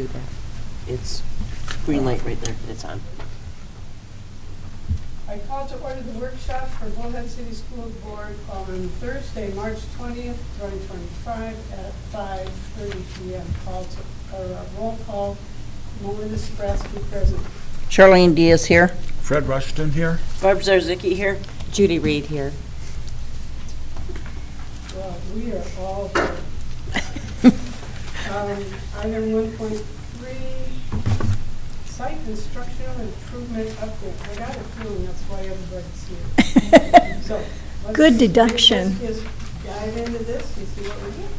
do that. It's green light right there. It's on. I call to order the workshop for Bullhead City School Board on Thursday, March 20th, 2025 at 5:30 p.m. Roll call. Melinda Sabrowski present. Charlene Diaz here. Fred Rushton here. Barb Zarzicki here. Judy Reed here. Well, we are all here. Item 1.3, site instructional improvement update. I got a feeling that's why everybody's here. So Good deduction. Let's just dive into this and see what we get.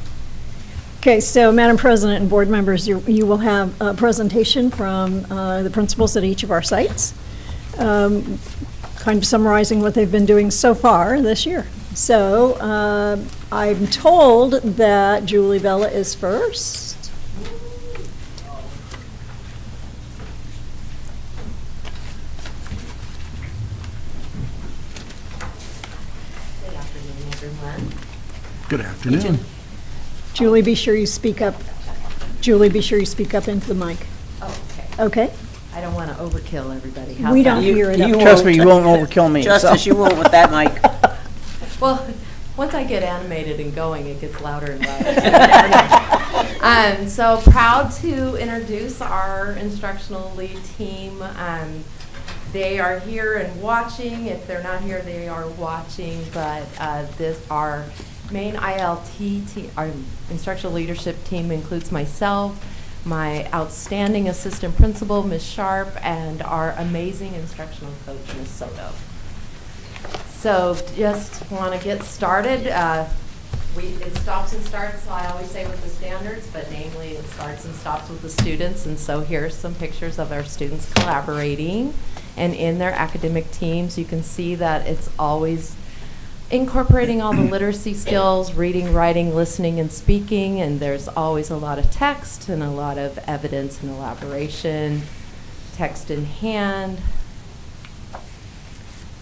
Okay, so Madam President and board members, you will have a presentation from the principals at each of our sites, kind of summarizing what they've been doing so far this year. So I'm told that Julie Bella is first. Good afternoon, everyone. Good afternoon. Julie, be sure you speak up. Julie, be sure you speak up into the mic. Oh, okay. Okay? I don't want to overkill everybody. How's We that? don't hear it up. Trust me, you won't overkill me. Just so. as you will with that mic. Well, once I get animated and going, it gets louder and louder. So proud to introduce our instructional lead team. They are here and watching. If they're not here, they are watching. But our main ILT team, our instructional leadership team includes myself, my outstanding assistant principal, Ms. Sharp, and our amazing instructional coach, Ms. Soto. So just want to get started. It stops and starts, I always say, with the standards, but namely it starts and stops with the students. And so here's some pictures of our students collaborating. And in their academic teams, you can see that it's always incorporating all the literacy skills, reading, writing, listening, and speaking, and there's always a lot of text and a lot of evidence and elaboration, text in hand.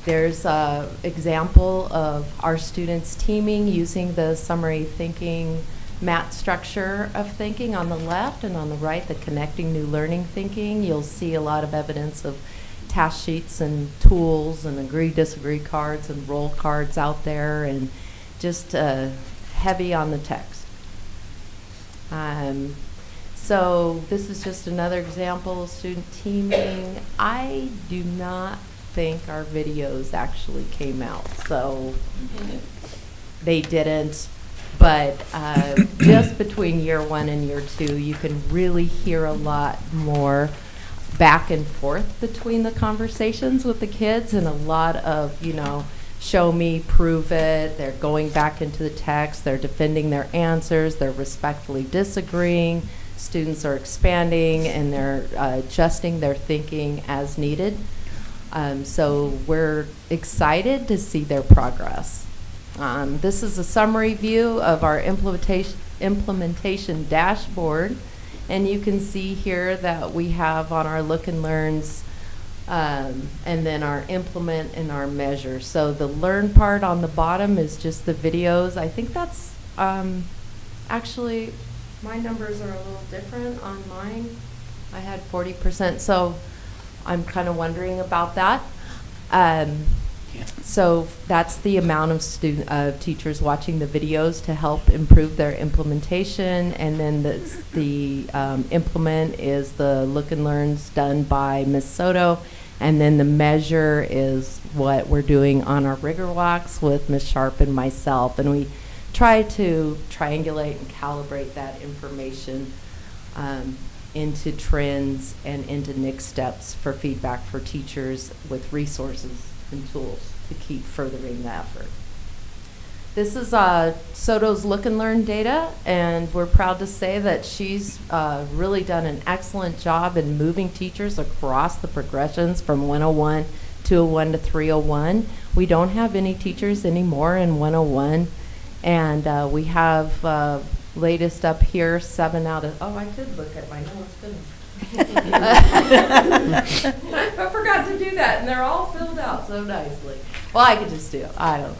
There's an example of our students teaming using the summary thinking mat structure of thinking on the left, and on the right, the connecting new learning thinking. You'll see a lot of evidence of task sheets and tools and agree-disagree cards and roll cards out there, and just heavy on the text. So this is just another example of student teaming. I do not think our videos actually came out, so they didn't, but just between year 1 and year 2, you can really hear a lot more back and forth between the conversations with the kids, and a lot of, show me, prove it. They're going back into the text, they're defending their answers, they're respectfully disagreeing, students are expanding, and they're adjusting their thinking as needed. So we're excited to see their progress. This is a summary view of our implementation dashboard. And you can see here that we have on our look and learns, and then our implement and our measure. So the learn part on the bottom is just the videos. I think that's actually, my numbers are a little different on mine. I had 40%, so I'm kind of wondering about that. So that's the amount of teachers watching the videos to help improve their implementation, and then the implement is the look and learns done by Ms. Soto, and then the measure is what we're doing on our rigor walks with Ms. Sharp and myself, and we try to triangulate and calibrate that information into trends and into next steps for feedback for teachers with resources and tools to keep furthering the effort. This is Soto's Look and Learn data, and we're proud to say that she's really done an excellent job in moving teachers across the progressions from 101, 201 to 301. We don't have any teachers anymore in 101, and we have latest up here, 7 out of, I could look at my notes, couldn't I forgot to do that, and they're all filled out so nicely. Well, I could just do it. I don't know.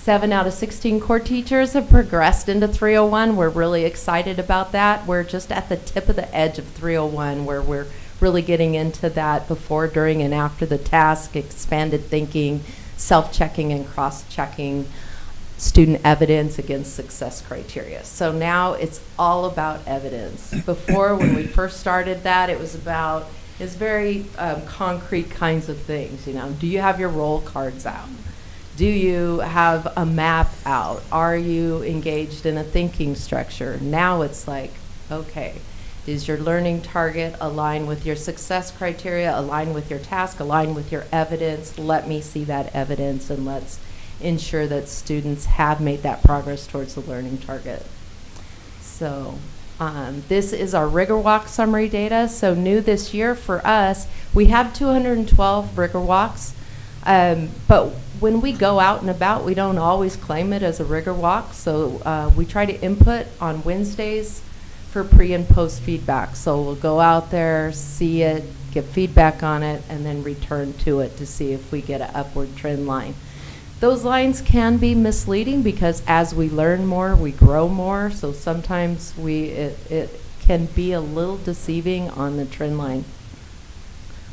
7 out of 16 core teachers have progressed into 301. We're really excited about that. We're just at the tip of the edge of 301 where we're really getting into that before, during, and after the task, expanded thinking, self-checking and cross-checking student evidence against success criteria. So now it's all about evidence. Before, when we first started that, it was very concrete kinds of things. You know, do you have your roll cards out? Do you have a map out? Are you engaged in a thinking structure? Now it's like, okay, is your learning target align with your success criteria, align with your task, align with your evidence? Let me see that evidence, and let's ensure that students have made that progress towards the learning target. So this is our rigor walk summary data. So new this year for us, we have 212 rigor walks, but when we go out and about, we don't always claim it as a rigor walk. So we try to input on Wednesdays for pre and post feedback. So we'll go out there, see it, get feedback on it, and then return to it to see if we get an upward trend line. Those lines can be misleading because as we learn more, we grow more. So sometimes it can be a little deceiving on the trend line.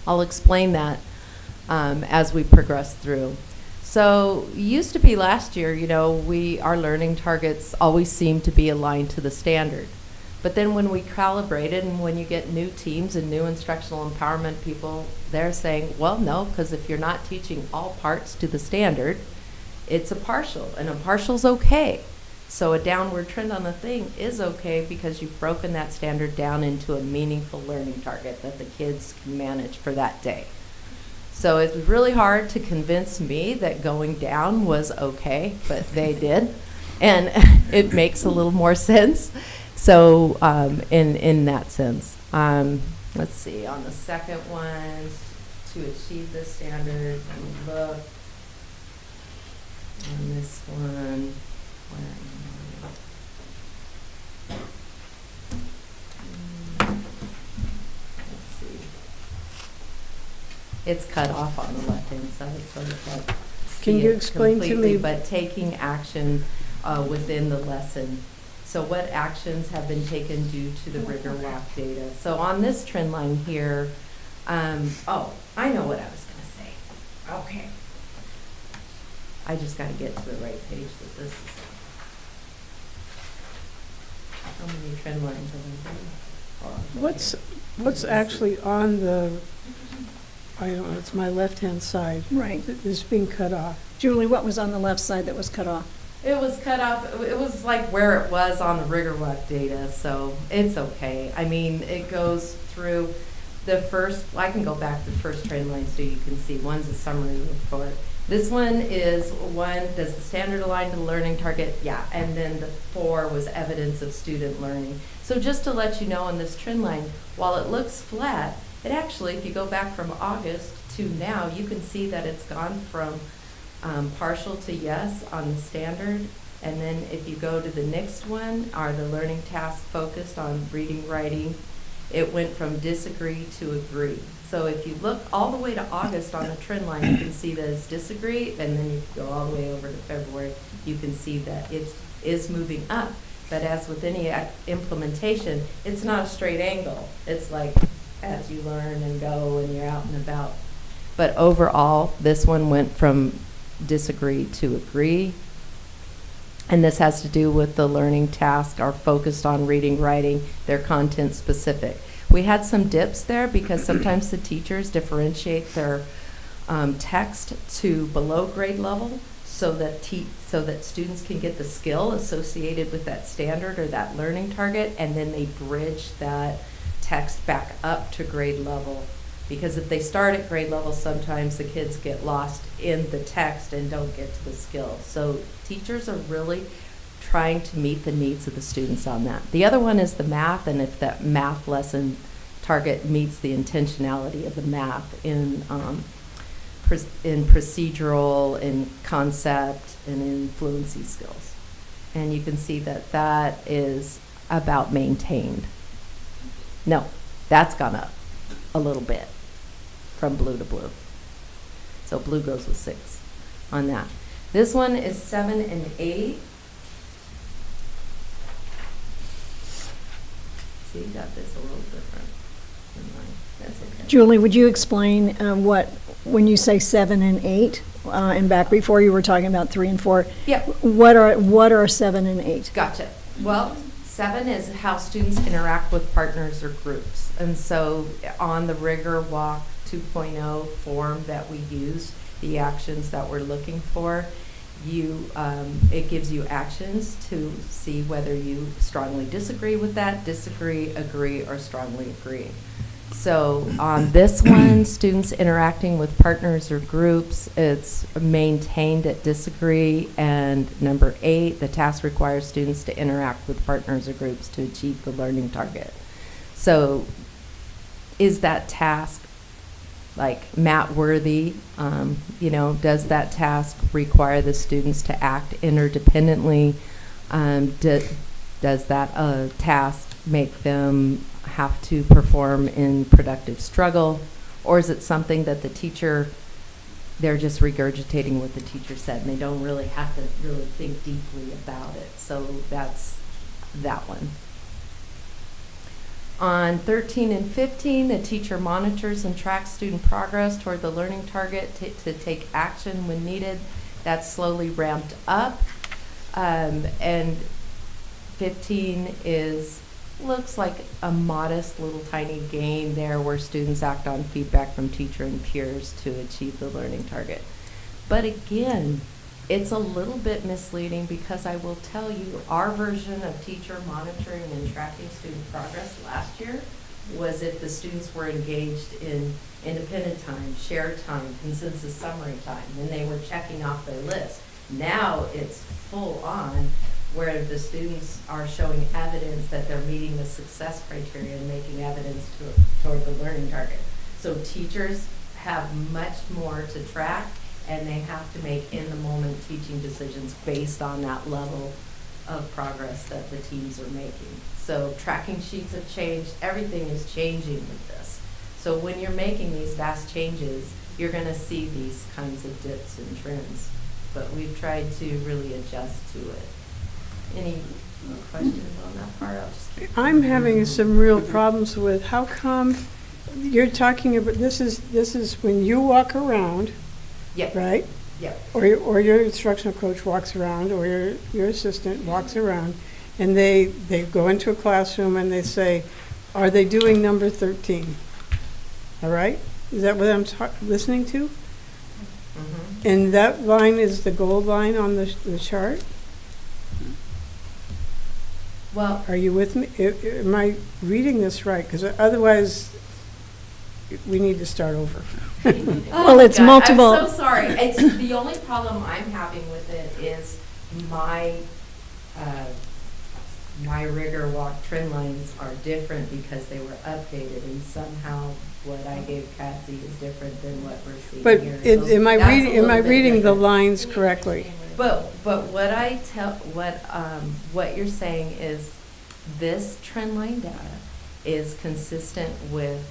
I'll explain that as we progress through. So used to be last year, you know, our learning targets always seemed to be aligned to the standard. But then when we calibrated, and when you get new teams and new instructional empowerment people, they're saying, well, no, because if you're not teaching all parts to the standard, it's a partial, and a partial's okay. So a downward trend on the thing is okay because you've broken that standard down into a meaningful learning target that the kids can manage for that day. So it was really hard to convince me that going down was okay, but they did. And it makes a little more sense. So in that sense, let's see, on the second one, to achieve the standard, and look on this one, where let's see, it's cut off on the left-hand side, so that Can you explain to me? But taking action within the lesson. So what actions have been taken due to the rigor walk data? So on this trend line here, oh, I know what I was going to say. Okay. I just got to get to the right page that this is. How many trend lines are there? What's actually on the, I don't know, it's my left-hand side. Right. It's being cut off. Julie, what was on the left side that was cut off? It was cut off. It was like where it was on the rigor walk data, so it's okay. I mean, it goes through the first, I can go back to the first trend line so you can see. One's a summary report. This one is does the standard align to the learning target? Yeah, and then the 4 was evidence of student learning. So just to let you know on this trend line, while it looks flat, it actually, if you go back from August to now, you can see that it's gone from partial to yes on the standard, and then if you go to the next one, are the learning tasks focused on reading, writing, it went from disagree to agree. So if you look all the way to August on the trend line, you can see that it's disagree, and then you go all the way over to February, you can see that it is moving up. But as with any implementation, it's not a straight angle. It's like as you learn and go and you're out and about. But overall, this one went from disagree to agree. And this has to do with the learning tasks are focused on reading, writing, they're content specific. We had some dips there because sometimes the teachers differentiate their text to below grade level so that students can get the skill associated with that standard or that learning target, and then they bridge that text back up to grade level. Because if they start at grade level, sometimes the kids get lost in the text and don't get to the skill. So teachers are really trying to meet the needs of the students on that. The other one is the math, and if that math lesson target meets the intentionality of the math in procedural, in concept, and in fluency skills. And you can see that that is about maintained. No, that's gone up a little bit from blue to blue. So blue goes with 6 on that. This one is 7 and 8. See, got this a little different than mine. That's okay. Julie, would you explain when you say 7 and 8, and back before you were talking about 3 and 4? Yep. What are 7 and 8? Gotcha. Well, 7 is how students interact with partners or groups. And so on the Rigor Walk 2.0 form that we use, the actions that we're looking for, it gives you actions to see whether you strongly disagree with that, disagree, agree, or strongly agree. So on this one, students interacting with partners or groups, it's maintained at disagree. And number 8, the task requires students to interact with partners or groups to achieve the learning target. So is that task like Matt worthy? Does that task require the students to act interdependently? Does that task make them have to perform in productive struggle? Or is it something that they're just regurgitating what the teacher said and they don't really have to really think deeply about it? So that's that one. On 13 and 15, the teacher monitors and tracks student progress toward the learning target to take action when needed. That's slowly ramped up. And 15 looks like a modest little tiny gain there where students act on feedback from teacher and peers to achieve the learning target. But again, it's a little bit misleading because I will tell you our version of teacher monitoring and tracking student progress last year was if the students were engaged in independent time, shared time, consensus summary time, and they were checking off their list. Now it's full on where the students are showing evidence that they're meeting the success criteria and making evidence toward the learning target. So teachers have much more to track, and they have to make in-the-moment teaching decisions based on that level of progress that the teams are making. So tracking sheets have changed. Everything is changing with this. So when you're making these vast changes, you're going to see these kinds of dips and trends. But we've tried to really adjust to it. Any questions on that part? I'll just keep I'm having some real problems with how come you're talking about, this is when you walk around, Yep. right? Yep. Or your instructional coach walks around, or your assistant walks around, and they go into a classroom and they say, are they doing number 13? All right? Is that what I'm listening to? Mm-hmm. And that line is the gold line on the chart? Well, Are you with me? Am I reading this right? Because otherwise, we need to start over. Well, it's God, multiple- I'm so sorry. It's the only problem I'm having with it is my Rigor Walk trend lines are different because they were updated, and somehow what I gave Cassie is different than what we're seeing But here. am So I that's a reading, little bit the different. lines correctly? But what you're saying is this trend line data is consistent with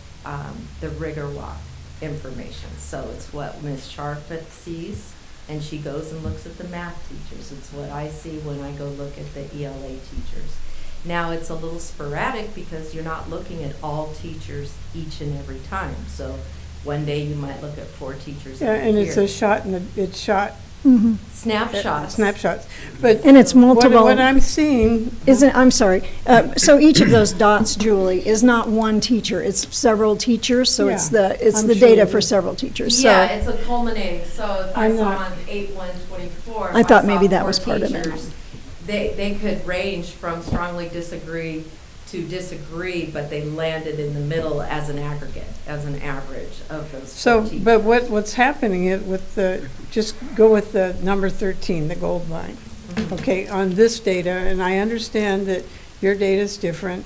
the Rigor Walk information. So it's what Ms. Sharpett sees, and she goes and looks at the math teachers. It's what I see when I go look at the ELA teachers. Now it's a little sporadic because you're not looking at all teachers each and every time. So one day you might look at 4 teachers. Yeah, every and it's year. a shot, it's shot Snapshots. snapshots. But And it's multiple. what I'm seeing, I'm sorry. So each of those dots, Julie, is not one teacher. It's several teachers, so it's Yeah, the I'm data sure. for several teachers. Yeah, So it's a culminating, so if I I'm saw not- on 8/1/24. I if thought saw maybe that 4 was part of it. teachers, They could range from strongly disagree to disagree, but they landed in the middle as an aggregate, as an average of those 4 so, teachers. but what's happening is just go with the number 13, the gold line. Okay, on this data, and I understand that your data is different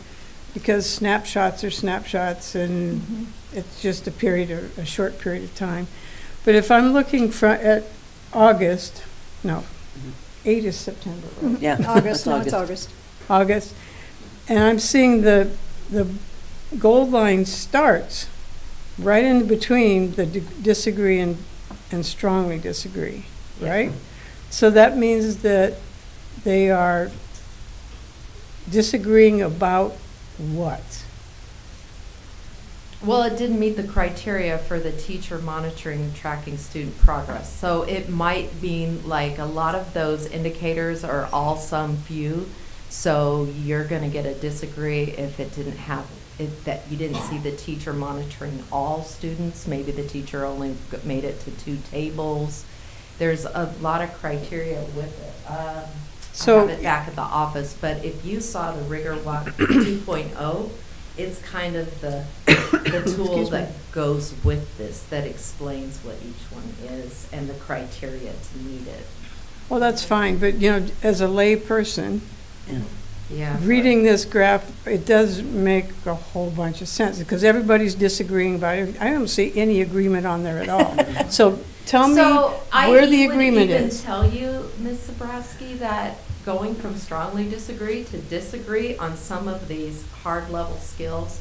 because snapshots are snapshots and it's just a short period of time. But if I'm looking at August, no, 8 is September, right? Yeah. August, that's no, it's August. August, and I'm seeing the gold line starts right in between the disagree and strongly disagree, right? So that means that they are disagreeing about what? Well, it didn't meet the criteria for the teacher monitoring and tracking student progress. So it might mean like a lot of those indicators are all some few. So you're going to get a disagree if it didn't have it, that you didn't see the teacher monitoring all students. Maybe the teacher only made it to 2 tables. There's a lot of criteria with it. So- I have it back at the office, but if you saw the Rigor Walk 2.0, it's kind of the tool Excuse me. that goes with this, that explains what each one is and the criteria to meet it. Well, that's fine, but as a lay person, Yeah. reading this graph, it does make a whole bunch of sense, because everybody's disagreeing about it. I don't see any agreement on there at all. So tell me where the agreement I would even is. tell you, Ms. Zabrowski, that going from strongly disagree to disagree on some of these hard level skills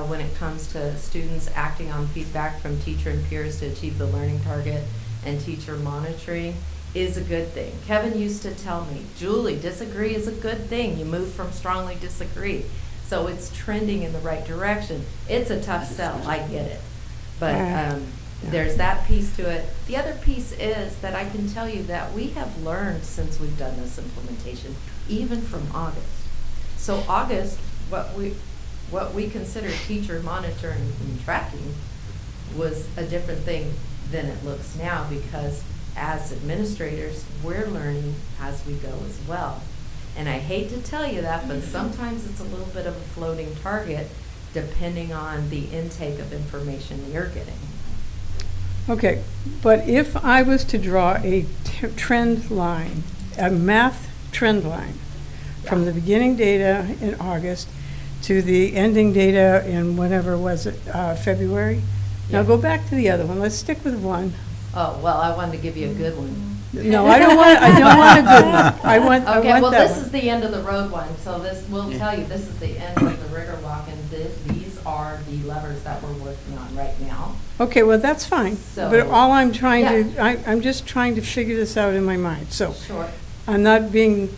when it comes to students acting on feedback from teacher and peers to achieve the learning target and teacher monitoring is a good thing. Kevin used to tell me, Julie, disagree is a good thing. You move from strongly disagree. So it's trending in the right direction. It's a tough sell, I get it. But there's that piece to it. The other piece is that I can tell you that we have learned since we've done this implementation, even from August. So August, what we consider teacher monitoring and tracking was a different thing than it looks now, because as administrators, we're learning as we go as well. And I hate to tell you that, but sometimes it's a little bit of a floating target depending on the intake of information you're getting. Okay, but if I was to draw a trend line, a math trend line, from the beginning data in August to the ending data in whatever was it, February? Now Yeah. go back to the other one. Let's stick with one. Oh, well, I wanted to give you a good one. No, I don't want a good one. I want Okay, well, that this one. is the end of the road one, so this will tell you, this is the end of the rigor walk, and these are the levers that we're working on right now. Okay, well, that's fine. So- But all I'm trying to, I'm just trying to figure this out in my mind. So Sure. I'm not being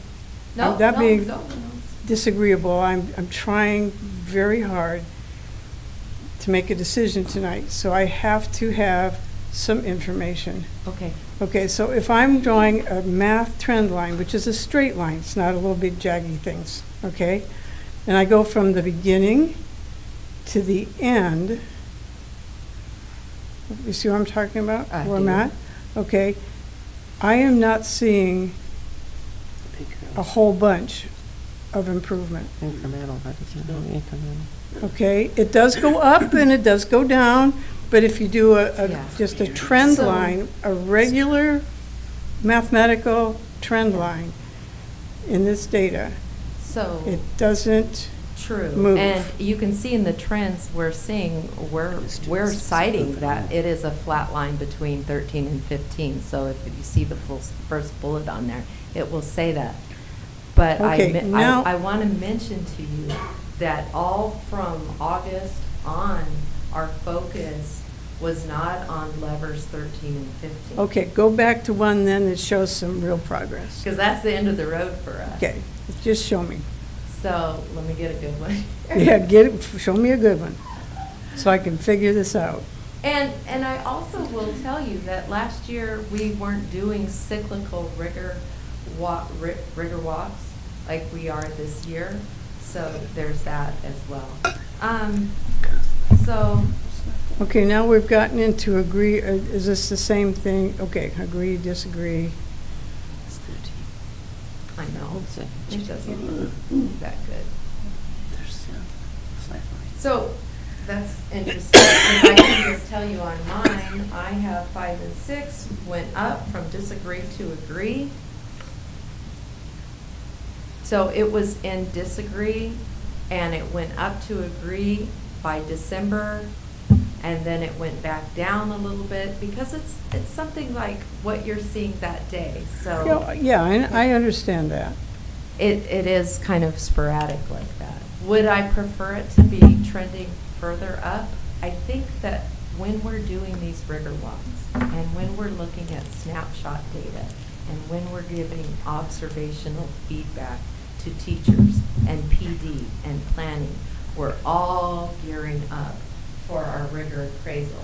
No, that no, being no. disagreeable. I'm trying very hard to make a decision tonight, so I have to have some information. Okay, Okay, so if I'm drawing a math trend line, which is a straight line, it's not a little bit jaggy things, okay? And I go from the beginning to the end. You see what I'm talking about? I Where I'm do. at? Okay. I am not seeing a whole bunch of improvement. Incremental, that is incremental. Okay, it does go up and it does go down, but if you do Yeah. just a trend So- line, a regular mathematical trend line in this data, so, it doesn't, true. move. And you can see in the trends, we're citing that it is a flat line between 13 and 15. So if you see the first bullet on there, it will say that. But Okay, now- I want to mention to you that all from August on, our focus was not on levers 13 and 15. okay, go back to one then that shows some real progress. Because that's the end of the road for us. Okay, just show me. So let me get a good one. Yeah, show me a good one, so I can figure this out. And I also will tell you that last year, we weren't doing cyclical rigor walks like we are this year. So there's that as well. So, Okay, now we've gotten into agree, is this the same thing? Okay, agree, disagree. It's 13. I know, So, it doesn't look that good. there's flat lines. So, that's interesting. If I can just tell you on mine, I have 5 and 6 went up from disagree to agree. So it was in disagree, and it went up to agree by December, and then it went back down a little bit, because it's something like what you're seeing that day, so. Yeah, I understand that. It is kind of sporadic like that. Would I prefer it to be trending further up? I think that when we're doing these rigor walks and when we're looking at snapshot data, and when we're giving observational feedback to teachers and PD and planning, we're all gearing up for our rigor appraisal.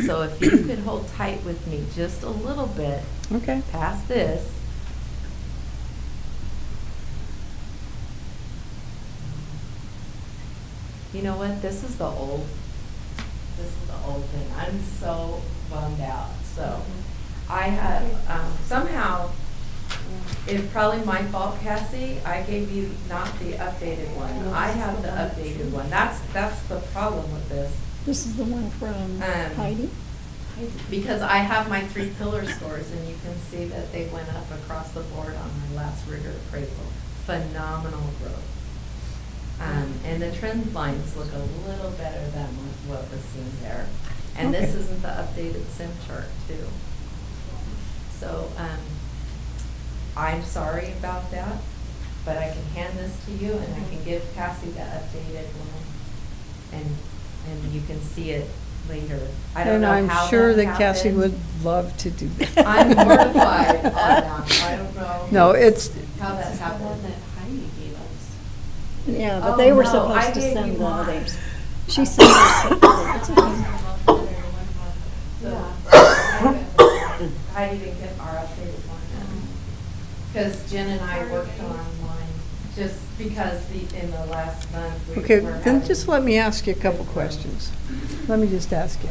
So if you could hold tight with me just a little bit Okay. past this. You know what, this is the old thing. I'm so bummed out. So I have, somehow, it's probably my fault, Cassie, I gave you not the updated one. I have the updated one. That's the problem with this. This is the one from Heidi. Because I have my 3 pillar scores, and you can see that they went up across the board on my last rigor appraisal. Phenomenal growth. And the trend lines look a little better than what was seen there. And this Okay. isn't the updated sim chart too. So I'm sorry about that, but I can hand this to you, and I can give Cassie the updated one. And you can see it later. I don't And know I'm how sure that Cassie happened. would love to do that. I'm mortified on that. I don't know. No, it's, How that One happened. that Heidi gave us. Yeah, Oh, but they were no, I supposed to gave send you the mine. others. She sent us. It's okay. Heidi didn't get our updated one. Because Jen and I worked on mine, just because in the last month we okay, were then having- just let me ask you a couple questions. Let me just ask you.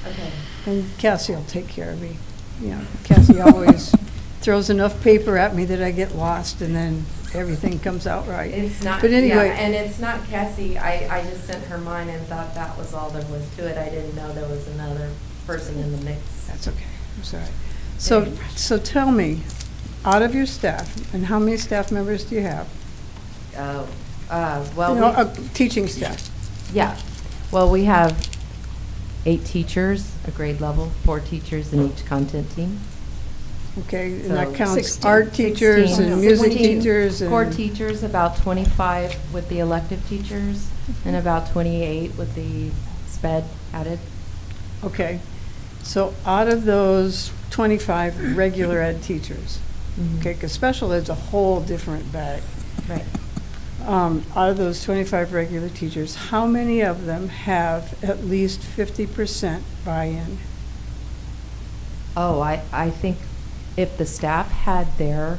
Okay. And Cassie will take care of me. You know, Cassie always throws enough paper at me that I get lost, and then everything comes out right. It's not, But yeah, anyway, and it's not Cassie, I just sent her mine and thought that was all there was to it. I didn't know there was another person in the mix. that's okay, I'm sorry. So tell me, out of your staff, and how many staff members do you have? Oh, You well, know, teaching staff. yeah, well, we have 8 teachers, a grade level, 4 teachers in each content team. Okay, and that So- counts 16. art teachers 16. and music 16 teachers and. core teachers, about 25 with the elective teachers, and about 28 with the sped added. Okay, so out of those 25 regular ed teachers, okay, because special ed's a whole different bag. Right. Out of those 25 regular teachers, how many of them have at least 50% buy-in? Oh, I think if the staff had their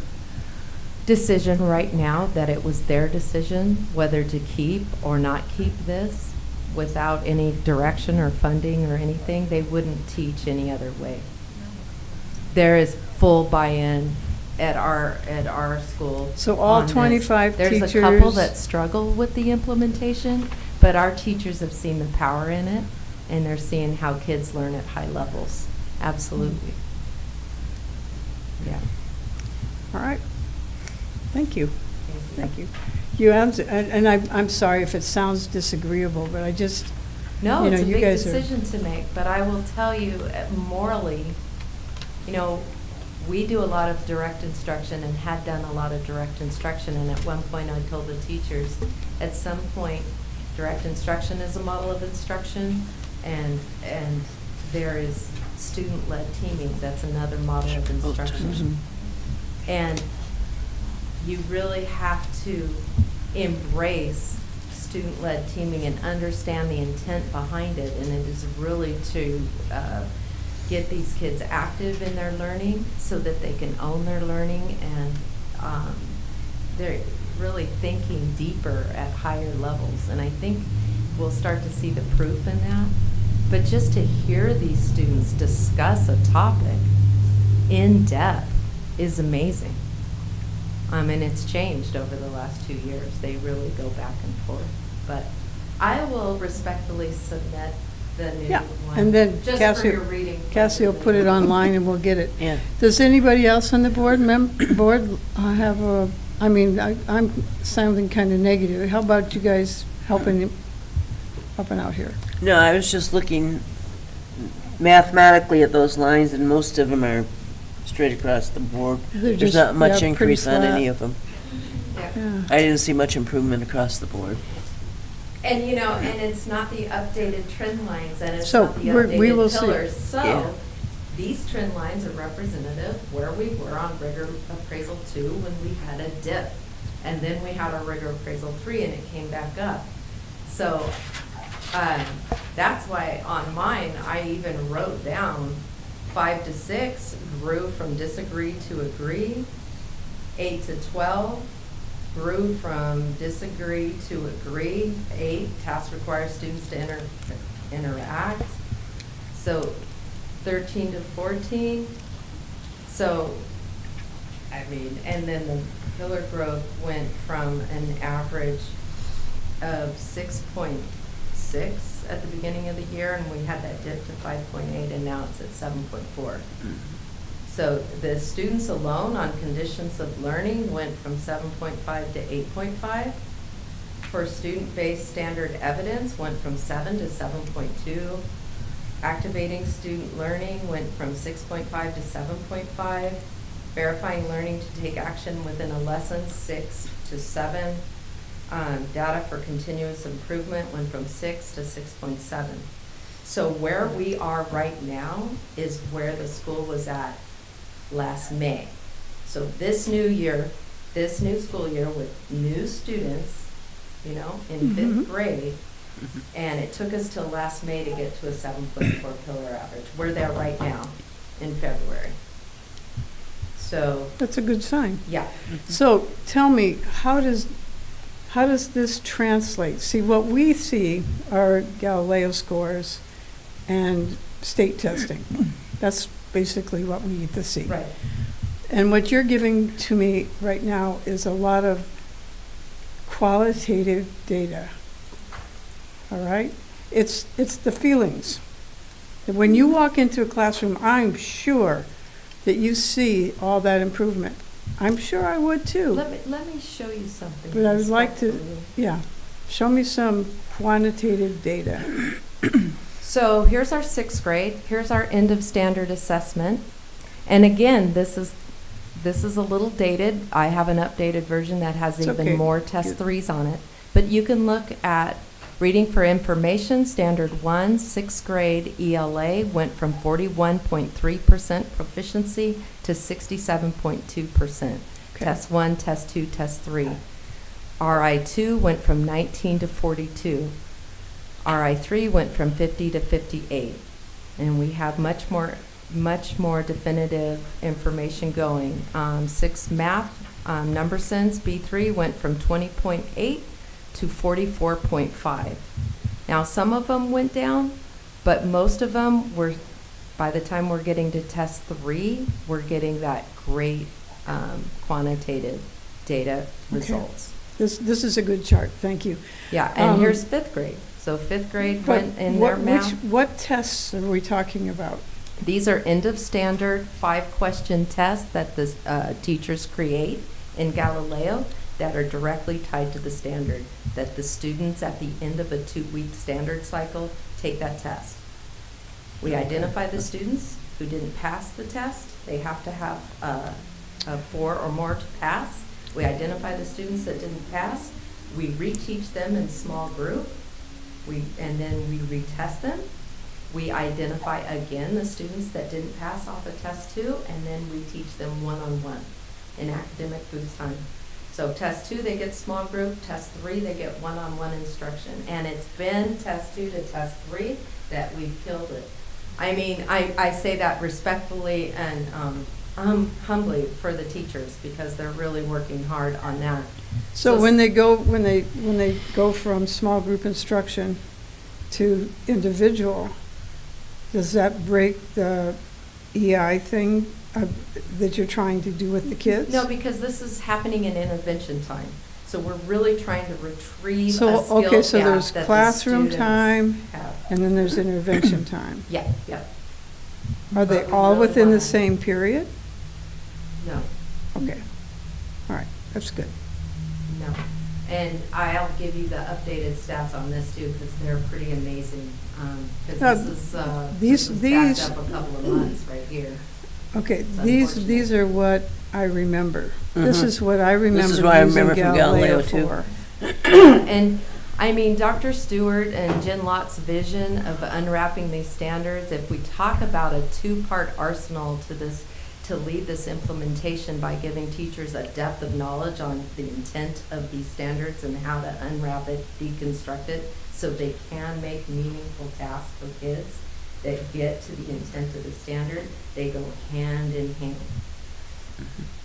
decision right now, that it was their decision whether to keep or not keep this without any direction or funding or anything, they wouldn't teach any other way. There is full buy-in at our school. So all on this. 25 There's a couple teachers- that struggle with the implementation, but our teachers have seen the power in it, and they're seeing how kids learn at high levels. Absolutely. Yeah. All right, thank you. Thank you. You answer, and I'm sorry if it sounds disagreeable, but I just, No, you know, it's a you big guys are- decision to make, but I will tell you, morally, you know, we do a lot of direct instruction and had done a lot of direct instruction, and at one point I told the teachers, at some point, direct instruction is a model of instruction, and there is student-led teaming, that's another model of instruction. And you really have to embrace student-led teaming and understand the intent behind it, and it is really to get these kids active in their learning so that they can own their learning, and they're really thinking deeper at higher levels. And I think we'll start to see the proof in that. But just to hear these students discuss a topic in depth is amazing. And it's changed over the last 2 years. They really go back and forth. But I will respectfully submit the new Yeah, one. and then just Cassie, for your reading. Cassie will put it online and we'll get it. Yeah. Does anybody else on the board have a, I mean, I'm sounding kind of negative. How about you guys helping out here? No, I was just looking mathematically at those lines, and most of them are straight across the board. They're There's just, not much yeah, pretty increase on any flat. of them. Yeah. Yeah. I didn't see much improvement across the board. And, you know, and it's not the updated trend lines, and it's So not the we will updated see. pillars. So Yeah. these trend lines are representative where we were on rigor appraisal 2 when we had a dip. And then we had our rigor appraisal 3 and it came back up. So that's why on mine, I even wrote down 5 to 6 grew from disagree to agree. 8 to 12 grew from disagree to agree. 8, tasks require students to interact. So 13 to 14. So, I mean, and then the pillar growth went from an average of 6.6 at the beginning of the year, and we had that dip to 5.8, and now it's at 7.4. So the students alone on conditions of learning went from 7.5 to 8.5. For student-based standard evidence, went from 7 to 7.2. Activating student learning went from 6.5 to 7.5. Verifying learning to take action within a lesson, 6 to 7. Data for continuous improvement went from 6 to 6.7. So where we are right now is where the school was at last May. So this new year, this new school year with new students, you know, in 5th grade, and it took us till last May to get to a 7.4 pillar average. We're there right now in February. So, That's a good sign. yeah. So tell me, how does this translate? See, what we see are Galileo scores and state testing. That's basically what we need to see. Right. And what you're giving to me right now is a lot of qualitative data. All right? It's the feelings. And when you walk into a classroom, I'm sure that you see all that improvement. I'm sure I would too. Let me show you something. But I would like to, respectfully. yeah, show me some quantitative data. So here's our 6th grade. Here's our end of standard assessment. And again, this is a little dated. I have an updated version that has It's even okay. more test 3s on it. But you can look at reading for information, standard 1, 6th grade ELA went from 41.3% proficiency to 67.2%. Okay. Test 1, test 2, test 3. RI2 went from 19 to 42. RI3 went from 50 to 58. And we have much more definitive information going. 6 math, number sense, B3 went from 20.8 to 44.5. Now, some of them went down, but most of them were, by the time we're getting to test 3, we're getting that great quantitative data results. This is a good chart, thank you. Yeah, and Um, here's 5th grade. So 5th grade But went in their math. what tests are we talking about? These are end of standard 5-question tests that the teachers create in Galileo that are directly tied to the standard, that the students at the end of a 2-week standard cycle take that test. We identify the students who didn't pass the test. They have to have a 4 or more to pass. We identify the students that didn't pass. We reteach them in small group. And then we retest them. We identify again the students that didn't pass off of test 2, and then we teach them one-on-one in academic booth time. So test 2, they get small group. Test 3, they get one-on-one instruction. And it's been test 2 to test 3 that we've killed it. I mean, I say that respectfully and humbly for the teachers, because they're really working hard on that. So when they go from small group instruction to individual, does that break the EI thing that you're trying to do with the kids? No, because this is happening in intervention time. So we're really trying to retrieve a So, skill okay, so gap there's that the classroom students time, have. and then there's intervention time. Yeah. Are they But we all really within the wanna- same period? No, Okay, all right, that's good. no. And I'll give you the updated stats on this too, because they're pretty amazing. Now, Because this these- is these- backed up a couple of months right here. Okay, It's these unfortunate. are what I remember. This is what I remember is what I using remember from Galileo, too. for. And I mean, Dr. Stewart and Jen Lott's vision of unwrapping these standards, if we talk about a two-part arsenal to this, to lead this implementation by giving teachers a depth of knowledge on the intent of these standards and how to unwrap it, deconstruct it, so they can make meaningful tasks for kids that get to the intent of the standard, they go hand in hand.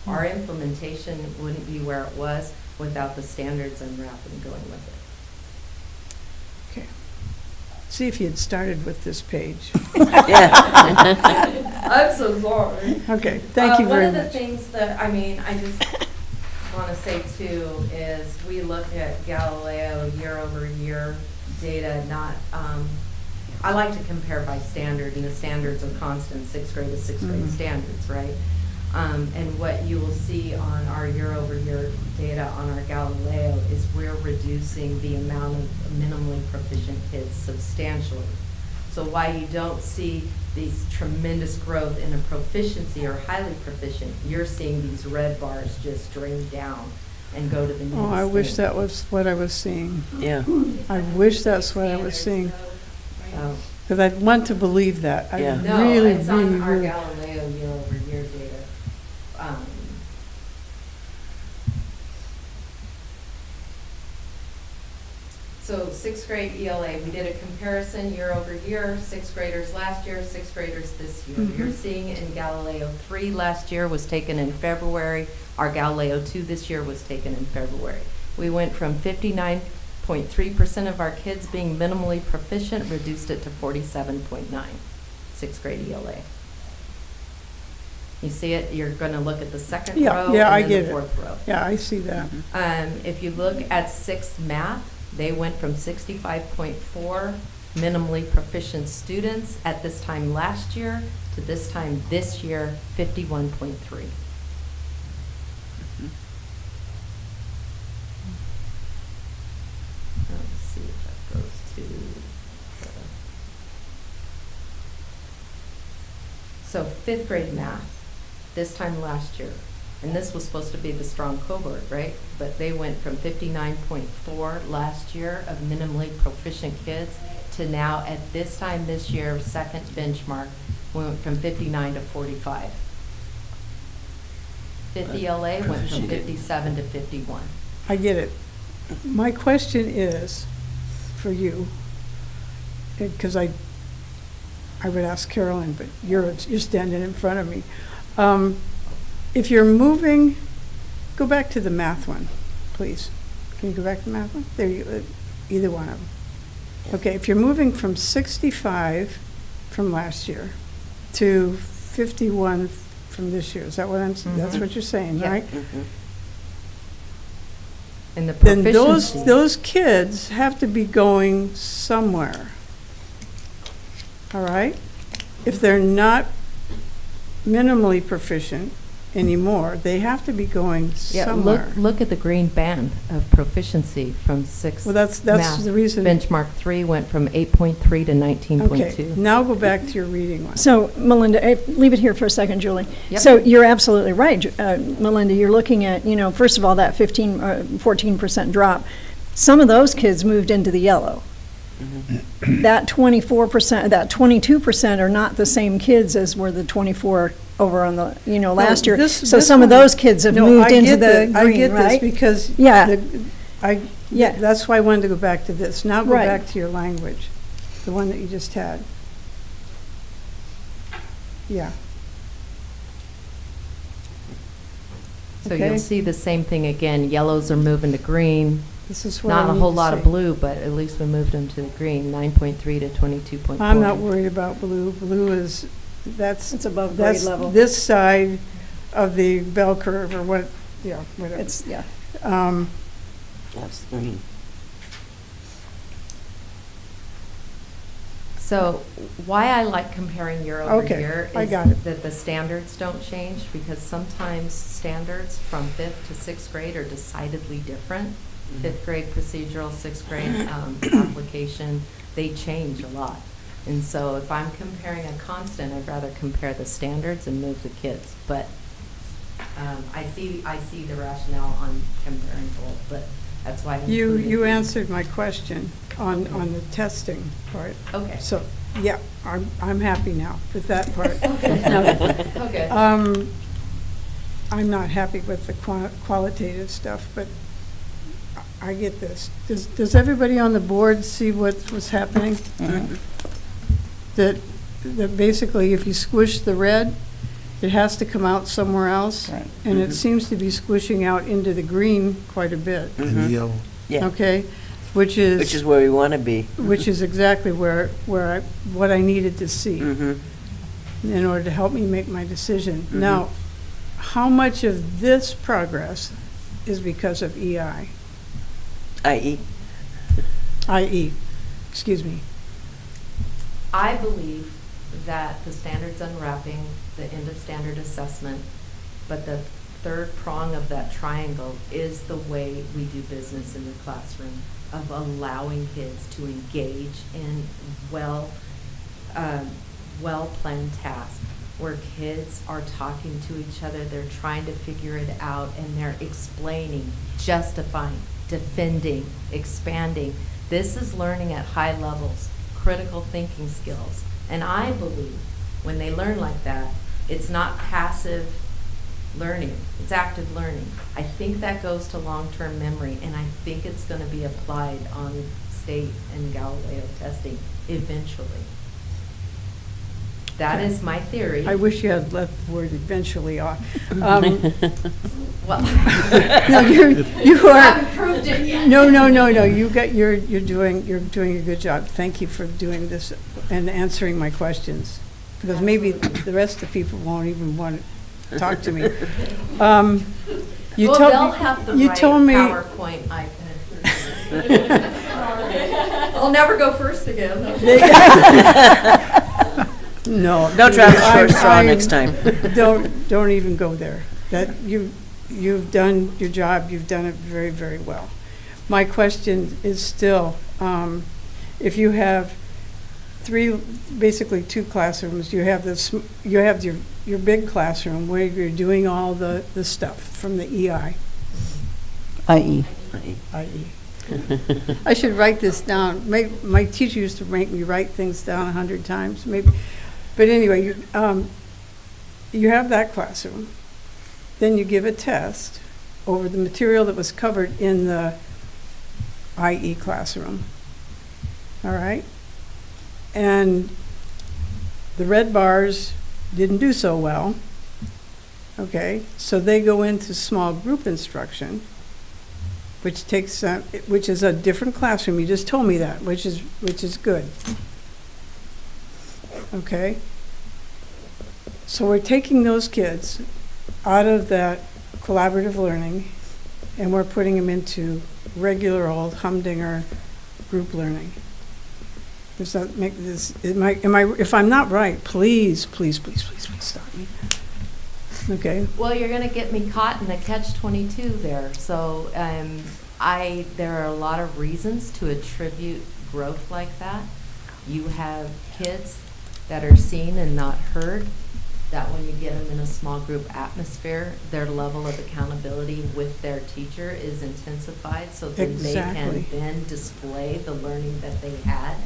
Our implementation wouldn't be where it was without the standards unwrapping going with it. Okay. See if you had started with this page. Yeah. I'm so sorry. Okay, thank you very One of the much. things that, I mean, I just want to say too, is we look at Galileo year-over-year data, not, I like to compare by standard, and the standards are constant, sixth grade to sixth grade standards, right? And what you will see on our year-over-year data on our Galileo is we're reducing the amount of minimally proficient kids substantially. So while you don't see these tremendous growth in a proficiency or highly proficient, you're seeing these red bars just drain down and go to the next. Oh, I wish that was what I was seeing. Yeah. I wish that's what I was seeing. Oh. Because I want to believe that. I Yeah. No, really, it's really, on our really. Galileo year-over-year data. So sixth grade ELA, we did a comparison year over year, sixth graders last year, sixth graders this year. You're seeing in Galileo 3 last year was taken in February. Our Galileo 2 this year was taken in February. We went from 59.3% of our kids being minimally proficient, reduced it to 47.9, sixth grade ELA. You see it? You're going to look at the second Yeah, row yeah, I and get then the it. fourth row. Yeah, I see that. If you look at sixth math, they went from 65.4 minimally proficient students at this time last year to this time this year, 51.3. Let's see if that goes to so fifth grade math, this time last year, and this was supposed to be the strong cohort, right? But they went from 59.4 last year of minimally proficient kids to now at this time this year, second benchmark, we went from 59 to 45. Fifth ELA went from 57 to 51. I get it. My question is for you, because I would ask Carolyn, but you're standing in front of me. If you're moving, go back to the math one, please. Can you go back to the math one? There you, either one of them. Okay, if you're moving from 65 from last year to 51 from this year, is that what that's what you're saying, Yeah. right? And the Then proficiency. those kids have to be going somewhere. All right? If they're not minimally proficient anymore, they have to be going Yeah, somewhere. look at the green band of proficiency from sixth. Well, that's math. the reason. Benchmark 3 went from 8.3 to 19.2. Okay, now go back to your reading one. So, Melinda, leave it here for a second, Julie. Yep. So you're absolutely right, Melinda. You're looking at, first of all, that 14% drop. Some of those kids moved into the yellow. That 24%, that 22% are not the same kids as were the 24 over on the, last year. So some of those kids have moved into the I green, get this right? because Yeah. Yeah. that's why I wanted to go back to this. Now go Right. back to your language, the one that you just had. Yeah. So Okay. you'll see the same thing again. Yellows are moving to green. This is what I Not a need whole to lot of see. blue, but at least we moved them to the green, 9.3 to 22.4. I'm not worried about blue. Blue is, It's above grade that's level. this side of the bell curve or what, yeah, whatever. It's, yeah. That's green. So why I like comparing year over Okay, year I is got it. that the standards don't change, because sometimes standards from 5th to 6th grade are decidedly different. 5th grade procedural, 6th grade application, they change a lot. And so if I'm comparing a constant, I'd rather compare the standards and move the kids. But I see the rationale on comparing both, but That's why I You included these. answered my question on the testing part. Okay. So, yeah, I'm happy now with that part. Okay. I'm not happy with the qualitative stuff, but I get this. Does everybody on the board see what's happening? That basically if you squish the red, it has to come out somewhere else. Right. And it seems to be squishing out into the green quite a bit, And the yellow. Yeah, okay? Which which is where we want to be. which is exactly what I needed to see Mhm. in order to help me make my decision. Now, how much of this progress is because of EI, I.e., i.e., excuse me? I believe that the standards unwrapping, the end of standard assessment, but the third prong of that triangle is the way we do business in the classroom, of allowing kids to engage in well-planned tasks, where kids are talking to each other, they're trying to figure it out, and they're explaining, justifying, defending, expanding. This is learning at high levels, critical thinking skills. And I believe when they learn like that, it's not passive learning, it's active learning. I think that goes to long-term memory, and I think it's going to be applied on state and Galileo testing eventually. That is my theory. I wish you had left the word eventually off. Well, No, you I are, haven't proved it yet. no, you're doing a good job. Thank you for doing this and answering my questions, because maybe the rest of the people won't even want to talk to me. You Well, told they'll me- have the you right told me- PowerPoint I can. I'll never go first again. No. don't try the short I- straw I- next time. Don't even go there. That you've done your job, you've done it very, very well. My question is still, if you have basically two classrooms, you have your big classroom where you're doing all the stuff from the EI, i.e. i.e. I should write this down. My teacher used to make me write things down 100 times, maybe. But anyway, you have that classroom. Then you give a test over the material that was covered in the IE classroom. All right? And the red bars didn't do so well. Okay? So they go into small group instruction, which is a different classroom. You just told me that, which is good. Okay? So we're taking those kids out of that collaborative learning, and we're putting them into regular old humdinger group learning. Does that make this, if I'm not right, please stop me. Okay? Well, you're going to get me caught in a catch-22 there. So there are a lot of reasons to attribute growth like that. You have kids that are seen and not heard, that when you get them in a small group atmosphere, their level of accountability with their teacher is intensified, so that they Exactly. can then display the learning that they had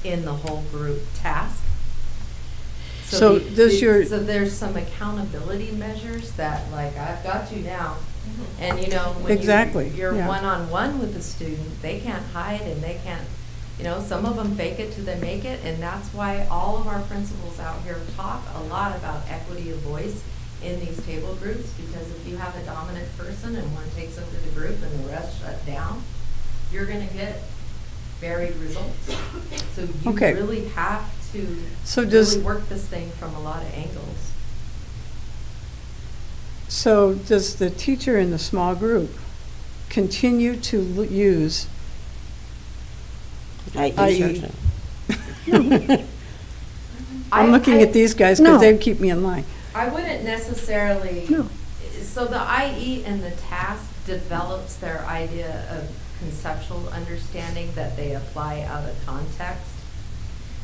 in the whole group task. So does your- So there's some accountability measures that, like, I've got you now. And when Exactly, you're yeah. one-on-one with the student, they can't hide and they can't, some of them fake it till they make it. And that's why all of our principals out here talk a lot about equity of voice in these table groups, because if you have a dominant person and one takes over the group and the rest shut down, you're gonna get varied results. So you Okay. really have to So does- really work this thing from a lot of angles. So does the teacher in the small group continue to use I.e. I.e. instruction. I'm looking at these guys No. because they keep me in line. I wouldn't necessarily, No. so the IE and the task develops their idea of conceptual understanding that they apply out of context.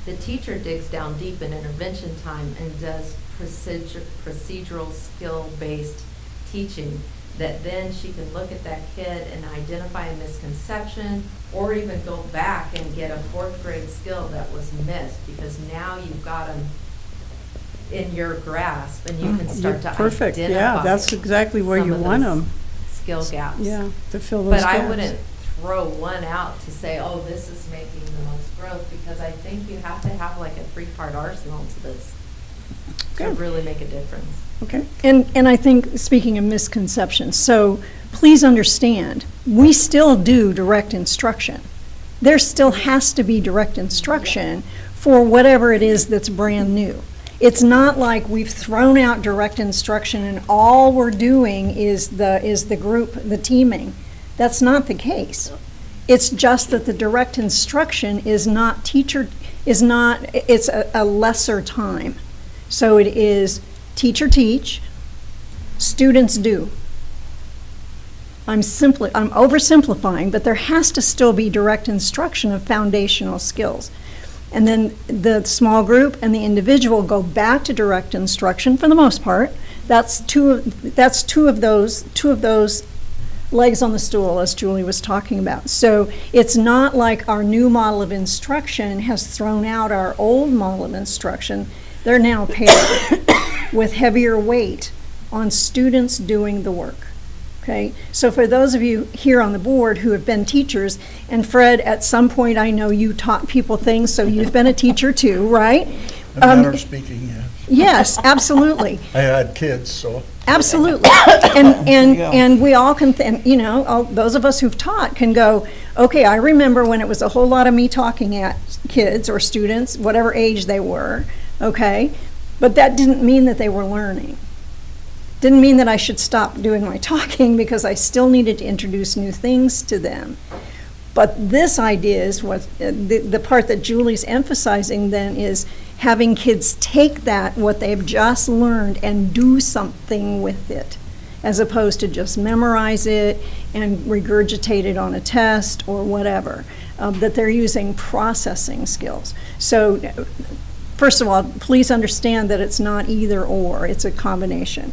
The teacher digs down deep in intervention time and does procedural skill-based teaching, that then she can look at that kid and identify a misconception, or even go back and get a 4th grade skill that was missed, because now you've got them in your grasp and you can start to Perfect, identify. yeah, that's exactly where some you of want those them. skill gaps. Yeah, to fill those But gaps. I wouldn't throw one out to say, oh, this is making the most growth, because I think you have to have like a 3-part arsenal to this to Good. really make a difference. Okay. And I think, speaking of misconceptions, so please understand, we still do direct instruction. There still has to be direct instruction for whatever it is that's brand new. It's not like we've thrown out direct instruction and all we're doing is the group, the teaming. That's not the case. It's just that the direct instruction is not it's a lesser time. So it is teacher teach, students do. I'm oversimplifying, but there has to still be direct instruction of foundational skills. And then the small group and the individual go back to direct instruction for the most part. That's two of those legs on the stool, as Julie was talking about. So it's not like our new model of instruction has thrown out our old model of instruction. They're now paired with heavier weight on students doing the work. Okay, so for those of you here on the board who have been teachers, and Fred, at some point I know you taught people things, so you've been a teacher too, right? A manner of speaking, yeah. Yes, absolutely. I had kids, so. Absolutely. And we all can, those of us who've taught can go, okay, I remember when it was a whole lot of me talking at kids or students, whatever age they were, okay? But that didn't mean that they were learning. Didn't mean that I should stop doing my talking, because I still needed to introduce new things to them. But this idea is what, the part that Julie's emphasizing then is having kids take what they've just learned and do something with it, as opposed to just memorize it and regurgitate it on a test or whatever, that they're using processing skills. So first of all, please understand that it's not either or, it's a combination.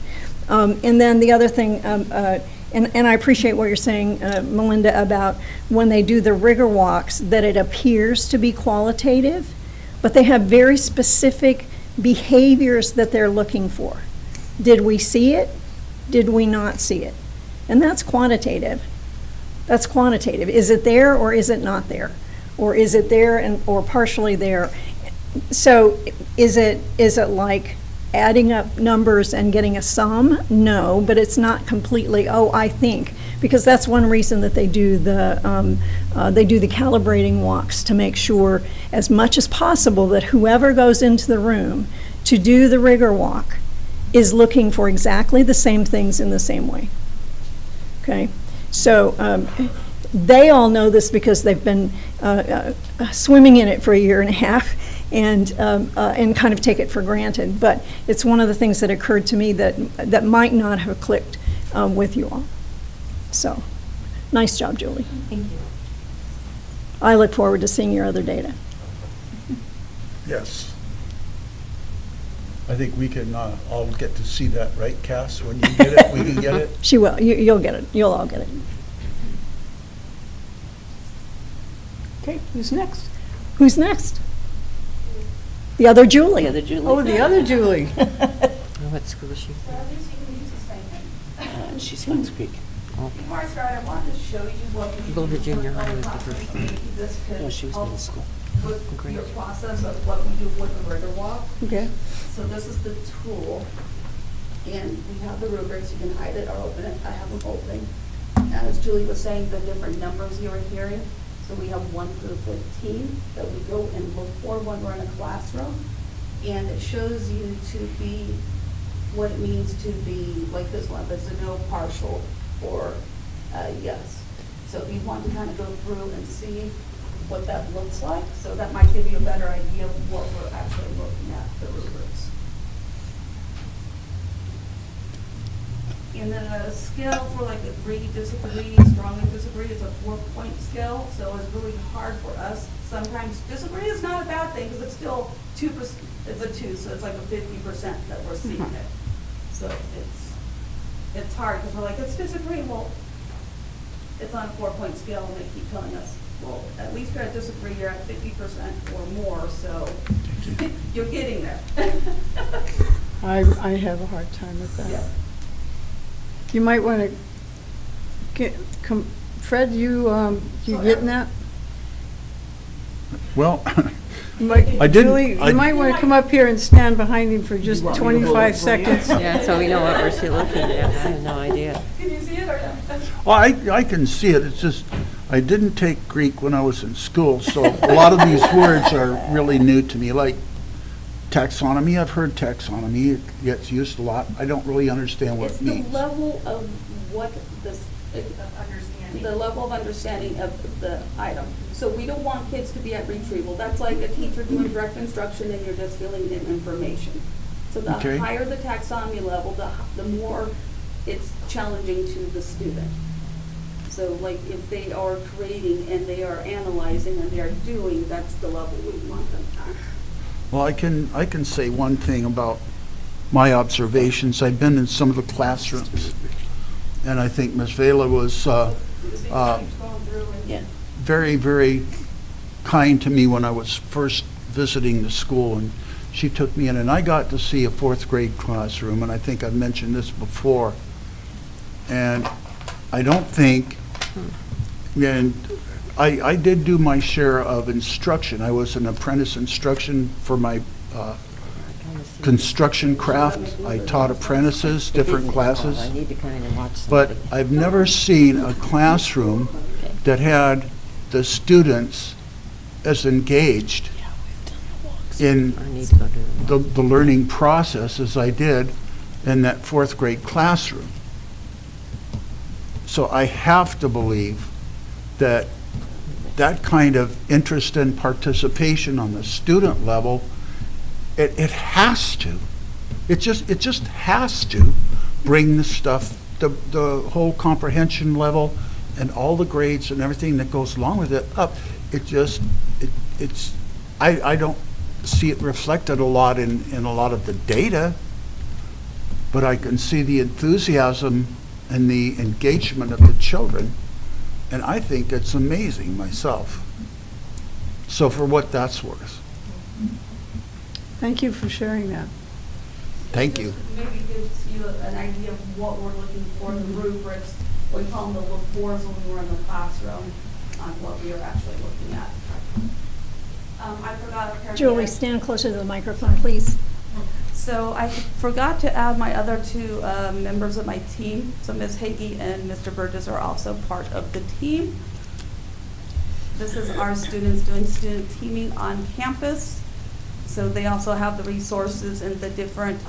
And then the other thing, and I appreciate what you're saying, Melinda, about when they do the rigor walks, that it appears to be qualitative, but they have very specific behaviors that they're looking for. Did we see it? Did we not see it? And that's quantitative. That's quantitative. Is it there or is it not there? Or is it there or partially there? So is it like adding up numbers and getting a sum? No, but it's not completely, I think, because that's one reason that they do the calibrating walks, to make sure as much as possible that whoever goes into the room to do the rigor walk is looking for exactly the same things in the same way. Okay, so they all know this because they've been swimming in it for a year and a half, and kind of take it for granted. But it's one of the things that occurred to me that might not have clicked with you all. So, nice job, Julie. Thank you. I look forward to seeing your other data. Yes. I think we can all get to see that, right, Cass? When you get it, we can get it. She will. You'll get it. You'll all get it. Okay, who's next? Who's next? The other Julie. The other Julie. Oh, the other Julie. What school is she? She's Fox Creek. Before I start, I wanted to show you what we Bullhead do Junior with High our was the process. first one. Maybe this could No, she was help middle school. with Great. your process of what we do with the rigor walk. Okay. So this is the tool, and we have the rubrics. You can hide it or open it. I have them open. As Julie was saying, the different numbers you were hearing. So we have 1 through 15 that we go and look for when we're in a classroom. And it shows you to be what it means to be like this one. There's a no, partial, or yes. So if you want to kind of go through and see what that looks like, so that might give you a better idea of what we're actually looking at, the rubrics. And then a scale for like agree, disagree, strongly disagree is a 4-point scale. So it's really hard for us. Sometimes disagree is not a bad thing because it's still 2%. It's a 2, so it's like a 50% that we're seeing it. So it's it's hard, because we're like, it's disagree, well, it's on a 4-point scale, and they keep telling us, well, at least you're at disagree, you're at 50% or more, so you're getting there. I have a hard time with that. Yeah. You might want to Fred, you getting that? Well, You might- I didn't- Julie, I- you might want to come up here and stand behind him for just 25 seconds. Yeah, so we know what we're looking at. I have no idea. Can you see it or no? well, I can see it, it's just, I didn't take Greek when I was in school, so a lot of these words are really new to me, like taxonomy. I've heard taxonomy, it gets used a lot. I don't really understand what It's it the means. level of what this, the level of understanding of the item. So we don't want kids to be at retrieval. That's like a teacher doing direct instruction and you're just filling in information. So the Okay. higher the taxonomy level, the more it's challenging to the student. So like if they are creating and they are analyzing and they are doing, that's the level we want them at. Well, I can say one thing about my observations. I've been in some of the classrooms, and I think Ms. Vela was Yeah. very, very kind to me when I was first visiting the school, and she took me in, and I got to see a 4th grade classroom, and I think I've mentioned this before. And I don't think, and I did do my share of instruction. I was an apprentice instruction for my construction craft. I taught apprentices, different classes. I need to kind of watch But somebody. I've never seen a classroom that had the students as engaged in I need to go to the learning process as I did in that 4th grade classroom. So I have to believe that that kind of interest and participation on the student level, it has to. It just has to bring the stuff, the whole comprehension level and all the grades and everything that goes along with it up. I don't see it reflected a lot in a lot of the data, but I can see the enthusiasm and the engagement of the children, and I think it's amazing myself. So for what that's worth, Thank you for sharing that. thank you. Maybe gives you an idea of what we're looking for, the rubrics, we call them the look fors when we were in the classroom, on what we are actually looking at. I forgot apparently. Julie, stand closer to the microphone, please. So I forgot to add my other two members of my team. So Ms. Hagee and Mr. Burgess are also part of the team. This is our students doing student teaming on campus. So they also have the resources and the different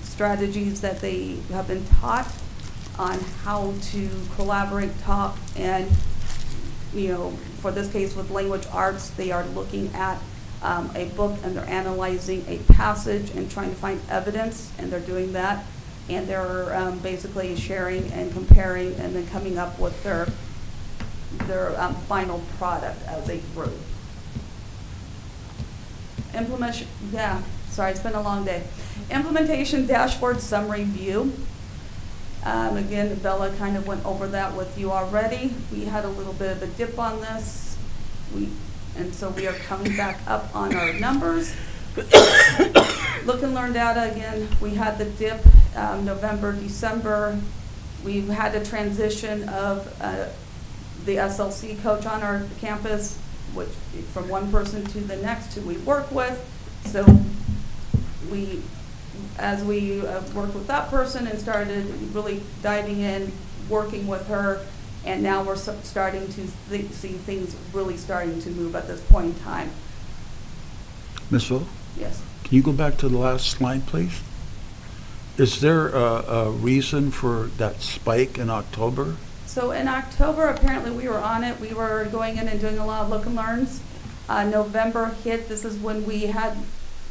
strategies that they have been taught on how to collaborate, talk, and, you know, for this case with language arts, they are looking at a book and they're analyzing a passage and trying to find evidence, and they're doing that. And they're basically sharing and comparing and then coming up with their final product as a group. Implementation, yeah, sorry, it's been a long day. Implementation dashboard summary view. Again, Bella kind of went over that with you already. We had a little bit of a dip on this. And so we are coming back up on our numbers. Look and learn data, again, we had the dip November, December. We've had a transition of the SLC coach on our campus, which from one person to the next who we work with. So as we worked with that person and started really diving in, working with her, and now we're starting to see things really starting to move at this point in time. Ms. Phil, Yes. can you go back to the last slide, please? Is there a reason for that spike in October? So in October, apparently we were on it. We were going in and doing a lot of look and learns. November hit. This is when we had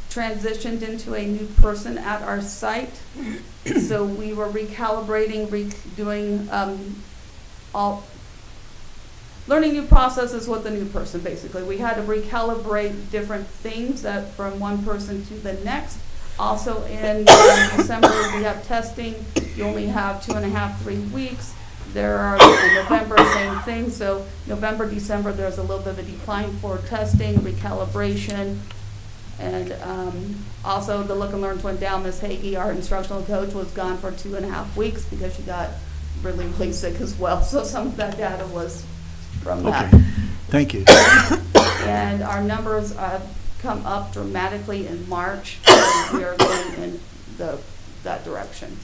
transitioned into a new person at our site. So we were recalibrating, doing all learning new processes with the new person, basically. We had to recalibrate different things that from one person to the next. Also in December, we have testing you only have 2.5, 3 weeks. There are, in November, same thing, so November, December, there's a little bit of a decline for testing, recalibration, and also the Look and Learns went down. Ms. Hagee, our instructional coach, was gone for 2.5 weeks because she got really, really sick as well, so some of that data was from that. Okay, thank you. And our numbers have come up dramatically in March, and we are going in that direction.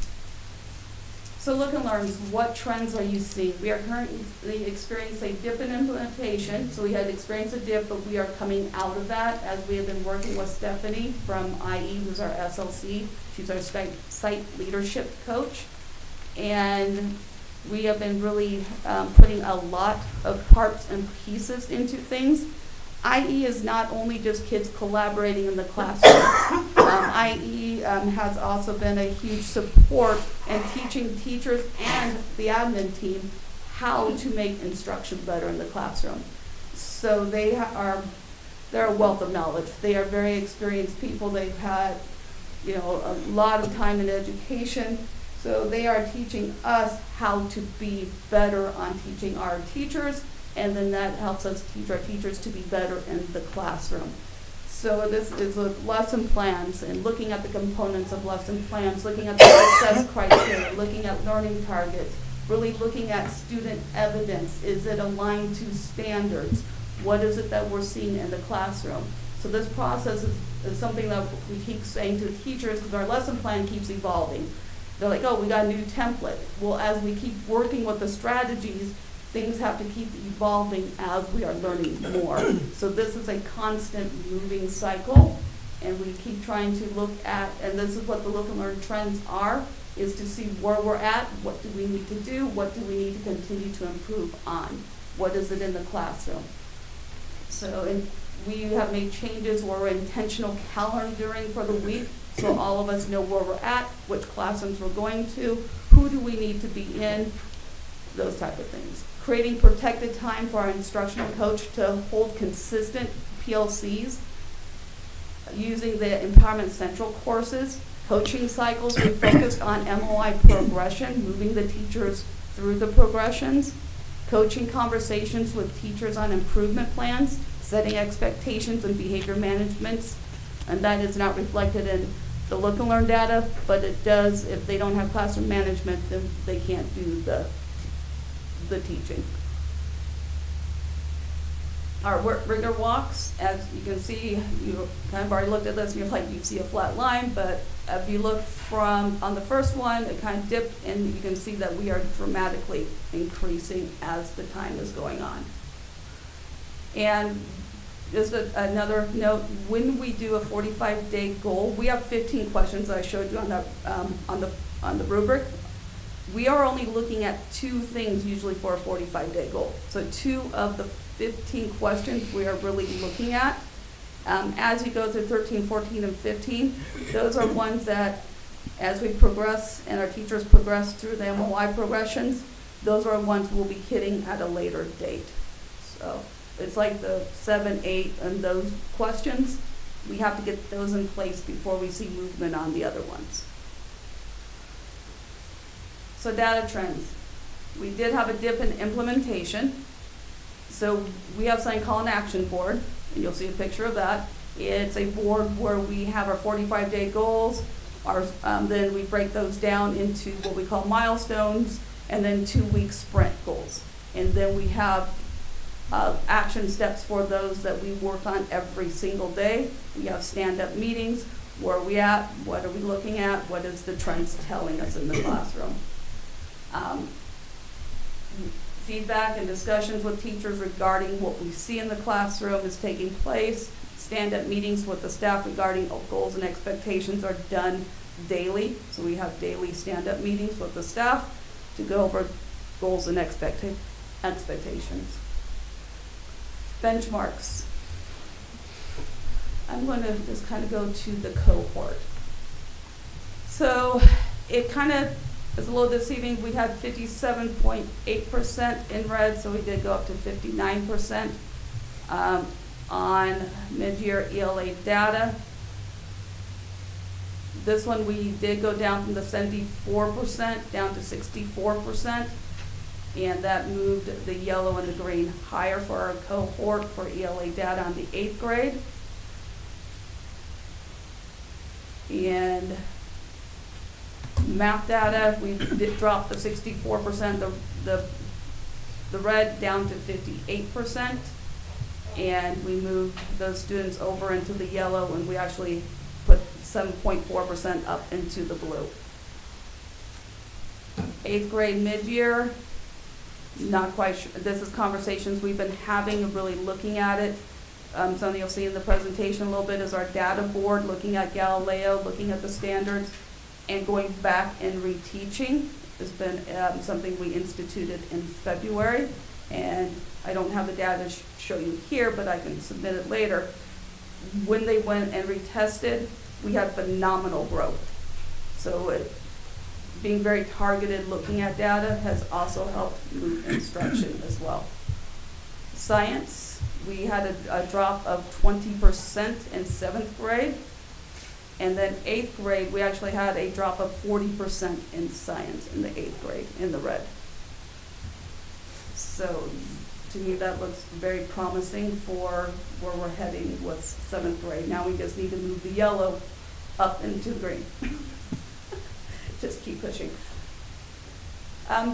So Look and Learns, what trends are you seeing? We are currently experiencing a dip in implementation. So we had experienced a dip, but we are coming out of that as we have been working with Stephanie from IE, who's our SLC. She's our site leadership coach. And we have been really putting a lot of parts and pieces into things. IE is not only just kids collaborating in the classroom. IE has also been a huge support in teaching teachers and the admin team how to make instruction better in the classroom. So they're a wealth of knowledge. They are very experienced people. They've had, a lot of time in education. So they are teaching us how to be better on teaching our teachers, and then that helps us teach our teachers to be better in the classroom. So this is with lesson plans and looking at the components of lesson plans, looking at the success criteria, looking at learning targets, really looking at student evidence. Is it aligned to standards? What is it that we're seeing in the classroom? So this process is something that we keep saying to teachers because our lesson plan keeps evolving. They're like, oh, we got a new template. Well, as we keep working with the strategies, things have to keep evolving as we are learning more. So this is a constant moving cycle, and we keep trying to look at, and this is what the Look and Learn trends are, is to see where we're at, what do we need to do, what do we need to continue to improve on, what is it in the classroom. So we have made changes where we're intentional calendaring for the week, so all of us know where we're at, which classrooms we're going to, who do we need to be in, those type of things. Creating protected time for our instructional coach to hold consistent PLCs, using the Empowerment Central courses, coaching cycles. We focused on MOI progression, moving the teachers through the progressions, coaching conversations with teachers on improvement plans, setting expectations and behavior management, and that is not reflected in the Look and Learn data, but it does. If they don't have classroom management, then they can't do the teaching. Our rigor walks, as you can see, you kind of already looked at this and you're like, you see a flat line, but if you look on the first one, it kind of dipped, and you can see that we are dramatically increasing as the time is going on. And just another note, when we do a 45-day goal, we have 15 questions that I showed you on the rubric. We are only looking at 2 things usually for a 45-day goal. So 2 of the 15 questions we are really looking at. As you go through 13, 14, and 15, those are ones that as we progress and our teachers progress through the MOI progressions, those are ones we'll be hitting at a later date. So it's like the 7, 8, and those questions. We have to get those in place before we see movement on the other ones. So data trends. We did have a dip in implementation. So we have something called an action board, and you'll see a picture of that. It's a board where we have our 45-day goals. Then we break those down into what we call milestones, and then 2-week sprint goals. And then we have action steps for those that we work on every single day. We have stand-up meetings. Where are we at? What are we looking at? What is the trends telling us in the classroom? Feedback and discussions with teachers regarding what we see in the classroom is taking place. Stand-up meetings with the staff regarding goals and expectations are done daily. So we have daily stand-up meetings with the staff to go over goals and expectations. Benchmarks. I'm going to just kind of go to the cohort. So it kind of is a little deceiving. We had 57.8% in red, so we did go up to 59% on mid-year ELA data. This one, we did go down from the 74% down to 64%, and that moved the yellow and the green higher for our cohort for ELA data on the 8th grade. And math data, we did drop the 64%, the red down to 58%, and we moved those students over into the yellow, and we actually put 7.4% up into the blue. 8th grade mid-year, not quite sure. This is conversations we've been having and really looking at it. Something you'll see in the presentation a little bit is our data board, looking at Galileo, looking at the standards, and going back and reteaching has been something we instituted in February. And I don't have the data to show you here, but I can submit it later. When they went and retested, we had phenomenal growth. So being very targeted, looking at data has also helped move instruction as well. Science, we had a drop of 20% in 7th grade. And then 8th grade, we actually had a drop of 40% in science in the 8th grade, in the red. So to me, that looks very promising for where we're heading with 7th grade. Now we just need to move the yellow up into the green. Just keep pushing.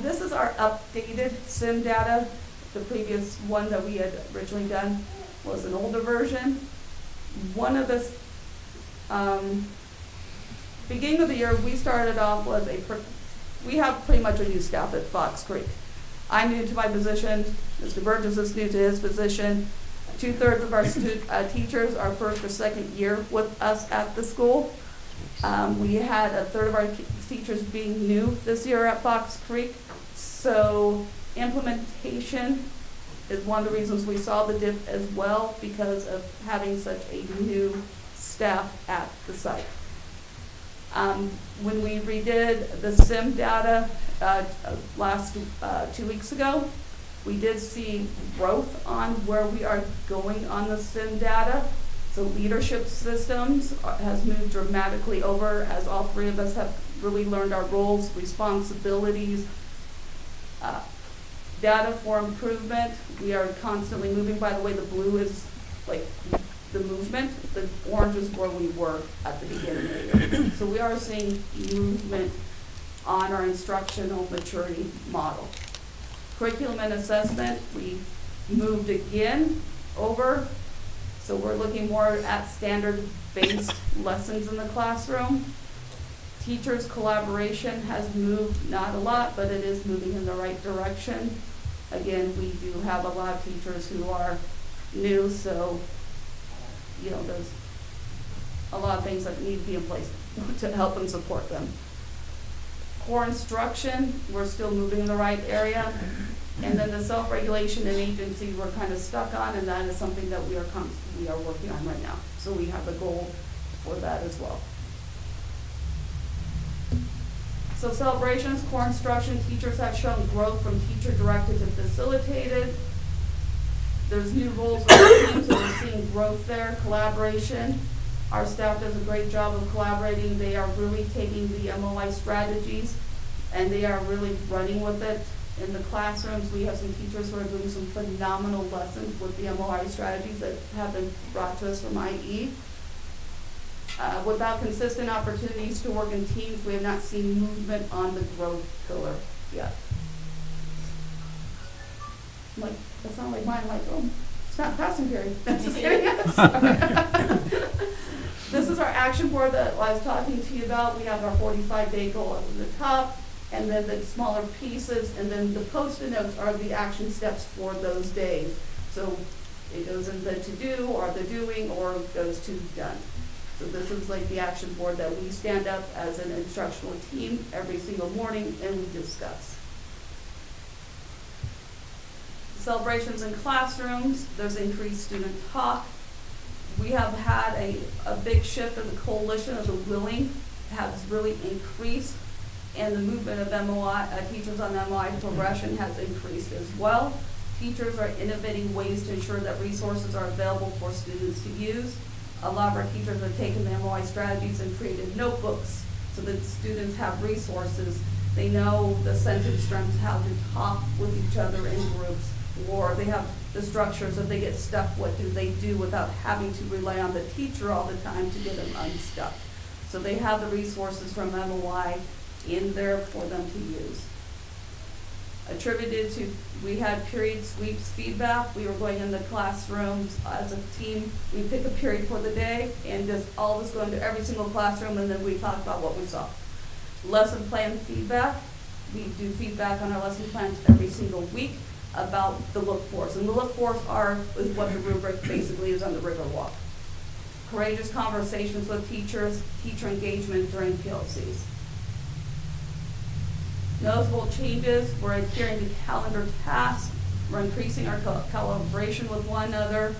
This is our updated SIM data. The previous one that we had originally done was an older version. One of the beginning of the year, we started off with we have pretty much a new staff at Fox Creek. I'm new to my position. Mr. Burgess is new to his position. 2/3 of our teachers are first or second year with us at the school. We had 1/3 of our teachers being new this year at Fox Creek. So implementation is one of the reasons we saw the dip as well, because of having such a new staff at the site. When we redid the SIM data last 2 weeks ago, we did see growth on where we are going on the SIM data. So leadership systems has moved dramatically over, as all three of us have really learned our roles, responsibilities. Data for improvement, we are constantly moving. By the way, the blue is like the movement, the orange is where we were at the beginning of the year. So we are seeing movement on our instructional maturity model. Curriculum and assessment, we moved again over. So we're looking more at standard-based lessons in the classroom. Teachers' collaboration has moved, not a lot, but it is moving in the right direction. Again, we do have a lot of teachers who are new, so there's a lot of things that need to be in place to help and support them. Core instruction, we're still moving in the right area. And then the self-regulation and agency we're kind of stuck on, and that is something that we are working on right now. So we have a goal for that as well. So celebrations, core instruction, teachers have shown growth from teacher-directed to facilitated. There's new roles on the team, so we're seeing growth there. Collaboration, our staff does a great job of collaborating. They are really taking the MOI strategies, and they are really running with it. In the classrooms, we have some teachers who are doing some phenomenal lessons with the MOI strategies that have been brought to us from IE. Without consistent opportunities to work in teams, we have not seen movement on the growth pillar yet. That's not like mine. I'm like, oh, it's not passing period. That's just kidding. This is our action board that I was talking to you about. We have our 45-day goal up at the top, and then the smaller pieces, and then the post-it notes are the action steps for those days. So it goes in the to-do, or the doing, or goes to done. So this is like the action board that we stand up as an instructional team every single morning and we discuss. Celebrations in classrooms, there's increased student talk. We have had a big shift in the coalition of the willing has really increased, and the movement of MOI, teachers on MOI progression has increased as well. Teachers are innovating ways to ensure that resources are available for students to use. A lot of our teachers have taken the MOI strategies and created notebooks so that students have resources. They know the sentence strengths, how to talk with each other in groups, or they have the structures. If they get stuck, what do they do without having to rely on the teacher all the time to get them unstuck? So they have the resources from MOI in there for them to use. Attributed to, we had period sweeps feedback. We were going in the classrooms as a team. We pick a period for the day and just all of us go into every single classroom, and then we talk about what we saw. Lesson plan feedback. We do feedback on our lesson plans every single week about the look-fors. And the look-fors is what the rubric basically is on the river walk. Courageous conversations with teachers, teacher engagement during PLCs. Noticeable changes, we're adhering to calendar tasks, we're increasing our collaboration with one another.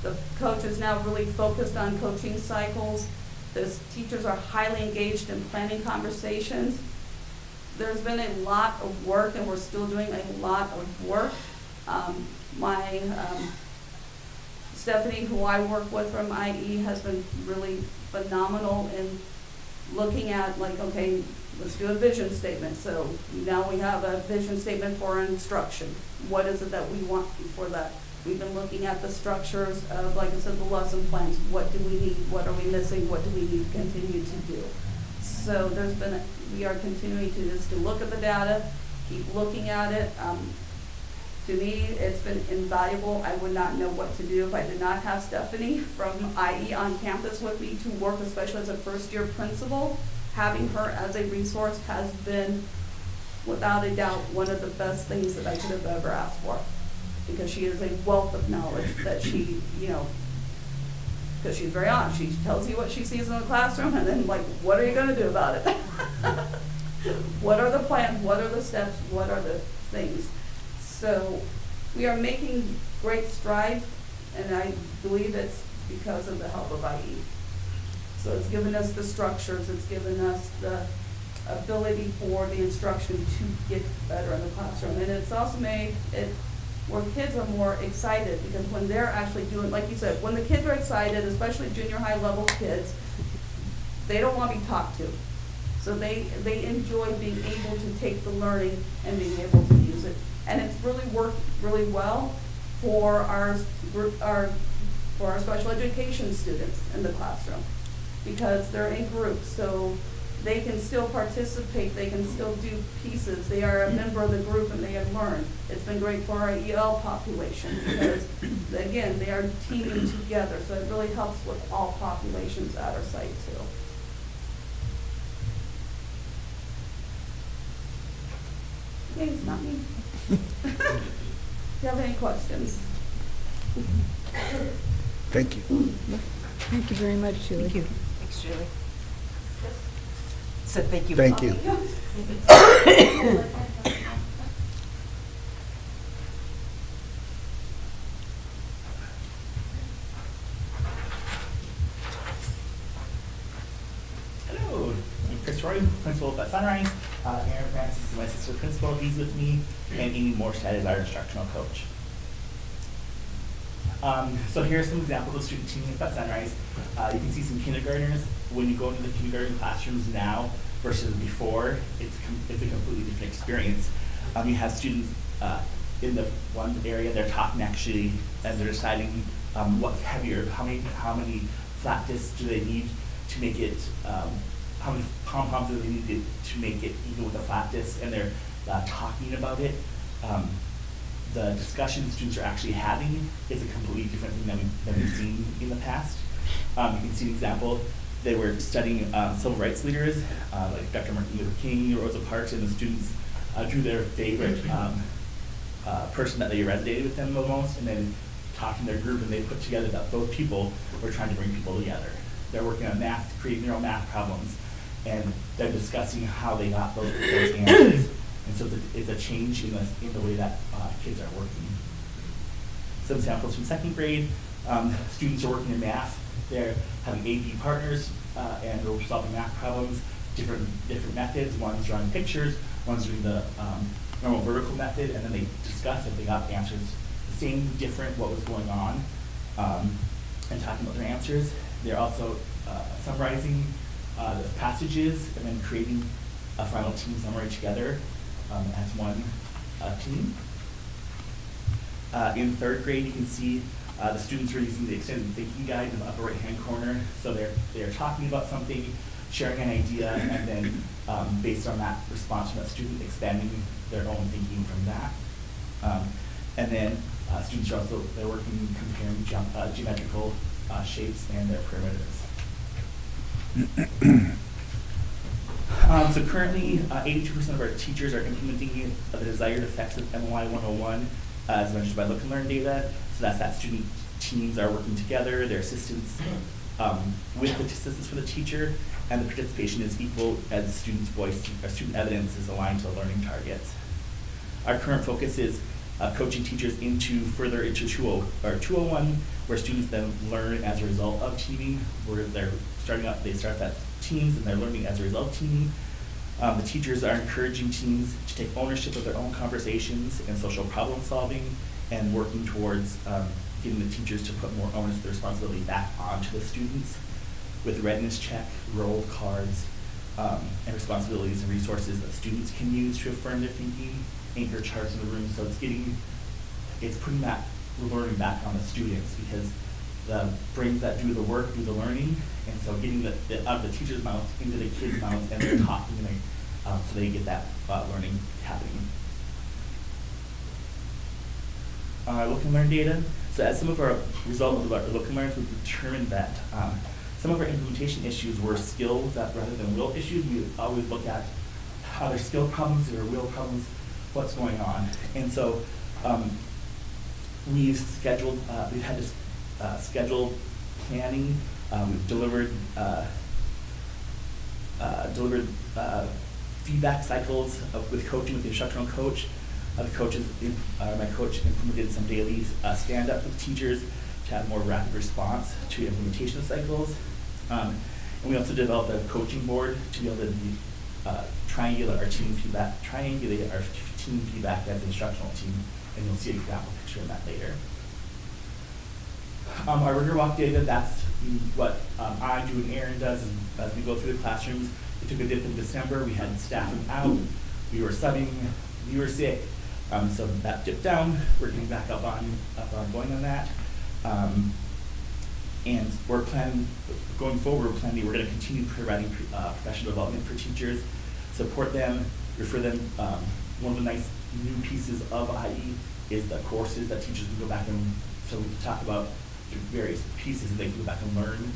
The coach is now really focused on coaching cycles. The teachers are highly engaged in planning conversations. There's been a lot of work, and we're still doing a lot of work. Stephanie, who I work with from IE, has been really phenomenal in looking at, like, okay, let's do a vision statement. So now we have a vision statement for instruction. What is it that we want for that? We've been looking at the structures of, like I said, the lesson plans. What do we need? What are we missing? What do we need to continue to do? So we are continuing to look at the data, keep looking at it. To me, it's been invaluable. I would not know what to do if I did not have Stephanie from IE on campus with me to work, especially as a first-year principal. Having her as a resource has been, without a doubt, one of the best things that I could have ever asked for. Because she is a wealth of knowledge that she, because she's very honest. She tells you what she sees in the classroom, and then, like, what are you going to do about it? What are the plans? What are the steps? What are the things? So we are making great strides, and I believe it's because of the help of IE. So it's given us the structures, it's given us the ability for the instruction to get better in the classroom. And it's also made it where kids are more excited, because when they're actually doing, like you said, when the kids are excited, especially junior high level kids, they don't want to be talked to. So they enjoy being able to take the learning and being able to use it. And it's really worked really well for our special education students in the classroom, because they're in groups, so they can still participate, they can still do pieces. They are a member of the group and they have learned. It's been great for our EL population because, again, they are teaming together, so it really helps with all populations at our site too. Okay, it's not me. Do you have any questions? Thank you. Thank you very much, Julie. Thank you. Thanks, Julie. So thank you. Thank you. Hello, I'm Chris Roy, principal at Sunrise. Aaron Francis is my assistant principal, he's with me, and Amy Morstead is our instructional coach. So here are some examples of student teaming at Sunrise. You can see some kindergartners. When you go into the kindergarten classrooms now versus before, it's a completely different experience. You have students in the one area, they're talking actually, and they're deciding what's heavier, how many flat discs do they need to make it, how many pom-poms do they need to make it even with a flat disc, and they're talking about it. The discussion students are actually having is a completely different thing than we've seen in the past. You can see an example. They were studying civil rights leaders, like Dr. Martin Luther King, Rosa Parks, and the students drew their favorite person that they resonated with them the most, and then talking to their group, and they put together that both people were trying to bring people together. They're working on math, creating their own math problems, and they're discussing how they got those answers. And so it's a change in the way that kids are working. Some samples from second grade. Students are working in math. They're having AP partners and they're solving math problems, different methods. One's drawing pictures, one's doing the normal vertical method, and then they discuss if they got answers the same, different, what was going on, and talking about their answers. They're also summarizing the passages and then creating a final team summary together as one team. In third grade, you can see the students are using the extended thinking guide in the upper right-hand corner. So they're talking about something, sharing an idea, and then based on that response from that student, expanding their own thinking from that. And then students are also, they're working comparing geometrical shapes and their perimeters. So currently, 82% of our teachers are implementing the desired effects of MOI 101 as measured by Look and Learn data. So that's that student teams are working together, their assistants with the assistance for the teacher, and the participation is equal as students' voice or student evidence is aligned to the learning targets. Our current focus is coaching teachers into 201, where students then learn as a result of teaming, where they start that teams and they're learning as a result of teaming. The teachers are encouraging teams to take ownership of their own conversations and social problem solving, and working towards getting the teachers to put more onus of the responsibility back onto the students with readiness check, roll cards, and responsibilities and resources that students can use to affirm their thinking, anchor charts in the room. So it's putting that learning back on the students, because the brains that do the work do the learning, and so getting the out of the teacher's mouth into the kids' mouths, and they're talking, and so they get that learning happening. Look and Learn data. So as some of our results of our Look and Learns, we've determined that some of our implementation issues were skill rather than will issues. We always look at how there's skill problems or will problems, what's going on. And so we've had to schedule planning. We've delivered feedback cycles with coaching with the instructional coach. My coach implemented some daily stand-up with teachers to have more rapid response to implementation cycles. And we also developed a coaching board to be able to triangulate our team feedback as the instructional team, and you'll see an example picture of that later. Our rigor walk data, that's what I do and Aaron does as we go through the classrooms. We took a dip in December, we had staffing out, we were subbing, we were sick. So that dipped down, we're getting back up on going on that. And we're planning, going forward, we're going to continue providing professional development for teachers, support them, refer them. One of the nice new pieces of IE is the courses that teachers can go back and, so we can talk about various pieces and they can go back and learn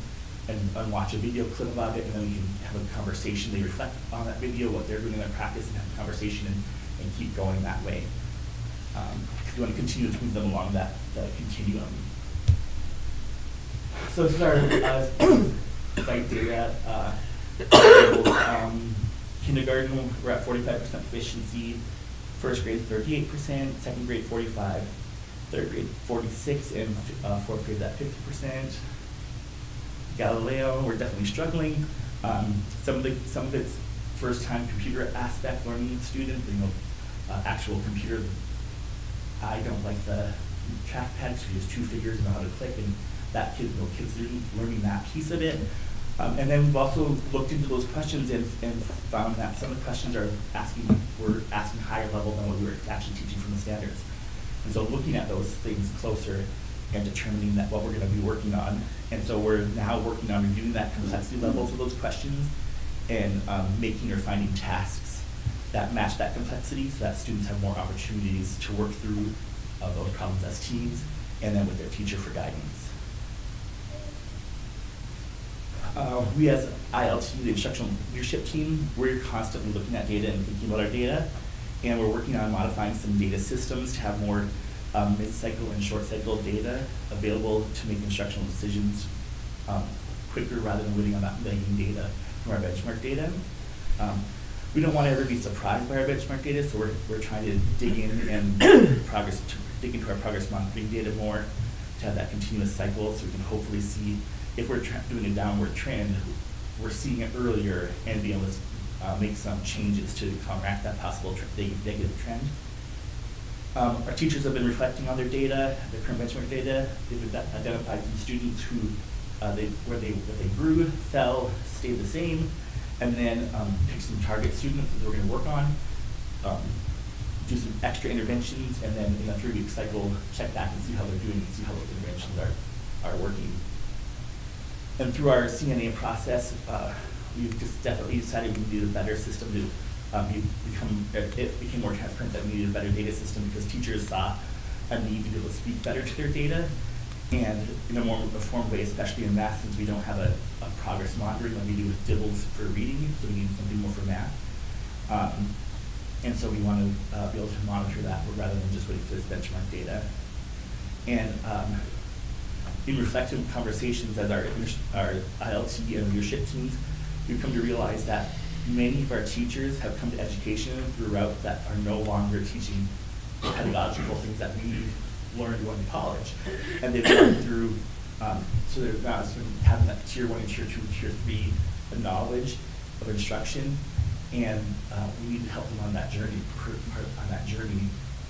and watch a video clip about it, and then we can have a conversation. They reflect on that video, what they're doing in their practice, and have a conversation and keep going that way. You want to continue to move them along that continuum. So this is our site data. Kindergarten, we're at 45% efficiency. First grade 38%, second grade 45%, third grade 46%, and fourth grade at 50%. Galileo, we're definitely struggling. Some of its first-time computer aspect learning students, actual computer. I don't like the trackpad because we use two fingers and know how to click, and that kids learning that piece of it. And then we've also looked into those questions and found that some of the questions were asking higher level than what we were actually teaching from the standards. And so looking at those things closer and determining that what we're going to be working on. And so we're now working on reviewing that complexity levels of those questions and making or finding tasks that match that complexity so that students have more opportunities to work through those problems as teams and then with their teacher for guidance. We as ILT, the instructional leadership team, we're constantly looking at data and thinking about our data, and we're working on modifying some data systems to have more mid-cycle and short-cycle data available to make instructional decisions quicker rather than waiting on that lagging data from our benchmark data. We don't want to ever be surprised by our benchmark data, so we're trying to dig in and dig into our progress monitoring data more to have that continuous cycle, so we can hopefully see if we're doing a downward trend, we're seeing it earlier and be able to make some changes to counteract that possible negative trend. Our teachers have been reflecting on their data, their current benchmark data. They've identified some students who if they grew, fell, stayed the same, and then pick some target students that we're going to work on, do some extra interventions, and then in a 3-week cycle, check back and see how they're doing and see how those interventions are working. And through our CNA process, we've just definitely decided we needed a better system to it became more transparent that we needed a better data system because teachers saw a need to be able to speak better to their data and in a more informed way, especially in math, since we don't have a progress monitoring like we do with DIBELS for reading, so we need something more for math. And so we want to be able to monitor that rather than just waiting for this benchmark data. And in reflective conversations as our ILT and leadership teams, we've come to realize that many of our teachers have come to education through routes that are no longer teaching pedagogical things that we learned going to college. And they've gone through, so they're not sort of having that tier 1 and tier 2, tier 3 knowledge of instruction. And we need to help them on that journey,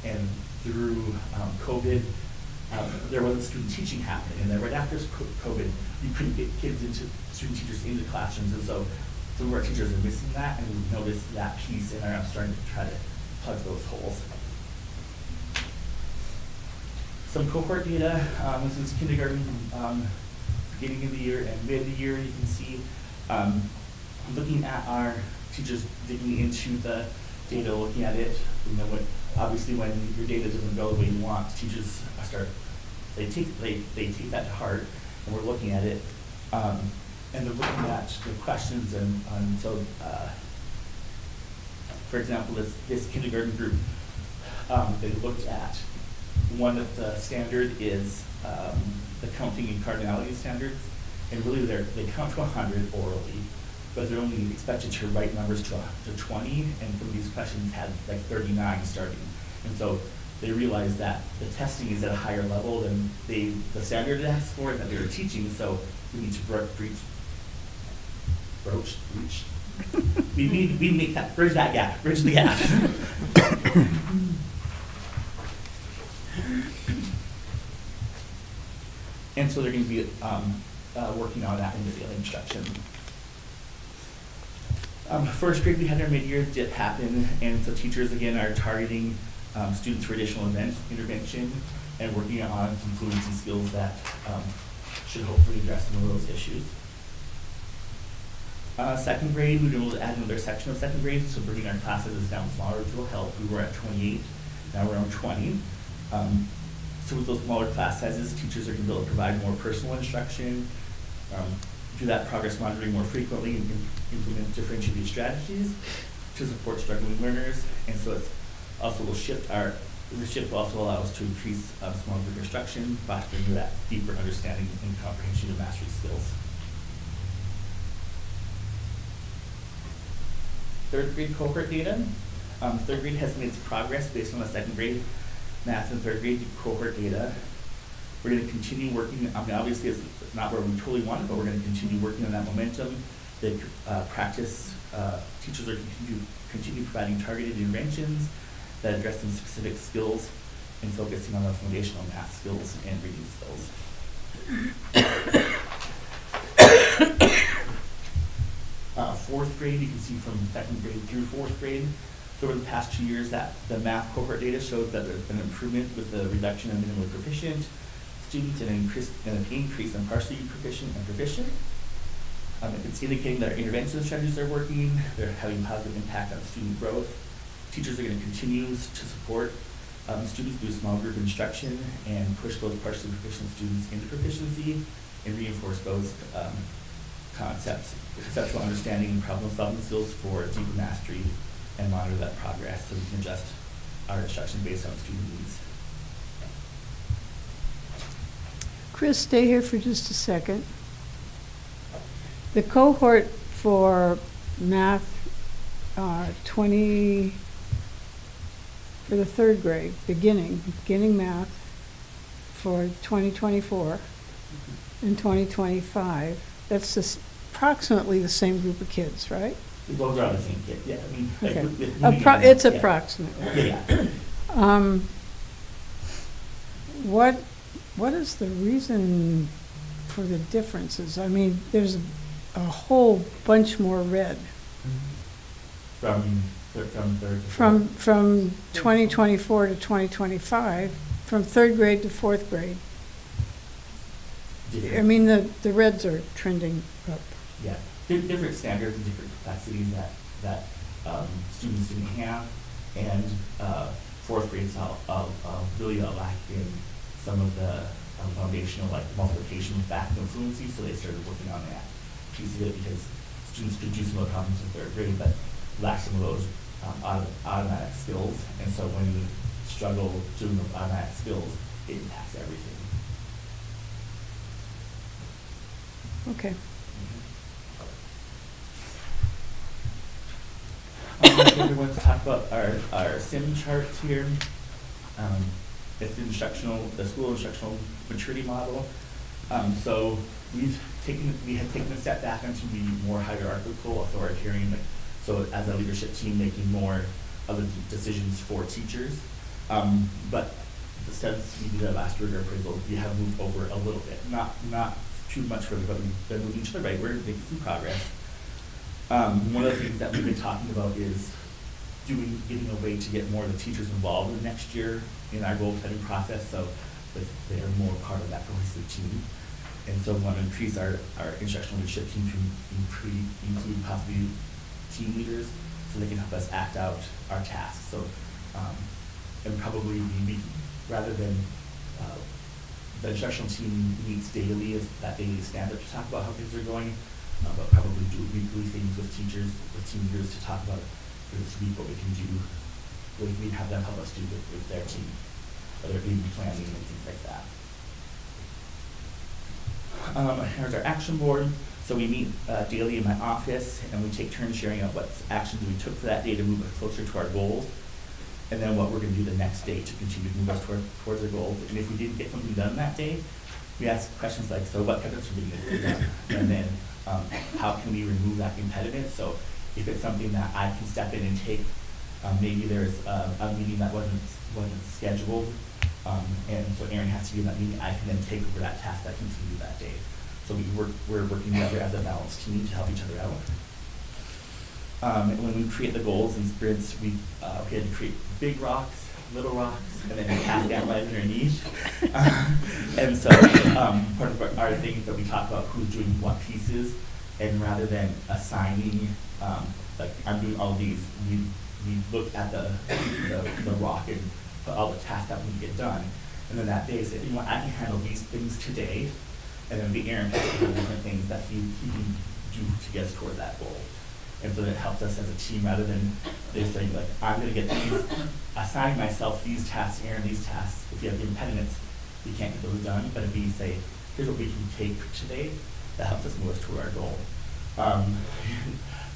And through COVID, there wasn't student teaching happening. And then right after COVID, you couldn't get student teachers into classrooms. And so some of our teachers are missing that, and we've noticed that piece and are starting to try to plug those holes. Some cohort data, this is kindergarten, beginning of the year and mid of the year. You can see, looking at our teachers digging into the data, looking at it. You know, obviously when your data doesn't go the way you want, teachers they take that to heart, and we're looking at it. And they're looking at the questions, and so, for example, this kindergarten group, they looked at one of the standard is the counting and cardinality standards, and really they count to 100 orally, but they're only expected to write numbers to 20, and some of these questions had like 39 starting, and so they realized that the testing is at a higher level than the standard asked for and that they were teaching, so we need to we make that, bridge the gap. And so they're going to be working on that in the daily instruction. First grade, we had our mid-year dip happen, and so teachers again are targeting students for additional intervention and working on some fluency skills that should hopefully address some of those issues. Second grade, we've been able to add another section of second grade, so bringing our class sizes down smaller, which will help. We were at 28, now we're on 20. So with those smaller class sizes, teachers are going to be able to provide more personal instruction, do that progress monitoring more frequently, and implement differentiated strategies to support struggling learners. And so it's also will shift the shift will also allow us to increase small group instruction, fostering that deeper understanding and comprehension of mastery skills. Third grade cohort data. Third grade has made progress based on the second grade math and third grade cohort data. We're going to continue working, obviously it's not where we totally want it, but we're going to continue working on that momentum. The teachers are continue providing targeted interventions that address some specific skills and focusing on the foundational math skills and reading skills. Fourth grade, you can see from second grade through fourth grade. So over the past 2 years, that the math cohort data showed that there's been an improvement with the reduction in minimally proficient students and an increase in partially proficient and proficient. It's indicating that our intervention strategies are working. They're having a positive impact on student growth. Teachers are going to continue to support students through small group instruction and push those partially proficient students into proficiency and reinforce those conceptual understanding and problem-solving skills for deeper mastery, and monitor that progress so we can adjust our instruction based on student needs. Chris, stay here for just a second. The cohort for math 20, for the third grade, beginning math for 2024 and 2025, that's just approximately the same group of kids, right? Those are all the same kid, yeah. I mean, okay. It's approximately. Yeah. What is the reason for the differences? I mean, there's a whole bunch more red. From third to fourth. From 2024 to 2025, from third grade to fourth grade. I mean, the reds are trending up. Yeah, different standards and different complexities that students didn't have, and fourth grade saw really a lack in some of the foundational, like multiplication with factors and fluency, so they started working on that piece of it because students could do some of the problems in third grade, but lacked some of those automatic skills, and so when you struggle doing those automatic skills, it impacts everything. Okay. We want to talk about our SIM charts here. It's the school instructional maturity model. So we have taken a step back into the more hierarchical, authoritarian. So as a leadership team, making more of the decisions for teachers. But since we did our last rigor appraisal, we have moved over a little bit, not too much further, but we've been moving each other right. We're making some progress. One of the things that we've been talking about is getting a way to get more of the teachers involved in next year in our goal setting process, so that they are more part of that cohesive team. And so we want to increase our instructional leadership team to include possibly team leaders, so they can help us act out our tasks. So, and probably rather than the instructional team meets daily as that daily stand-up to talk about how things are going, but probably do weekly things with teachers, with team leaders to talk about for this week what we can do, what we have them help us do with their team, whether it be planning and things like that. Here's our action board. So we meet daily in my office, and we take turns sharing out what actions we took for that day to move us closer to our goals, and then what we're going to do the next day to continue to move us towards our goals. And if we didn't get something done that day, we ask questions like, so what kept us from getting it done? And then how can we remove that impediment? So if it's something that I can step in and take, maybe there's a meeting that wasn't scheduled, and so Erin has to be in that meeting, I can then take over that task that needs to do that day. So we're working together as a balanced team to help each other out. And when we create the goals and sprints, we had to create big rocks, little rocks, and then task analyze underneath. And so part of our thing is that we talk about who's doing what pieces, and rather than assigning, like I'm doing all these, we look at the rock and put all the tasks that we need to get done. And then that day say, you know, I can handle these things today, and then the Aaron can handle different things that he can do to get us toward that goal. And so that helps us as a team, rather than they saying like, I'm gonna get these, assign myself these tasks, Aaron these tasks. If you have the impediments, we can't get those done. But if we say, here's what we can take for today, that helps us move us toward our goal.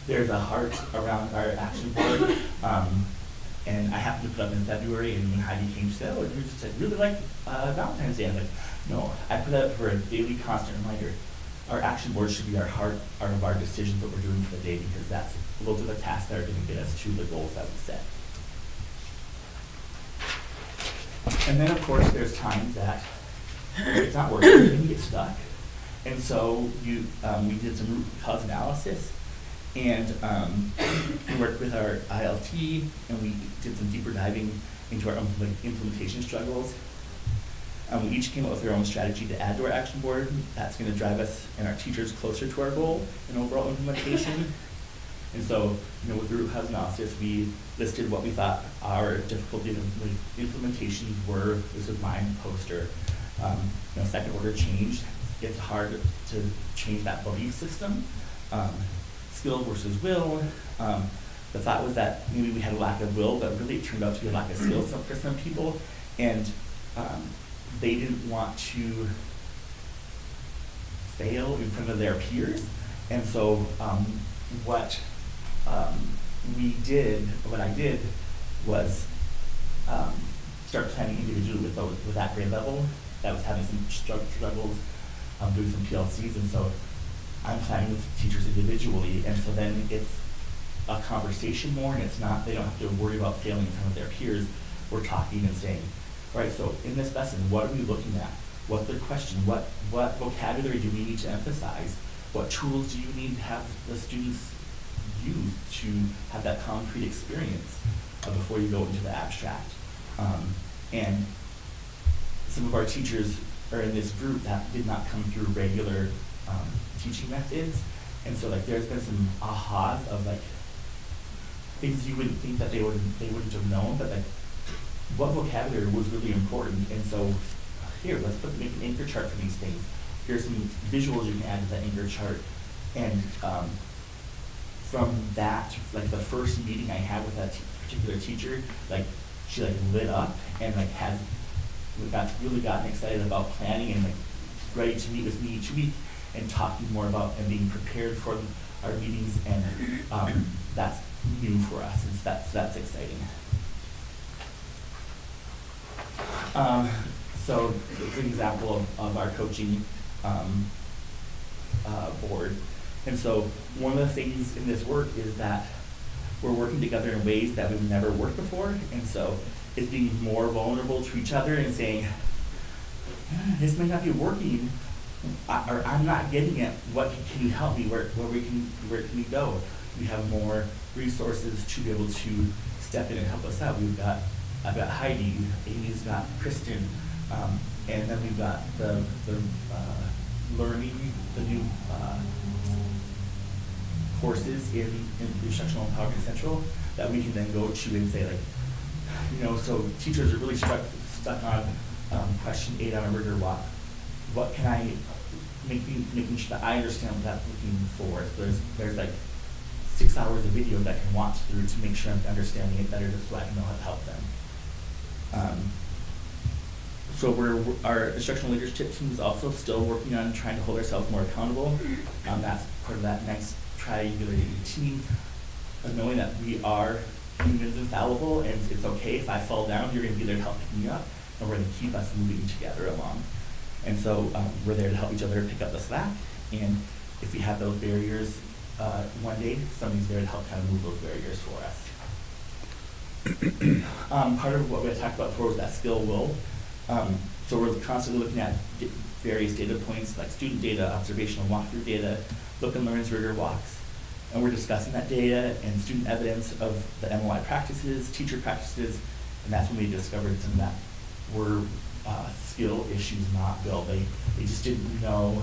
There's a heart around our action board, and I happened to put up in February, and when Heidi came, she said, oh, you just said, really like Valentine's Day. I'm like, no, I put that up for a daily constant reminder. Our action board should be our heart of our decisions that we're doing for the day, because those are the tasks that are going to get us to the goals that we set. And then, of course, there's times that it's not working and you get stuck. And so we did some root cause analysis, and we worked with our ILT, and we did some deeper diving into our implementation struggles. We each came up with our own strategy to add to our action board. That's going to drive us and our teachers closer to our goal in overall implementation. And so, with the root cause analysis, we listed what we thought our difficulty implementations were. This was my poster. Second order change. It's hard to change that belief system. Skill versus will. The thought was that maybe we had a lack of will, but really it turned out to be a lack of skill for some people. And they didn't want to fail in front of their peers. And so what I did was start planning individually with that grade level that was having some struggles, doing some PLCs, and so I'm planning with teachers individually, and so then it's a conversation more, and they don't have to worry about failing in front of their peers. We're talking and saying, all right, so in this lesson, what are we looking at? What's their question? What vocabulary do we need to emphasize? What tools do you need to have the students use to have that concrete experience before you go into the abstract? And some of our teachers are in this group that did not come through regular teaching methods, and so like there's been some ahas of like things you wouldn't think that they wouldn't have known, but like what vocabulary was really important. And so here, let's make an anchor chart for these things. Here's some visuals you can add to that anchor chart. And from that, like the first meeting I had with that particular teacher, like she like lit up and like really gotten excited about planning and like ready to meet with me each week and talking more about and being prepared for our meetings. And that's new for us, and that's exciting. So it's an example of our coaching board. And so one of the things in this work is that we're working together in ways that we've never worked before. And so it's being more vulnerable to each other and saying, this may not be working, or I'm not getting it. What can you help me? Where can we go? We have more resources to be able to step in and help us out. I've got Heidi, Amy's got Kristen, and then we've got the learning, the new courses in Instructional Empowerment Central that we can then go to and say, like, so teachers are really stuck on question 8 on a rigor walk. What can I making sure that I understand what that's looking for? So there's like 6 hours of video that I can watch through to make sure I'm understanding it better, just so I can know how to help them. So our instructional leadership team is also still working on trying to hold ourselves more accountable. That's part of that nice triangulated team, knowing that we are humans and fallible, and it's okay if I fall down, you're going to be there to help pick me up, and we're going to keep us moving together along. And so we're there to help each other pick up the slack, and if we have those barriers one day, somebody's there to help kind of move those barriers for us. Part of what we had talked about before was that skill will. So we're constantly looking at various data points like student data, observational walkthrough data, look and learns, rigor walks. And we're discussing that data and student evidence of the MOI practices, teacher practices, and that's when we discovered some of that were skill issues not built. They just didn't know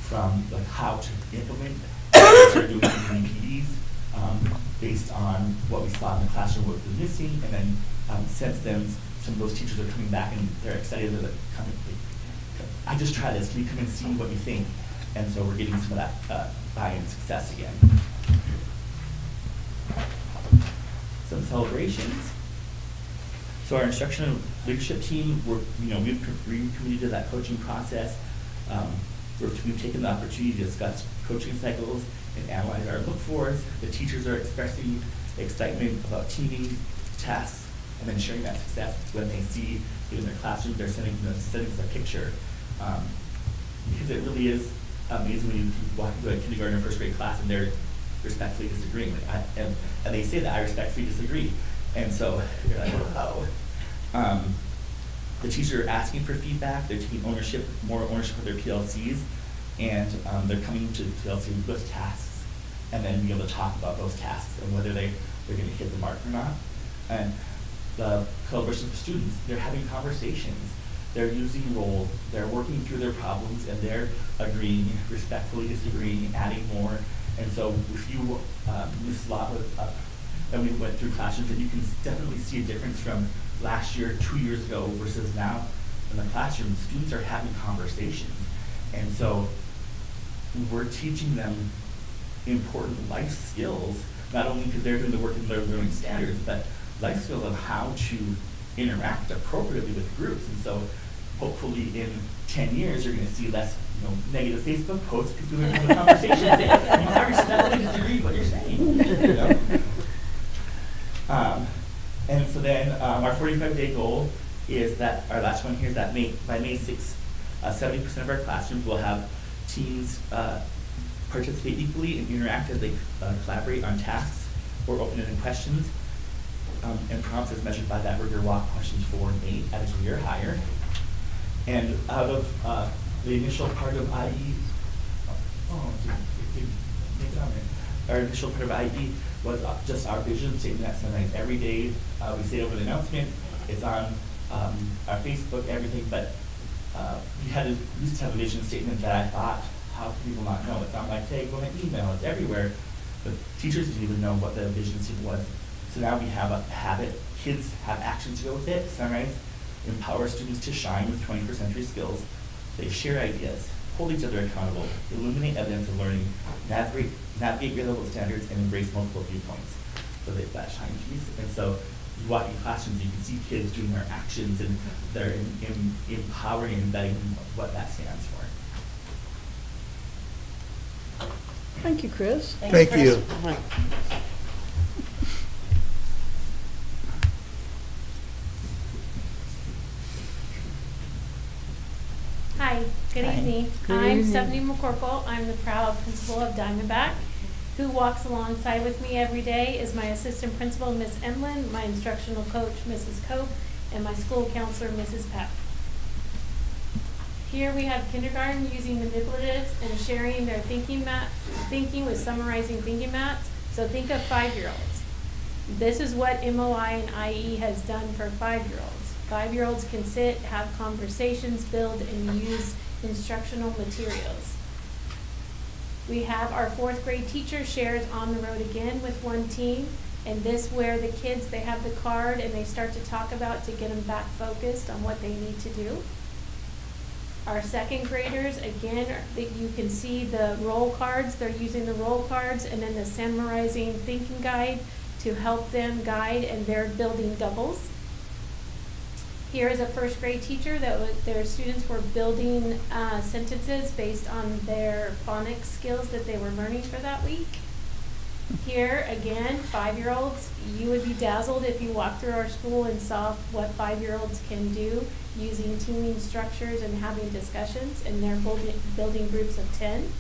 from like how to implement started doing PDs based on what we saw in the classroom, what was missing, and then since then some of those teachers are coming back and they're excited. They're like, I just tried this, can you come and see what you think? And so we're getting some of that buy-in success again. Some celebrations. So our instructional leadership team, we've recommitted to that coaching process. We've taken the opportunity to discuss coaching cycles and analyze our look-fors. The teachers are expressing excitement about teaming, tasks, and then sharing that success when they see it in their classrooms. They're sending us a picture. Because it really is amazing when you walk into a kindergarten or first grade class and they're respectfully disagreeing. And they say that I respectfully disagree. And so you're like, wow. The teachers are asking for feedback. They're taking more ownership of their PLCs, and they're coming to the PLC with tasks, and then being able to talk about those tasks and whether they're going to hit the mark or not. And the collaboration with students, they're having conversations. They're using roles, they're working through their problems, and they're agreeing, respectfully disagreeing, adding more. And so if you, Ms. Slot was up, and we went through classrooms, and you can definitely see a difference from last year, 2 years ago, versus now in the classroom. Students are having conversations. And so we're teaching them important life skills, not only because they're doing the work in their learning standards, but life skills of how to interact appropriately with groups. And so hopefully in 10 years, you're going to see less negative Facebook posts because we're going to have a conversation saying, I respectfully disagree with what you're saying. And so then our 45-day goal is that, our last one here is that by May 6th, 70% of our classrooms will have teams participate equally and interact as they collaborate on tasks or open-ended questions. And prompts as measured by that rigor walk questions 4 and 8 at a 3 or higher. And out of the initial part of IE, our initial part of IE was just our vision statement at Sunrise. Every day, we say over the announcement, it's on our Facebook, everything, but we used to have a vision statement that I thought, how can people not know? It's on my tag, on my email, it's everywhere. But teachers didn't even know what the vision statement was. So now we have a habit, kids have action to go with it. Sunrise empowers students to shine with 21st century skills. They share ideas, hold each other accountable, illuminate evidence of learning, navigate real-level standards, and embrace multiple viewpoints. So they that shine piece. And so you walk in classrooms, you can see kids doing their actions, and they're empowering and embedding what that stands for. Thank you, Chris. Thank you. Hi, good Hi. evening. Good I'm evening. Stephanie McCorkle. I'm the proud principal of Diamondback. Who walks alongside with me every day is my assistant principal, Miss Emlyn, my instructional coach, Mrs. Cope, and my school counselor, Mrs. Peck. Here we have kindergarten using manipulatives and sharing their thinking with summarizing thinking mats. So think of 5-year-olds. This is what MOI and IE has done for 5-year-olds. 5-year-olds can sit, have conversations, build, and use instructional materials. We have our 4th grade teacher shares on the road again with one team. And this where the kids, they have the card and they start to talk about to get them back focused on what they need to do. Our 2nd graders, again, that you can see the roll cards. They're using the roll cards and then the summarizing thinking guide to help them guide, and they're building doubles. Here is a 1st grade teacher that their students were building sentences based on their phonics skills that they were learning for that week. Here, again, 5-year-olds, you would be dazzled if you walked through our school and saw what 5-year-olds can do using teaming structures and having discussions, and they're building groups of 10.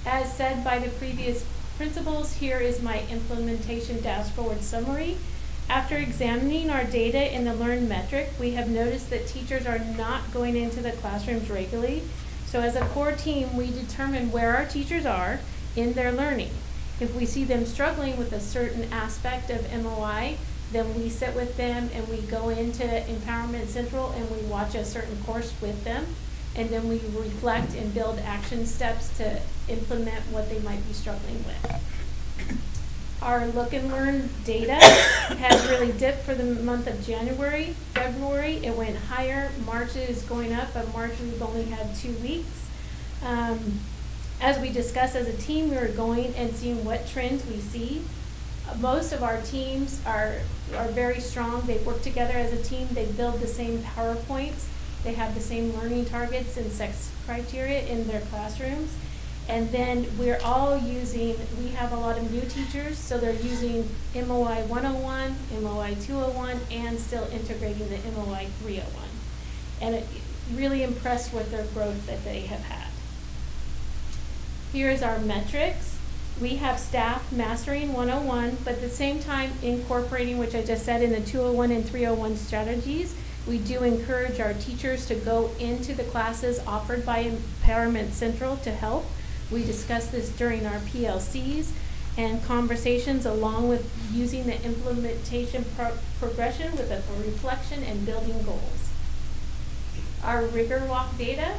As said by the previous principals, here is my implementation dashboard summary. After examining our data in the Learn metric, we have noticed that teachers are not going into the classrooms regularly. So as a core team, we determine where our teachers are in their learning. If we see them struggling with a certain aspect of MOI, then we sit with them and we go into Empowerment Central and we watch a certain course with them. And then we reflect and build action steps to implement what they might be struggling with. Our Look and Learn data has really dipped for the month of January. February, it went higher. March is going up, but March we've only had 2 weeks. As we discussed as a team, we were going and seeing what trends we see. Most of our teams are very strong. They work together as a team. They build the same PowerPoints. They have the same learning targets and sex criteria in their classrooms. And then we're all using, we have a lot of new teachers, so they're using MOI 101, MOI 201, and still integrating the MOI 301. And it really impressed with their growth that they have had. Here's our metrics. We have staff mastering 101, but at the same time incorporating, which I just said, in the 201 and 301 strategies. We do encourage our teachers to go into the classes offered by Empowerment Central to help. We discussed this during our PLCs and conversations, along with using the implementation progression with a reflection and building goals. Our rigor walk data,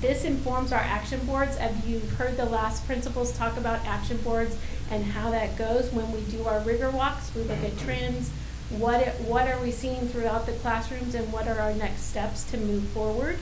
this informs our action boards. As you've heard the last principals talk about action boards and how that goes when we do our rigor walks. We look at trends, what are we seeing throughout the classrooms, and what are our next steps to move forward.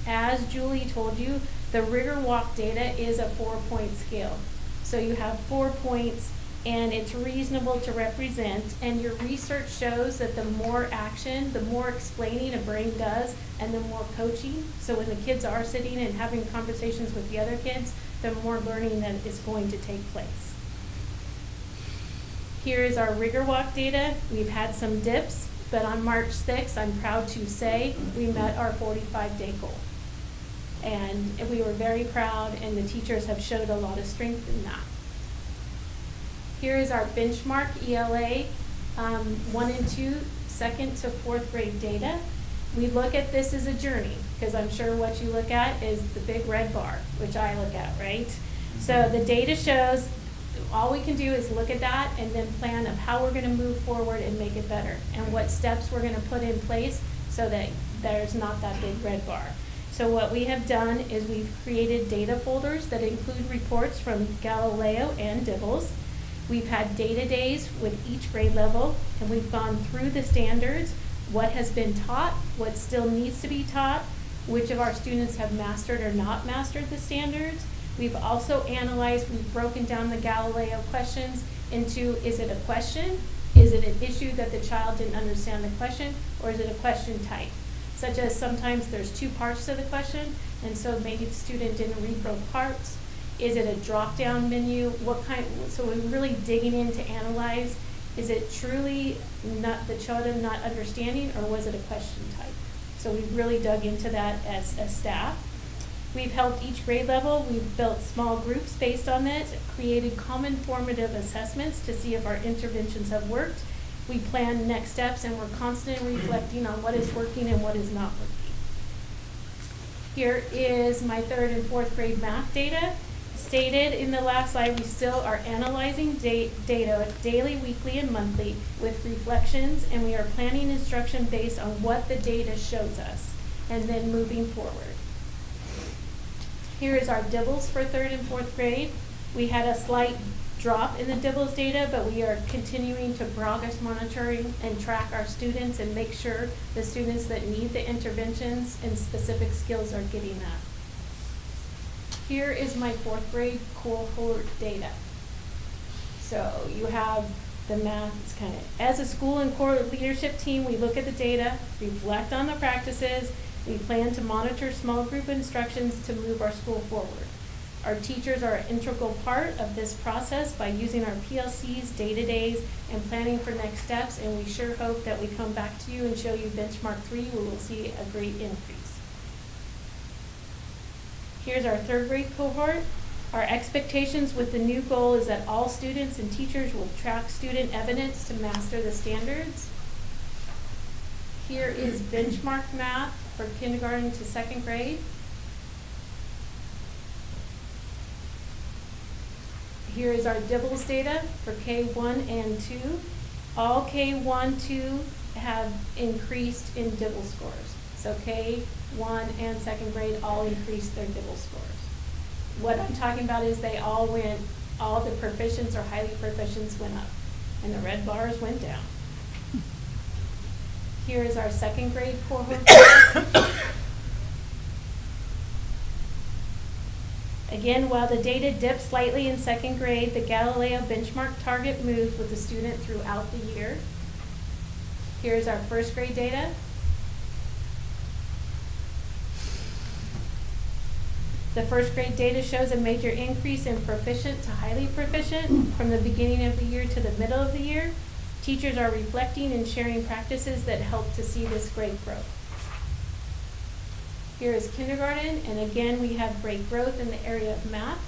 As Julie told you, the rigor walk data is a 4-point scale. So you have 4 points, and it's reasonable to represent, and your research shows that the more action, the more explaining a brain does, and the more coaching. So when the kids are sitting and having conversations with the other kids, the more learning that is going to take place. Here is our rigor walk data. We've had some dips, but on March 6th, I'm proud to say we met our 45-day goal. And we were very proud, and the teachers have showed a lot of strength in that. Here is our benchmark ELA 1 and 2, 2nd to 4th grade data. We look at this as a journey, because I'm sure what you look at is the big red bar, which I look at, right? So the data shows, all we can do is look at that and then plan of how we're gonna move forward and make it better, and what steps we're gonna put in place so that there's not that big red bar. So what we have done is we've created data folders that include reports from Galileo and Dibbles. We've had data days with each grade level, and we've gone through the standards, what has been taught, what still needs to be taught, which of our students have mastered or not mastered the standards. We've also analyzed, we've broken down the Galileo questions into, is it a question? Is it an issue that the child didn't understand the question? Or is it a question type? Such as sometimes there's 2 parts to the question, and so maybe the student didn't read both parts. Is it a drop-down menu? So we're really digging in to analyze, is it truly not the children not understanding, or was it a question type? So we really dug into that as a staff. We've helped each grade level. We've built small groups based on this, created common formative assessments to see if our interventions have worked. We plan next steps, and we're constantly reflecting on what is working and what is not working. Here is my 3rd and 4th grade math data. Stated in the last slide, we still are analyzing data daily, weekly, and monthly with reflections, and we are planning instruction based on what the data shows us, and then moving forward. Here is our Dibbles for 3rd and 4th grade. We had a slight drop in the Dibbles data, but we are continuing to progress monitoring and track our students and make sure the students that need the interventions and specific skills are getting that. Here is my 4th grade cohort data. So you have the math, it's kind of, as a school and core leadership team, we look at the data, reflect on the practices, we plan to monitor small group instructions to move our school forward. Our teachers are an integral part of this process by using our PLCs, data days, and planning for next steps, and we sure hope that we come back to you and show you benchmark 3, where we'll see a great increase. Here's our 3rd grade cohort. Our expectations with the new goal is that all students and teachers will track student evidence to master the standards. Here is benchmark math for kindergarten to 2nd grade. Here is our Dibbles data for K1 and 2. All K1, 2 have increased in Dibbles scores. So K1 and 2nd grade all increased their Dibbles scores. What I'm talking about is they all went, all the proficients or highly proficients went up, and the red bars went down. Here is our 2nd grade cohort. Again, while the data dipped slightly in 2nd grade, the Galileo benchmark target moved with the student throughout the year. Here's our 1st grade data. The 1st grade data shows a major increase in proficient to highly proficient from the beginning of the year to the middle of the year. Teachers are reflecting and sharing practices that help to see this great growth. Here is kindergarten, and again, we have great growth in the area of math.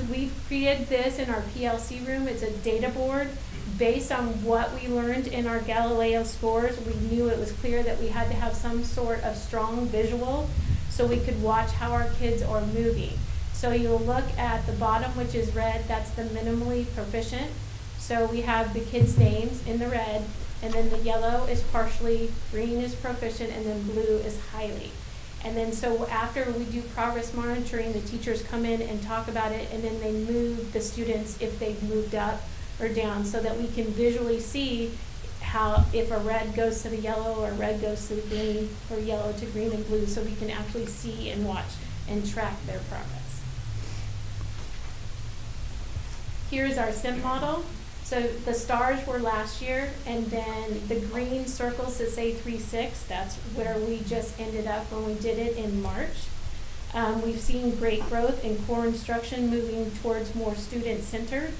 We've created this in our PLC room. It's a data board based on what we learned in our Galileo scores. We knew it was clear that we had to have some sort of strong visual so we could watch how our kids are moving. So you'll look at the bottom, which is red, that's the minimally proficient. So we have the kids' names in the red, and then the yellow is partially, green is proficient, and then blue is highly. And then so after we do progress monitoring, the teachers come in and talk about it, and then they move the students if they've moved up or down, so that we can visually see how, if a red goes to the yellow or red goes to the green, or yellow to green and blue, so we can actually see and watch and track their progress. Here's our SIM model. So the stars were last year, and then the green circles that say 3-6, that's where we just ended up when we did it in March. We've seen great growth in core instruction moving towards more student-centered.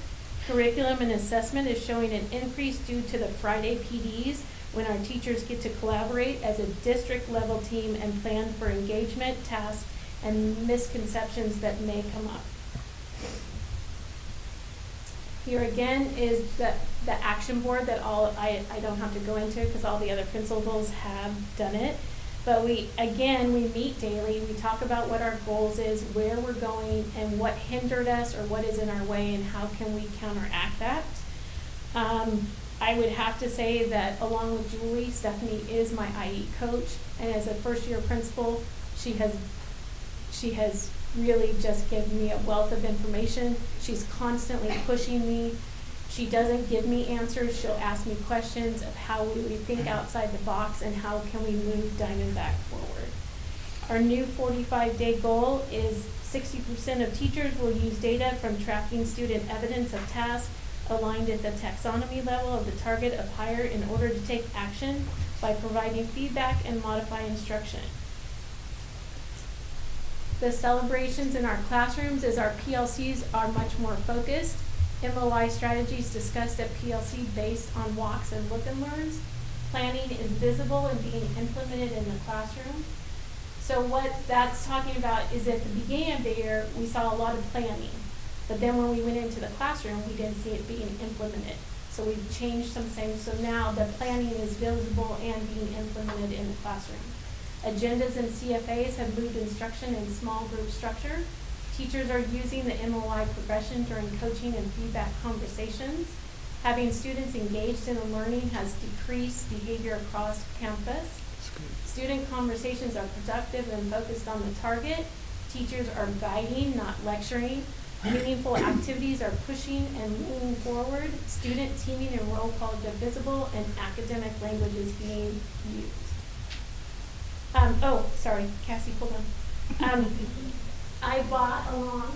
Curriculum and assessment is showing an increase due to the Friday PDs, when our teachers get to collaborate as a district-level team and plan for engagement, tasks, and misconceptions that may come up. Here again is the action board that I don't have to go into because all the other principals have done it. But we meet daily, we talk about what our goals is, where we're going, and what hindered us or what is in our way and how can we counteract that. I would have to say that along with Julie, Stephanie is my IE coach, and as a first-year principal, she has really just given me a wealth of information. She's constantly pushing me. She doesn't give me answers. She'll ask me questions of how we think outside the box and how can we move Diamondback forward. Our new 45-day goal is 60% of teachers will use data from tracking student evidence of tasks aligned at the taxonomy level of the target of higher in order to take action by providing feedback and modify instruction. The celebrations in our classrooms is our PLCs are much more focused. MOI strategies discussed at PLC based on walks and look and learns. Planning is visible and being implemented in the classroom. So what that's talking about is at the beginning of the year, we saw a lot of planning. But then when we went into the classroom, we didn't see it being implemented. So we've changed some things. So now the planning is visible and being implemented in the classroom. Agendas and CFAs have moved instruction in small group structure. Teachers are using the MOI progression during coaching and feedback conversations. Having students engaged in the learning has decreased behavior across campus. Student conversations are productive and focused on the target. Teachers are guiding, not lecturing. Meaningful activities are pushing and moving forward. Student teaming and roll calls are visible, and academic language is being used. Cassie, hold on. I brought along.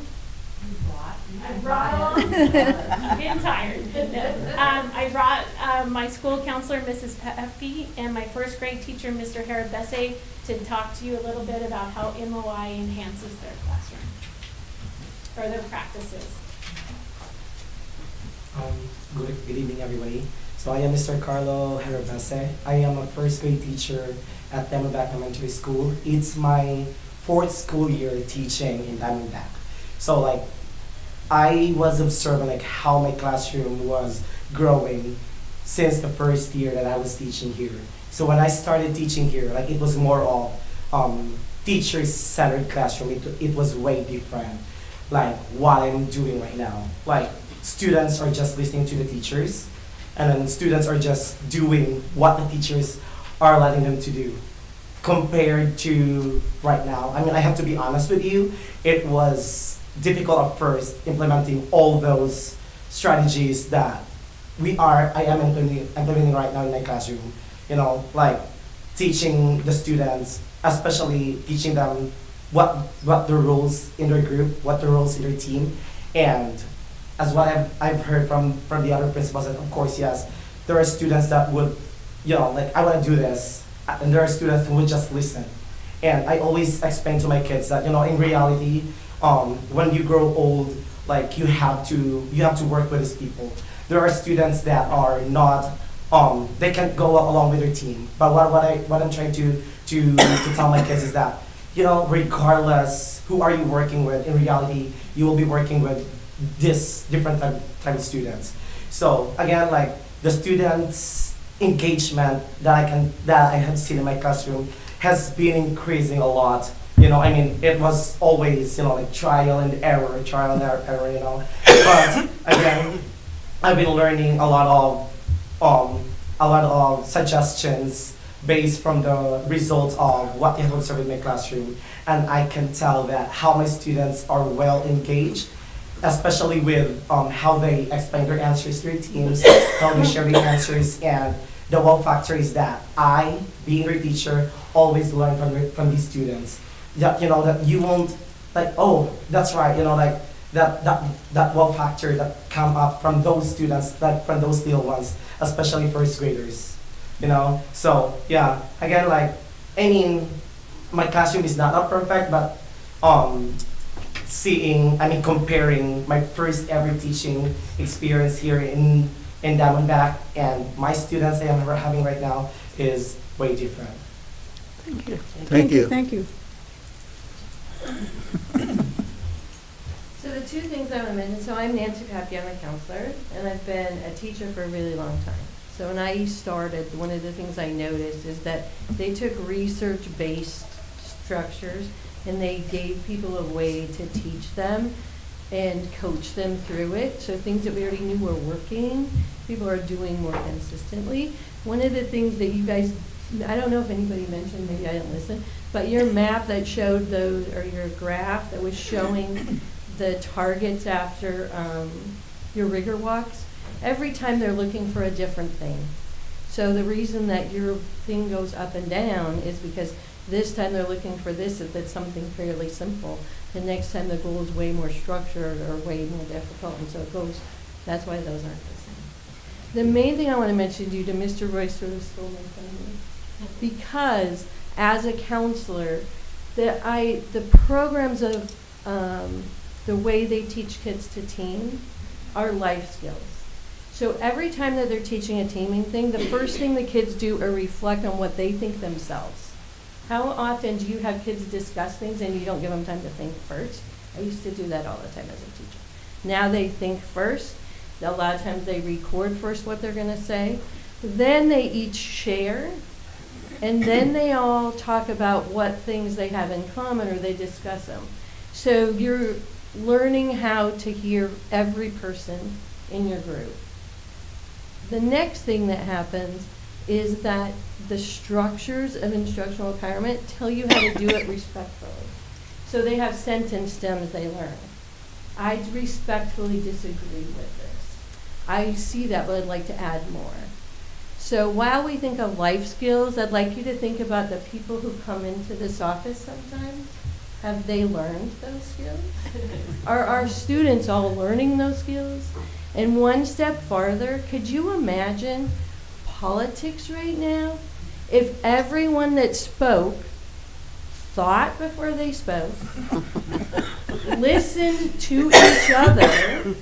I'm getting tired. I brought my school counselor, Mrs. Pepe, and my first grade teacher, Mr. Harabese, to talk to you a little bit about how MOI enhances their classroom or their practices. Good evening, everybody. So I am Mr. Carlo Harabese. I am a first grade teacher at Diamondback Elementary School. It's my 4th school year teaching in Diamondback. So I was observing how my classroom was growing since the first year that I was teaching here. So when I started teaching here, it was more of teacher-centered classroom. It was way different, what I'm doing right now. Students are just listening to the teachers, and then students are just doing what the teachers are letting them to do. Compared to right now, I have to be honest with you, it was difficult at first implementing all those strategies that I am implementing right now in my classroom. Teaching the students, especially teaching them what the roles in their group, what the roles in their team, and as what I've heard from the other principals, and of course, yes, there are students that would, I want to do this, and there are students who would just listen. And I always explain to my kids that, in reality, when you grow old, you have to work with these people. There are students that are not, they can't go along with their team. But what I'm trying to tell my kids is that, regardless who are you working with, in reality, you will be working with this different type of students. So again, the students' engagement that I have seen in my classroom has been increasing a lot. It was always, trial and error, But again, I've been learning a lot of suggestions based from the results of what I have observed in my classroom, and I can tell that how my students are well engaged, especially with how they explain their answers to their teams, how they share their answers, and the wow factor is that I, being their teacher, always learn from these students. That that you won't that's right, that wow factor that come up from those students, from those little ones, especially first graders. So yeah, again, my classroom is not perfect, but comparing my first ever teaching experience here in Diamondback and my students I am having right now is way different. Thank you. Thank you. Thank you. So the two things I want to mention. So I'm Nancy Pappy, I'm a counselor, and I've been a teacher for a really long time. So when I started, one of the things I noticed is that they took research-based structures and they gave people a way to teach them and coach them through it. So things that we already knew were working, people are doing more consistently. One of the things that you guys, I don't know if anybody mentioned, maybe I didn't listen, but your map that showed those, or your graph that was showing the targets after your rigor walks, every time they're looking for a different thing. So the reason that your thing goes up and down is because this time they're looking for this, if it's something fairly simple. The next time the goal is way more structured or way more difficult, and so it goes, that's why those aren't the same. The main thing I want to mention to you, to Mr. Royce, sort of stole my thunder, because as a counselor, the programs of the way they teach kids to team are life skills. So every time that they're teaching a teaming thing, the first thing the kids do are reflect on what they think themselves. How often do you have kids discuss things and you don't give them time to think first? I used to do that all the time as a teacher. Now they think first. A lot of times they record first what they're going to say. Then they each share. And then they all talk about what things they have in common, or they discuss them. So you're learning how to hear every person in your group. The next thing that happens is that the structures of instructional empowerment tell you how to do it respectfully. So they have sentence stems they learn. I respectfully disagree with this. I see that, but I'd like to add more. So while we think of life skills, I'd like you to think about the people who come into this office sometimes. Have they learned those skills? Are our students all learning those skills? And one step farther, could you imagine politics right now? If everyone that spoke thought before they spoke, listened to each other,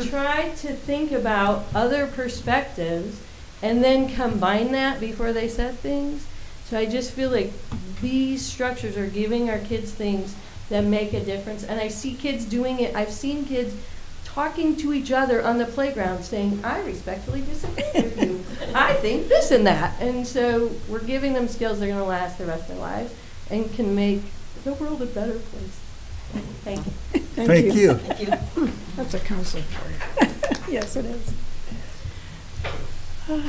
tried to think about other perspectives, and then combine that before they said things. So I just feel like these structures are giving our kids things that make a difference. And I see kids doing it. I've seen kids talking to each other on the playground saying, I respectfully disagree with you. I think this and that. And so we're giving them skills that are going to last the rest of their lives and can make the world a better place. Thank you. Thank you. Thank you. That's a counselor for you. Yes, it is. Goes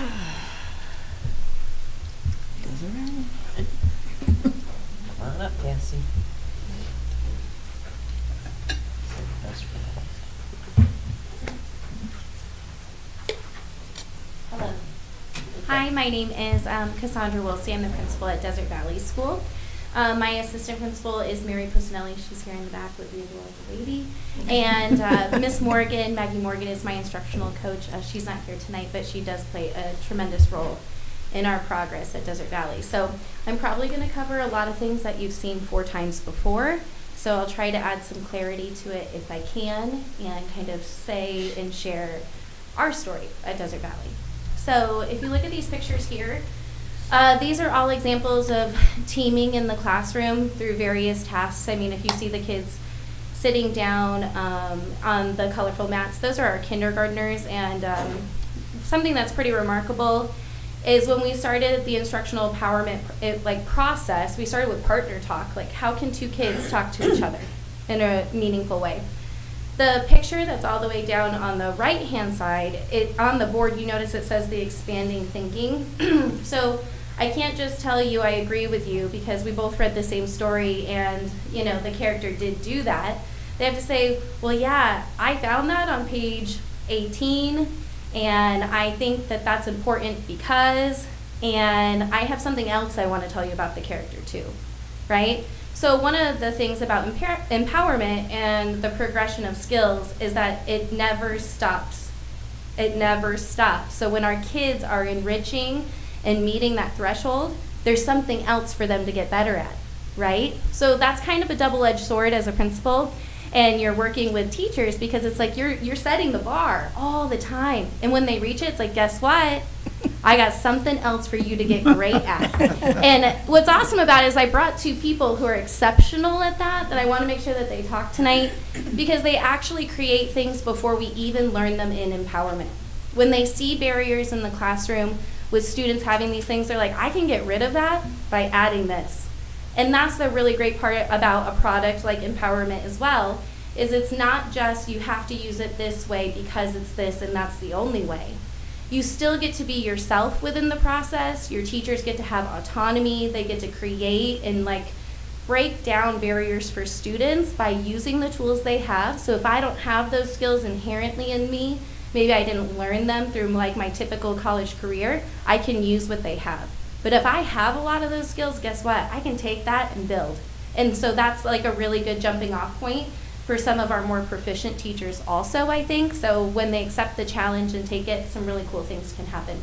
around. Come on up, Cassie. Hello. Hi, my name is Cassandra Wilsey. I'm the principal at Desert Valley School. My assistant principal is Mary Pusinelli. She's here in the back with the adorable baby. And Miss Morgan, Maggie Morgan, is my instructional coach. She's not here tonight, but she does play a tremendous role in our progress at Desert Valley. So I'm probably going to cover a lot of things that you've seen 4 times before. So I'll try to add some clarity to it if I can, and kind of say and share our story at Desert Valley. So if you look at these pictures here, these are all examples of teaming in the classroom through various tasks. I mean, if you see the kids sitting down on the colorful mats, those are our kindergartners. And something that's pretty remarkable is when we started the instructional empowerment process, we started with partner talk. Like, how can 2 kids talk to each other in a meaningful way? The picture that's all the way down on the right-hand side, on the board, you notice it says the expanding thinking. So I can't just tell you I agree with you because we both read the same story and, you know, the character did do that. They have to say, well, yeah, I found that on page 18, and I think that that's important because, and I have something else I want to tell you about the character too, right? So one of the things about empowerment and the progression of skills is that it never stops. It never stops. So when our kids are enriching and meeting that threshold, there's something else for them to get better at, right? So that's kind of a double-edged sword as a principal, and you're working with teachers because it's like you're setting the bar all the time. And when they reach it, it's like, guess what? I got something else for you to get great at. And what's awesome about it is I brought 2 people who are exceptional at that I want to make sure that they talk tonight, because they actually create things before we even learn them in empowerment. When they see barriers in the classroom with students having these things, they're like, I can get rid of that by adding this. And that's the really great part about a product like empowerment as well, is it's not just you have to use it this way because it's this and that's the only way. You still get to be yourself within the process. Your teachers get to have autonomy. They get to create and break down barriers for students by using the tools they have. So if I don't have those skills inherently in me, maybe I didn't learn them through my typical college career, I can use what they have. But if I have a lot of those skills, guess what? I can take that and build. And so that's a really good jumping off point for some of our more proficient teachers also, I think. So when they accept the challenge and take it, some really cool things can happen.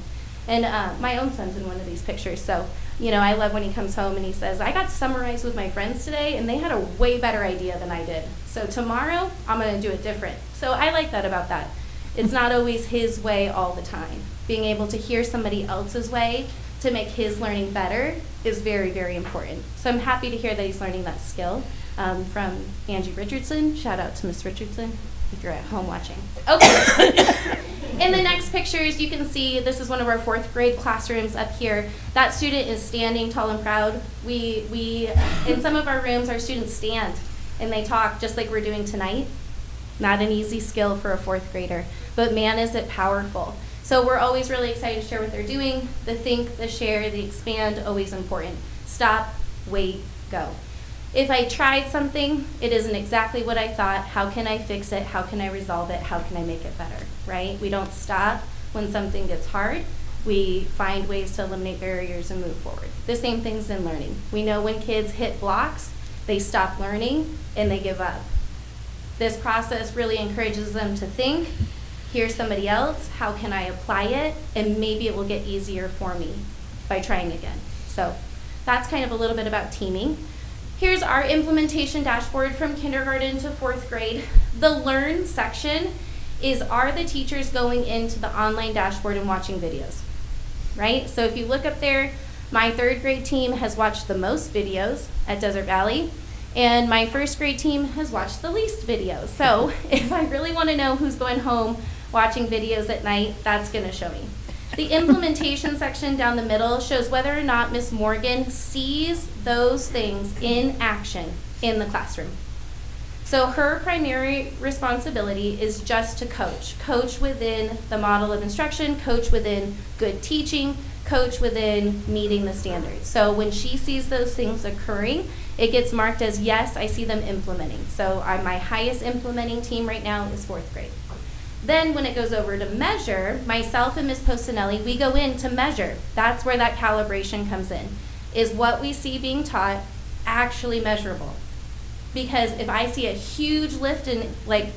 And my own son's in one of these pictures. So, I love when he comes home and he says, I got to summarize with my friends today and they had a way better idea than I did. So tomorrow, I'm gonna do it different. So I like that about that. It's not always his way all the time. Being able to hear somebody else's way to make his learning better is very, very important. So I'm happy to hear that he's learning that skill from Angie Richardson. Shout out to Miss Richardson if you're at home watching. Okay. In the next pictures, you can see this is one of our 4th grade classrooms up here. That student is standing tall and proud. We in some of our rooms, our students stand and they talk just like we're doing tonight. Not an easy skill for a 4th grader, but man, is it powerful. So we're always really excited to share what they're doing. The think, the share, the expand, always important. Stop, wait, go. If I tried something, it isn't exactly what I thought, how can I fix it? How can I resolve it? How can I make it better, right? We don't stop when something gets hard. We find ways to eliminate barriers and move forward. The same thing's in learning. We know when kids hit blocks, they stop learning and they give up. This process really encourages them to think, here's somebody else, how can I apply it? And maybe it will get easier for me by trying again. So that's kind of a little bit about teaming. Here's our implementation dashboard from kindergarten to 4th grade. The learn section is, are the teachers going into the online dashboard and watching videos, right? So if you look up there, my 3rd grade team has watched the most videos at Desert Valley, and my 1st grade team has watched the least videos. So if I really want to know who's going home watching videos at night, that's going to show me. The implementation section down the middle shows whether or not Miss Morgan sees those things in action in the classroom. So her primary responsibility is just to coach within the model of instruction, coach within good teaching, coach within meeting the standards. So when she sees those things occurring, it gets marked as, yes, I see them implementing. So my highest implementing team right now is 4th grade. Then when it goes over to measure, myself and Ms. Postinelli, we go in to measure. That's where that calibration comes in. Is what we see being taught actually measurable? Because if I see a huge lift in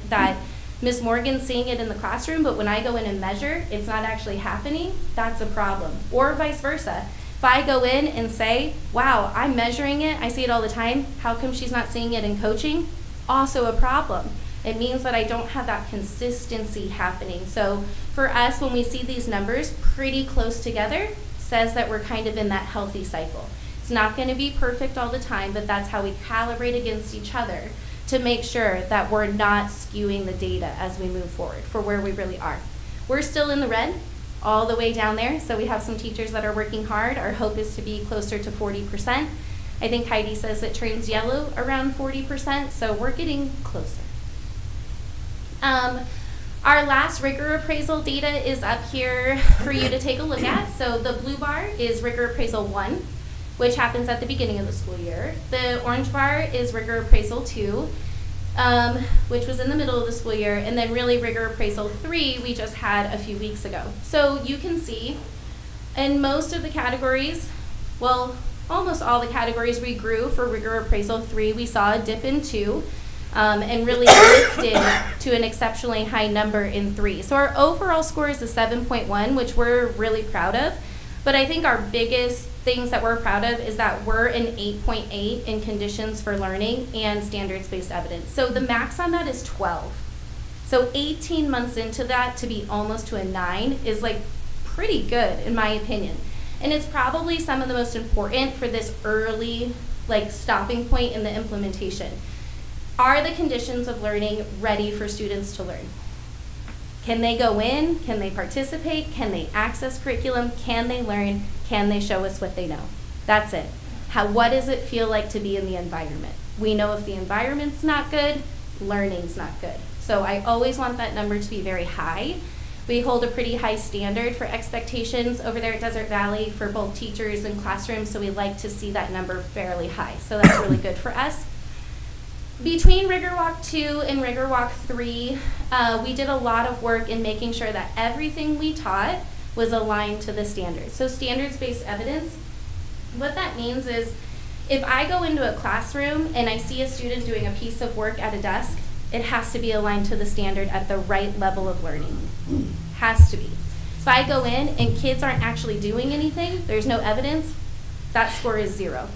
that, Ms. Morgan's seeing it in the classroom, but when I go in and measure, it's not actually happening, that's a problem. Or vice versa. If I go in and say, wow, I'm measuring it, I see it all the time, how come she's not seeing it in coaching? Also a problem. It means that I don't have that consistency happening. So for us, when we see these numbers pretty close together, says that we're kind of in that healthy cycle. It's not going to be perfect all the time, but that's how we calibrate against each other to make sure that we're not skewing the data as we move forward for where we really are. We're still in the red all the way down there, so we have some teachers that are working hard. Our hope is to be closer to 40%. I think Heidi says it turns yellow around 40%, so we're getting closer. Our last rigor appraisal data is up here for you to take a look at. So the blue bar is rigor appraisal 1, which happens at the beginning of the school year. The orange bar is rigor appraisal 2, which was in the middle of the school year. And then really rigor appraisal 3 we just had a few weeks ago. So you can see in most of the categories, well, almost all the categories we grew for rigor appraisal 3. We saw a dip in 2. And really lifted to an exceptionally high number in 3. So our overall score is a 7.1, which we're really proud of. But I think our biggest things that we're proud of is that we're an 8.8 in conditions for learning and standards-based evidence. So the max on that is 12. So 18 months into that to be almost to a 9 is pretty good, in my opinion. And it's probably some of the most important for this early, like, stopping point in the implementation. Are the conditions of learning ready for students to learn? Can they go in? Can they participate? Can they access curriculum? Can they learn? Can they show us what they know? That's it. What does it feel like to be in the environment? We know if the environment's not good, learning's not good. So I always want that number to be very high. We hold a pretty high standard for expectations over there at Desert Valley for both teachers and classrooms, so we like to see that number fairly high. So that's really good for us. Between Rigor Walk 2 and Rigor Walk 3, we did a lot of work in making sure that everything we taught was aligned to the standards. So standards-based evidence, what that means is if I go into a classroom and I see a student doing a piece of work at a desk, it has to be aligned to the standard at the right level of learning. Has to be. If I go in and kids aren't actually doing anything, there's no evidence, that score is 0.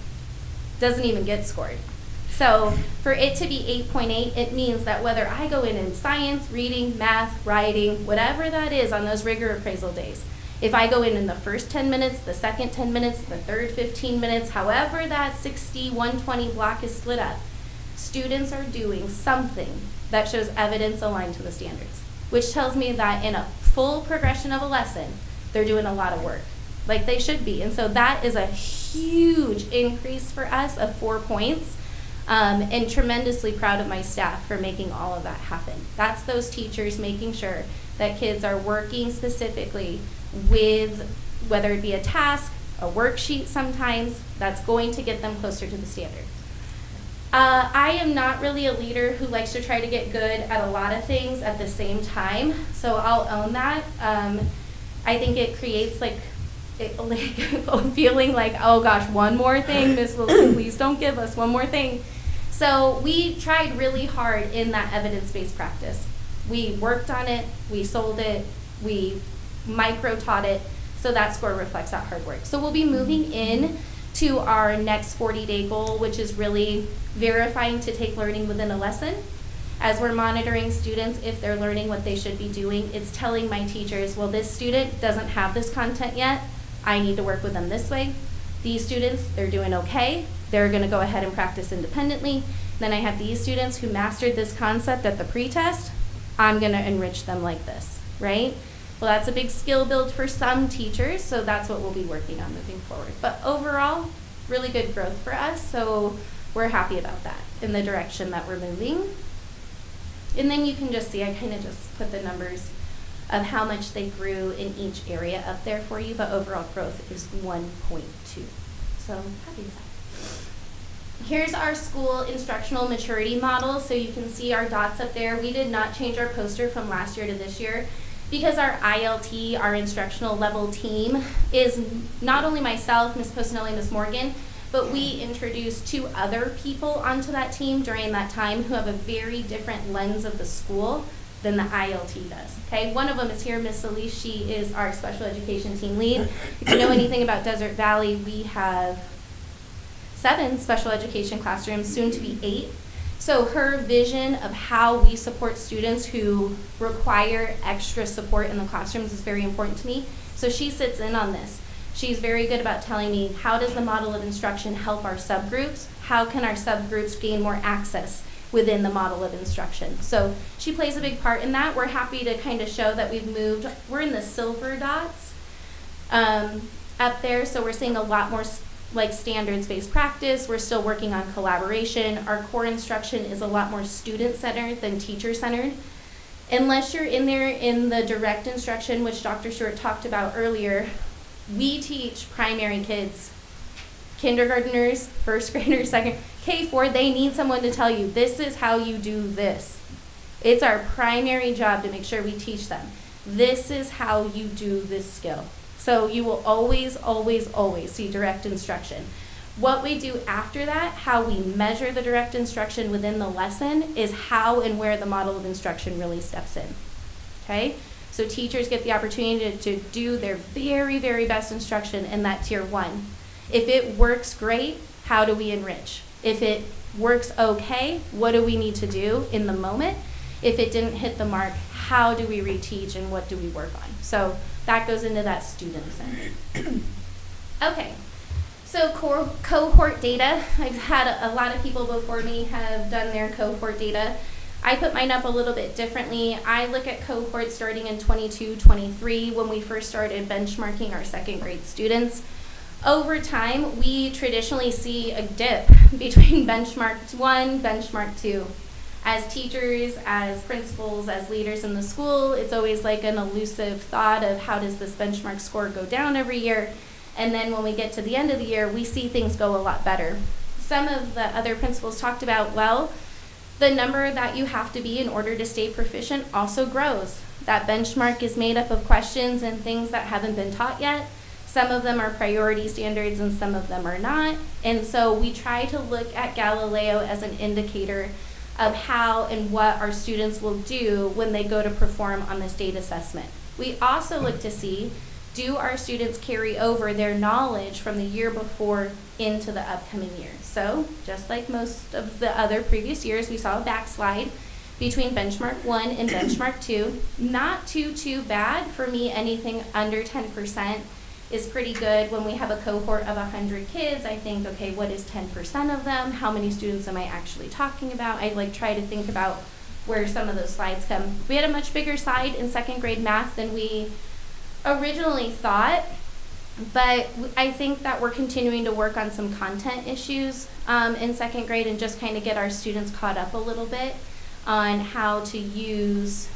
Doesn't even get scored. So for it to be 8.8, it means that whether I go in science, reading, math, writing, whatever that is on those rigor appraisal days, if I go in the first 10 minutes, the second 10 minutes, the third 15 minutes, however that 60, 120 block is split up, students are doing something that shows evidence aligned to the standards, which tells me that in a full progression of a lesson, they're doing a lot of work, like they should be. And so that is a huge increase for us of 4 points. And tremendously proud of my staff for making all of that happen. That's those teachers making sure that kids are working specifically with, whether it be a task, a worksheet sometimes, that's going to get them closer to the standard. I am not really a leader who likes to try to get good at a lot of things at the same time, so I'll own that. I think it creates like a feeling like, oh gosh, one more thing, Miss Wilson, please don't give us one more thing. So we tried really hard in that evidence-based practice. We worked on it, we sold it, we micro-taught it, so that score reflects that hard work. So we'll be moving in to our next 40-day goal, which is really verifying to take learning within a lesson. As we're monitoring students, if they're learning what they should be doing, it's telling my teachers, well, this student doesn't have this content yet, I need to work with them this way. These students, they're doing okay, they're gonna go ahead and practice independently. Then I have these students who mastered this concept at the pretest, I'm gonna enrich them like this, right? Well, that's a big skill build for some teachers, so that's what we'll be working on moving forward. But overall, really good growth for us, so we're happy about that in the direction that we're moving. And then you can just see, I kind of just put the numbers of how much they grew in each area up there for you, but overall growth is 1.2. So happy with that. Here's our school instructional maturity model. So you can see our dots up there. We did not change our poster from last year to this year because our ILT, our instructional level team, is not only myself, Ms. Postinelli, Ms. Morgan, but we introduced 2 other people onto that team during that time who have a very different lens of the school than the ILT does. Okay, one of them is here, Ms. Elise. She is our special education team lead. If you know anything about Desert Valley, we have 7 special education classrooms, soon to be 8. So her vision of how we support students who require extra support in the classrooms is very important to me. So she sits in on this. She's very good about telling me, how does the model of instruction help our subgroups? How can our subgroups gain more access within the model of instruction? So she plays a big part in that. We're happy to kind of show that we've moved. We're in the silver dots up there, so we're seeing a lot more like standards-based practice. We're still working on collaboration. Our core instruction is a lot more student-centered than teacher-centered. Unless you're in there in the direct instruction, which Dr. Stewart talked about earlier, we teach primary kids, kindergartners, first graders, second, K4, they need someone to tell you, this is how you do this. It's our primary job to make sure we teach them. This is how you do this skill. So you will always, always, always see direct instruction. What we do after that, how we measure the direct instruction within the lesson, is how and where the model of instruction really steps in, okay? So teachers get the opportunity to do their very, very best instruction in that tier 1. If it works great, how do we enrich? If it works okay, what do we need to do in the moment? If it didn't hit the mark, how do we reteach and what do we work on? So That goes into that student center. Okay, so cohort data. I've had a lot of people before me have done their cohort data. I put mine up a little bit differently. I look at cohorts starting in 22, 23, when we first started benchmarking our second grade students. Over time, we traditionally see a dip between benchmark 1, benchmark 2. As teachers, as principals, as leaders in the school, it's always like an elusive thought of how does this benchmark score go down every year. And then when we get to the end of the year, we see things go a lot better. Some of the other principals talked about, well, the number that you have to be in order to stay proficient also grows. That benchmark is made up of questions and things that haven't been taught yet. Some of them are priority standards and some of them are not. And so we try to look at Galileo as an indicator of how and what our students will do when they go to perform on the state assessment. We also look to see, do our students carry over their knowledge from the year before into the upcoming year? So just like most of the other previous years, we saw a backslide between benchmark 1 and benchmark 2. Not too bad. For me, anything under 10% is pretty good. When we have a cohort of 100 kids, I think, okay, what is 10% of them? How many students am I actually talking about? I try to think about where some of those slides come. We had a much bigger slide in second grade math than we originally thought, but I think that we're continuing to work on some content issues in second grade and just kind of get our students caught up a little bit on how to use,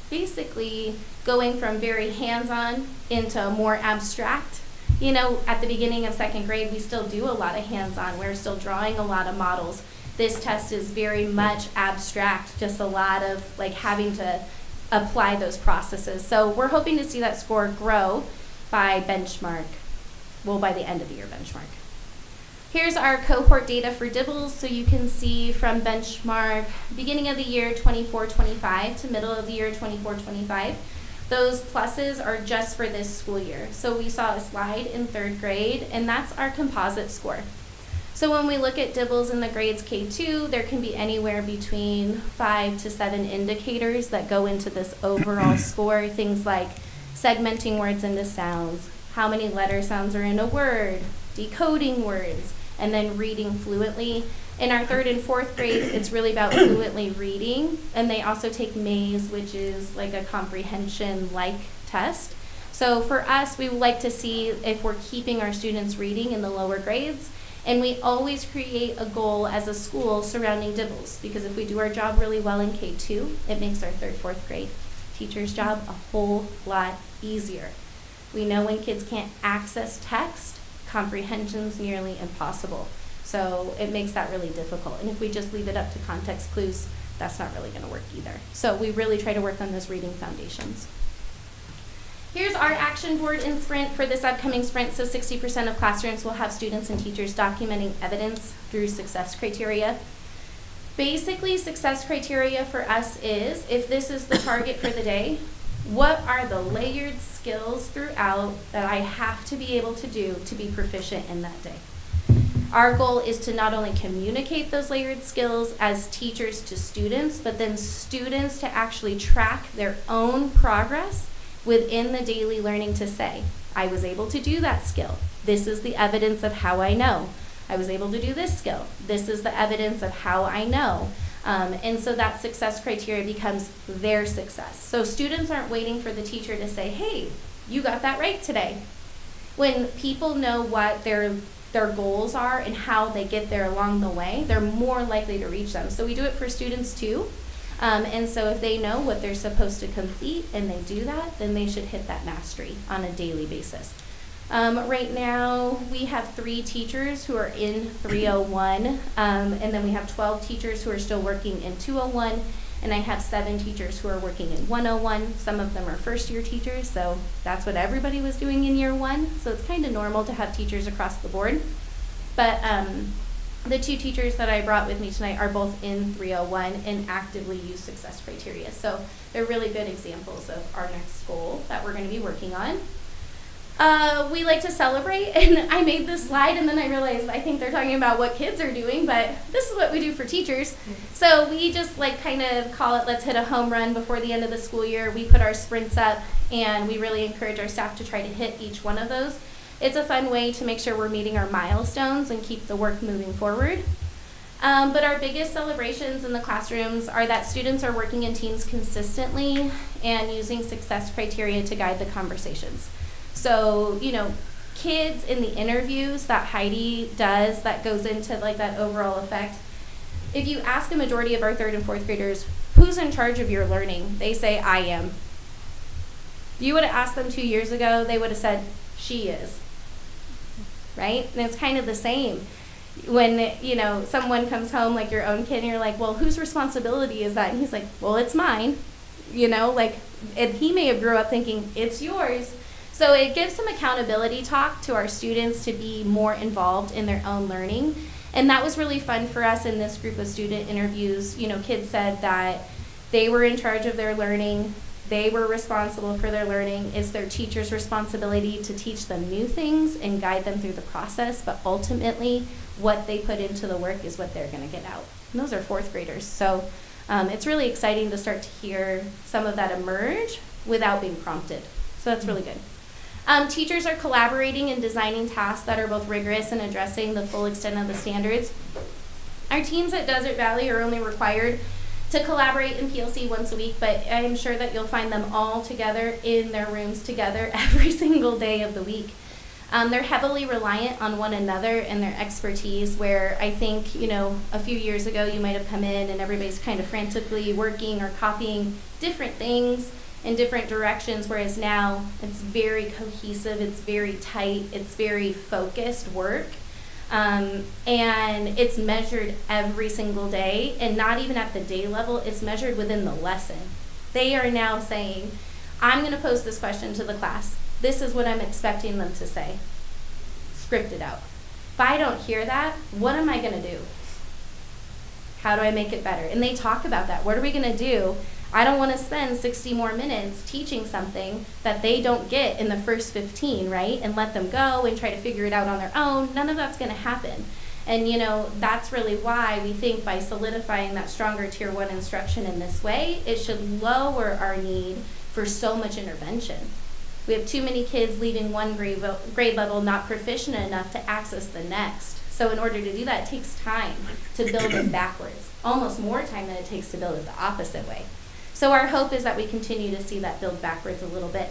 basically going from very hands-on into more abstract. You know, at the beginning of second grade, we still do a lot of hands-on. We're still drawing a lot of models. This test is very much abstract, just a lot of having to apply those processes. So we're hoping to see that score grow by benchmark, by the end of the year benchmark. Here's our cohort data for DIBELS, so you can see from benchmark beginning of the year 24-25 to middle of the year 24-25. Those pluses are just for this school year. So we saw a slide in third grade, and that's our composite score. So when we look at DIBELS in the grades K2, there can be anywhere between 5 to 7 indicators that go into this overall score. Things like segmenting words into sounds, how many letter sounds are in a word, decoding words, and then reading fluently. In our third and fourth grades, it's really about fluently reading, and they also take maze, which is like a comprehension-like test. So for us, we would like to see if we're keeping our students reading in the lower grades. And we always create a goal as a school surrounding DIBELS, because if we do our job really well in K2, it makes our third, fourth grade teacher's job a whole lot easier. We know when kids can't access text, comprehension's nearly impossible. So it makes that really difficult. And if we just leave it up to context clues, that's not really going to work either. So we really try to work on those reading foundations. Here's our action board in Sprint for this upcoming Sprint. So 60% of classrooms will have students and teachers documenting evidence through success criteria. Basically, success criteria for us is, if this is the target for the day, what are the layered skills throughout that I have to be able to do to be proficient in that day? Our goal is to not only communicate those layered skills as teachers to students, but then students to actually track their own progress within the daily learning to say, I was able to do that skill. This is the evidence of how I know. I was able to do this skill. This is the evidence of how I know. And so that success criteria becomes their success. So students aren't waiting for the teacher to say, hey, you got that right today. When people know what their goals are and how they get there along the way, they're more likely to reach them. So we do it for students too. And so if they know what they're supposed to complete and they do that, then they should hit that mastery on a daily basis. Right now, we have 3 teachers who are in 301, and then we have 12 teachers who are still working in 201, and I have 7 teachers who are working in 101. Some of them are first-year teachers, so that's what everybody was doing in year 1. So it's kind of normal to have teachers across the board. But the 2 teachers that I brought with me tonight are both in 301 and actively use success criteria. So they're really good examples of our next goal that we're going to be working on. We like to celebrate, and I made this slide, and then I realized I think they're talking about what kids are doing, but this is what we do for teachers. So we just like kind of call it, let's hit a home run before the end of the school year. We put our sprints up, and we really encourage our staff to try to hit each one of those. It's a fun way to make sure we're meeting our milestones and keep the work moving forward. But our biggest celebrations in the classrooms are that students are working in teams consistently and using success criteria to guide the conversations. So, you know, kids in the interviews that Heidi does that goes into like that overall effect, if you ask a majority of our 3rd and 4th graders, who's in charge of your learning? They say, I am. If you would have asked them 2 years ago, they would have said, she is. Right? And it's kind of the same. When, you know, someone comes home, like your own kid, and you're like, well, whose responsibility is that? And he's like, well, it's mine. You know, like, and he may have grew up thinking, it's yours. So it gives some accountability talk to our students to be more involved in their own learning. And that was really fun for us in this group of student interviews. You know, kids said that they were in charge of their learning. They were responsible for their learning. It's their teacher's responsibility to teach them new things and guide them through the process. But ultimately, what they put into the work is what they're going to get out. And those are 4th graders. So it's really exciting to start to hear some of that emerge without being prompted. So that's really good. Teachers are collaborating and designing tasks that are both rigorous and addressing the full extent of the standards. Our teams at Desert Valley are only required to collaborate in PLC once a week, but I am sure that you'll find them all together in their rooms together every single day of the week. They're heavily reliant on one another and their expertise, where I think, you know, a few years ago you might have come in and everybody's kind of frantically working or copying different things in different directions, whereas now it's very cohesive, it's very tight, it's very focused work. And it's measured every single day, and not even at the day level, it's measured within the lesson. They are now saying, I'm going to pose this question to the class. This is what I'm expecting them to say. Script it out. If I don't hear that, what am I going to do? How do I make it better? And they talk about that. What are we going to do? I don't want to spend 60 more minutes teaching something that they don't get in the first 15, right? And let them go and try to figure it out on their own. None of that's going to happen. And, you know, that's really why we think by solidifying that stronger Tier 1 instruction in this way, it should lower our need for so much intervention. We have too many kids leaving one grade level not proficient enough to access the next. So in order to do that, it takes time to build it backwards. Almost more time than it takes to build it the opposite way. So our hope is that we continue to see that build backwards a little bit.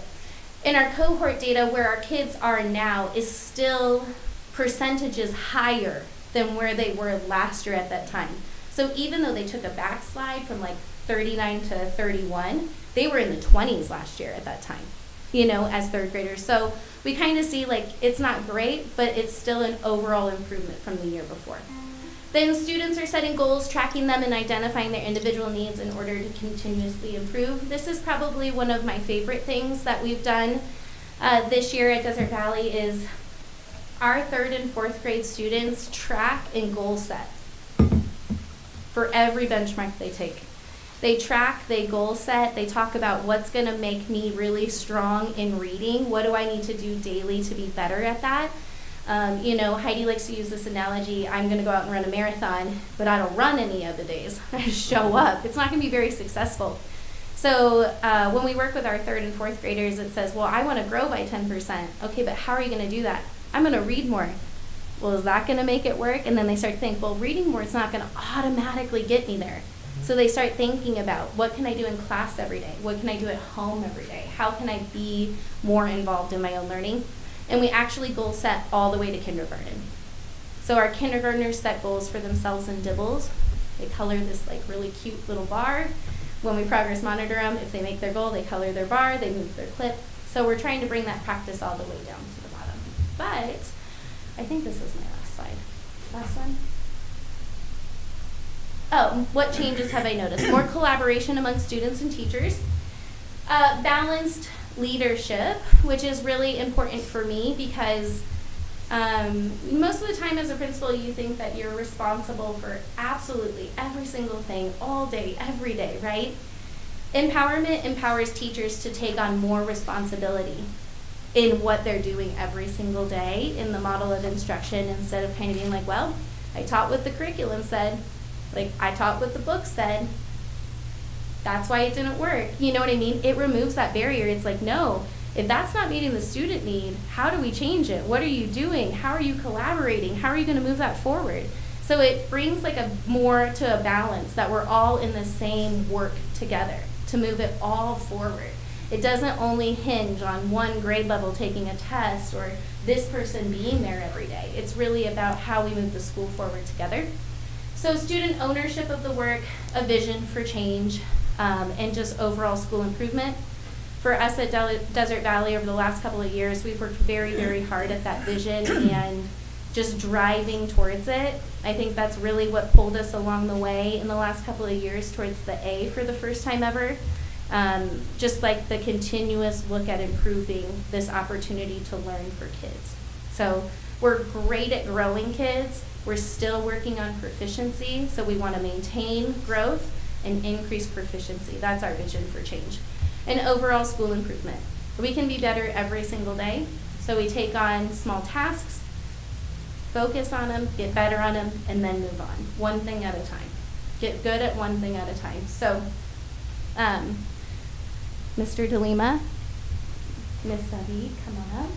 In our cohort data, where our kids are now is still percentages higher than where they were last year at that time. So even though they took a backslide from like 39 to 31, they were in the 20s last year at that time, you know, as 3rd graders. So we kind of see like it's not great, but it's still an overall improvement from the year before. Then students are setting goals, tracking them, and identifying their individual needs in order to continuously improve. This is probably one of my favorite things that we've done this year at Desert Valley is our 3rd and 4th grade students track and goal set for every benchmark they take. They track, they goal set, they talk about what's going to make me really strong in reading. What do I need to do daily to be better at that? You know, Heidi likes to use this analogy, I'm going to go out and run a marathon, but I don't run any of the days. I just show up. It's not going to be very successful. So when we work with our 3rd and 4th graders, it says, well, I want to grow by 10%. Okay, but how are you going to do that? I'm going to read more. Well, is that going to make it work? And then they start to think, well, reading more is not going to automatically get me there. So they start thinking about what can I do in class every day? What can I do at home every day? How can I be more involved in my own learning? And we actually goal set all the way to kindergarten. So our kindergartners set goals for themselves in dibbles. They color this like really cute little bar. When we progress monitor them, if they make their goal, they color their bar, they move their clip. So we're trying to bring that practice all the way down to the bottom. But I think this is my last slide. Last one. Oh, what changes have I noticed? More collaboration among students and teachers. Balanced leadership, which is really important for me because most of the time as a principal you think that you're responsible for absolutely every single thing all day, every day, right? Empowerment empowers teachers to take on more responsibility. in what they're doing every single day in the model of instruction, instead of kind of being like, well, I taught what the curriculum said, like I taught what the book said, that's why it didn't work. You know what I mean? It removes that barrier. It's like, no, if that's not meeting the student need, how do we change it? What are you doing? How are you collaborating? How are you going to move that forward? So it brings like a more to a balance that we're all in the same work together to move it all forward. It doesn't only hinge on one grade level taking a test or this person being there every day. It's really about how we move the school forward together. So student ownership of the work, a vision for change, and just overall school improvement. For us at Desert Valley over the last couple of years, we've worked very, very hard at that vision and just driving towards it. I think that's really what pulled us along the way in the last couple of years towards the A for the first time ever. Just like the continuous look at improving this opportunity to learn for kids. So we're great at growing kids. We're still working on proficiency. So we want to maintain growth and increase proficiency. That's our vision for change. And overall school improvement. We can be better every single day. So we take on small tasks, focus on them, get better on them, and then move on. One thing at a time. Get good at one thing at a time. So, Mr. DeLima, Ms. David, come on up.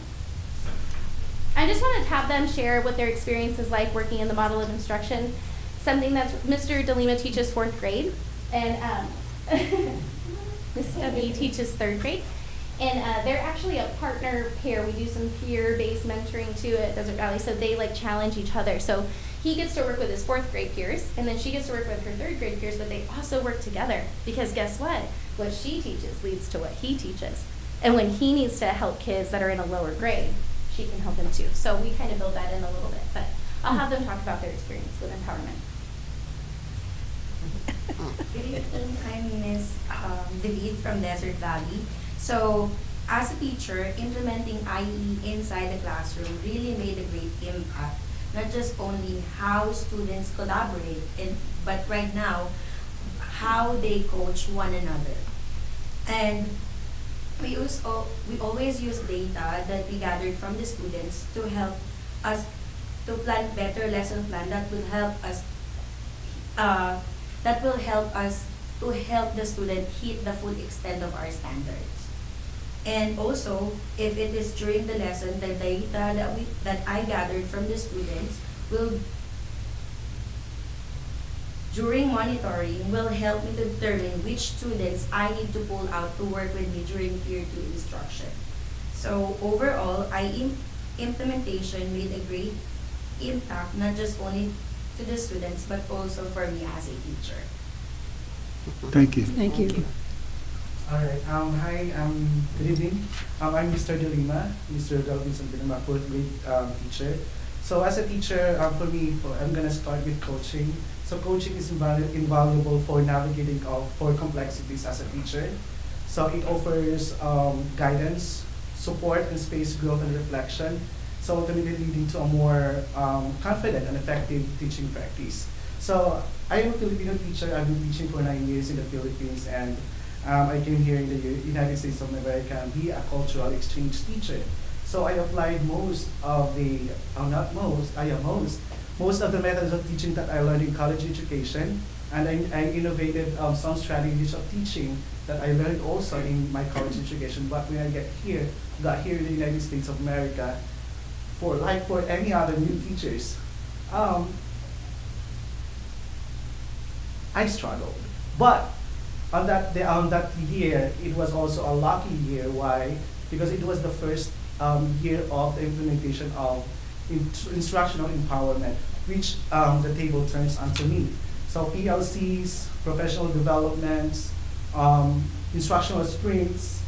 I just want to have them share what their experience is like working in the model of instruction. Something that's, Mr. DeLima teaches 4th grade, and Ms. David teaches 3rd grade. And they're actually a partner pair. We do some peer-based mentoring too at Desert Valley, so they like challenge each other. So he gets to work with his 4th grade peers, and then she gets to work with her 3rd grade peers, but they also work together because guess what? What she teaches leads to what he teaches. And when he needs to help kids that are in a lower grade, she can help them too. So we kind of build that in a little bit, but I'll have them talk about their experience with empowerment. Good evening, I'm Ms. David from Desert Valley. So, as a teacher, implementing IE inside the classroom really made a great impact. Not just only how students collaborate, but right now, how they coach one another. And we always use data that we gathered from the students to help us to plan better lesson plan that will help us to help the student hit the full extent of our standards. And also, if it is during the lesson, the data that I gathered from the students during monitoring will help me to determine which students I need to pull out to work with me during Tier 2 instruction. So overall, implementation made a great impact, not just only to the students, but also for me as a teacher. Thank you. Thank you. All right. Hi. Good evening. I'm Mr. DeLima, Mr. Galvinson DeLima, 4th grade teacher. So as a teacher, for me, I'm gonna start with coaching. So coaching is invaluable for navigating for complexities as a teacher. So it offers guidance, support, and space growth and reflection. So ultimately leading to a more confident and effective teaching practice. So I am a Filipino teacher. I've been teaching for 9 years in the Philippines, and I came here in the United States of America and be a cultural exchange teacher. So I applied most of the methods of teaching that I learned in college education, and I innovated some strategies of teaching that I learned also in my college education. But when I got here in the United States of America, for any other new teachers, I struggled. But on that year, it was also a lucky year. Why? Because it was the first year of the implementation of instructional empowerment, which the table turns onto me. So PLCs, professional developments, instructional sprints,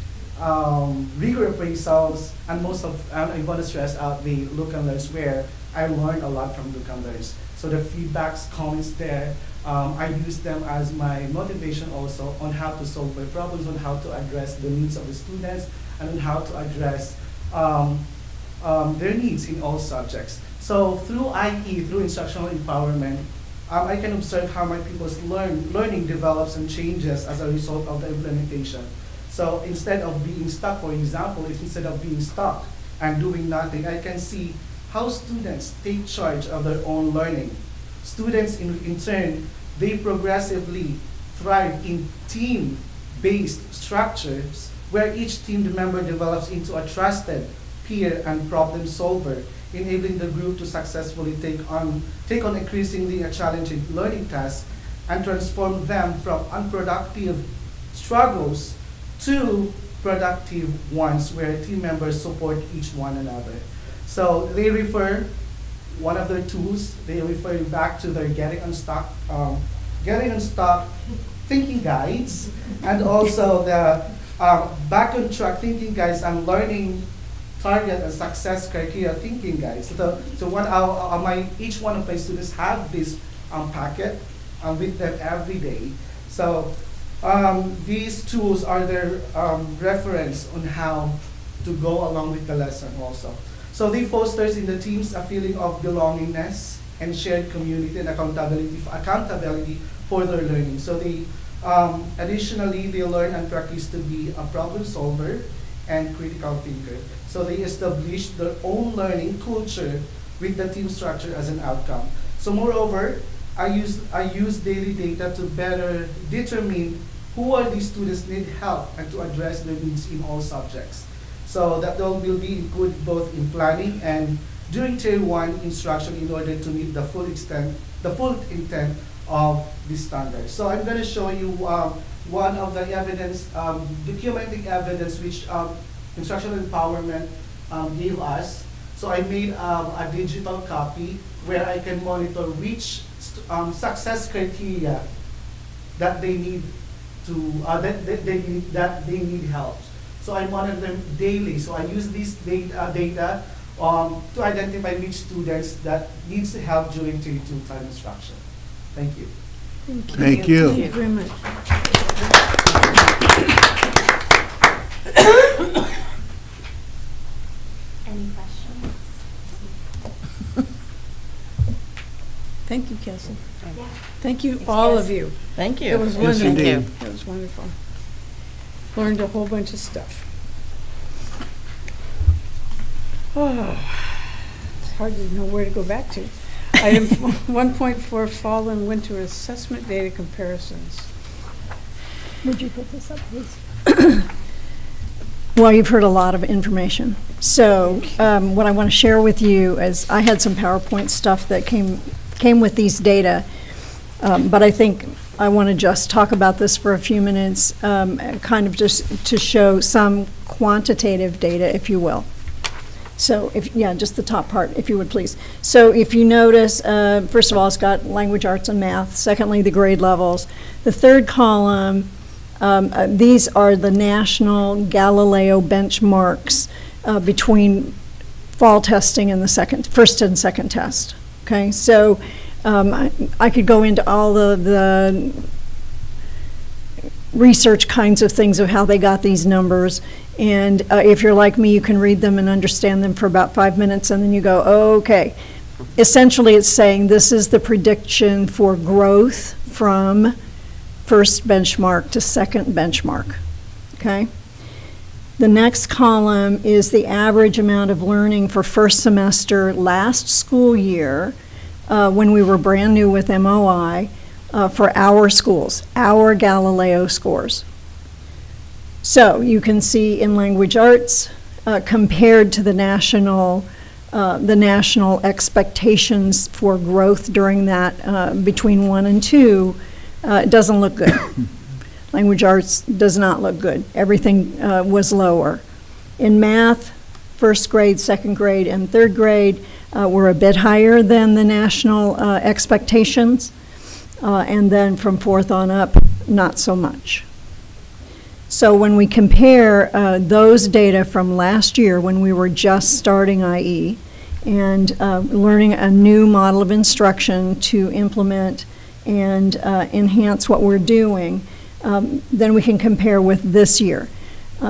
rigor appraisals, and I want to stress out the look and learns, where I learned a lot from look and learns. So the feedbacks, comments there, I use them as my motivation also on how to solve my problems, on how to address the needs of the students, and on how to address their needs in all subjects. So through IE, through instructional empowerment, I can observe how my pupils' learning develops and changes as a result of the implementation. So instead of being stuck, for example, if instead of being stuck and doing nothing, I can see how students take charge of their own learning. Students in turn, they progressively thrive in team-based structures where each team member develops into a trusted peer and problem solver, enabling the group to successfully take on increasingly a challenging learning task and transform them from unproductive struggles to productive ones where team members support each one another. So they refer, one of their tools, they refer back to their getting unstuck thinking guides, and also the back on track thinking guides and learning target and success criteria thinking guides. So each one of my students have this packet with them every day. So these tools are their reference on how to go along with the lesson also. So they fosters in the teams a feeling of belongingness and shared community and accountability for their learning. So they additionally they learn and practice to be a problem solver and critical thinker. So they establish their own learning culture with the team structure as an outcome. So moreover, I use daily data to better determine who are these students need help and to address their needs in all subjects. So that will be included both in planning and during Tier 1 instruction in order to meet the full intent of the standards. So I'm going to show you one of the evidence, documenting evidence which instructional empowerment gave us. So I made a digital copy where I can monitor which success criteria that they need to that they need help. So I monitor them daily. So I use this data to identify which students that needs help during Tier 2 time instruction. Thank you. Thank you. Thank you very much. Any questions? Thank you, Kelsey. Yeah. Thank you, Thanks, all guys. of you. Thank you. It was Yes, wonderful. indeed. It was wonderful. Learned a whole bunch of stuff. Oh, it's hard to know where to go back to. Item 1.4, fall and winter assessment data comparisons. Would you put this up, please? Well, you've heard a lot of information. So what I want to share with you is I had some PowerPoint stuff that came with these data, but I think I want to just talk about this for a few minutes, kind of just to show some quantitative data, if you will. So just the top part, if you would please. So if you notice, first of all, it's got language, arts, and math. Secondly, the grade levels. The third column, these are the national Galileo benchmarks between fall testing and the first and second test. Okay, so I could go into all of the research kinds of things of how they got these numbers. And if you're like me, you can read them and understand them for about 5 minutes, and then you go, oh, okay. Essentially, it's saying this is the prediction for growth from first benchmark to second benchmark, okay? The next column is the average amount of learning for first semester last school year when we were brand new with MOI for our schools, our Galileo scores. So you can see in language arts, compared to the national expectations for growth during that between 1 and 2, it doesn't look good. Language arts does not look good. Everything was lower. In math, first grade, second grade, and third grade were a bit higher than the national expectations. And then from fourth on up, not so much. So when we compare those data from last year when we were just starting IE and learning a new model of instruction to implement and enhance what we're doing, then we can compare with this year.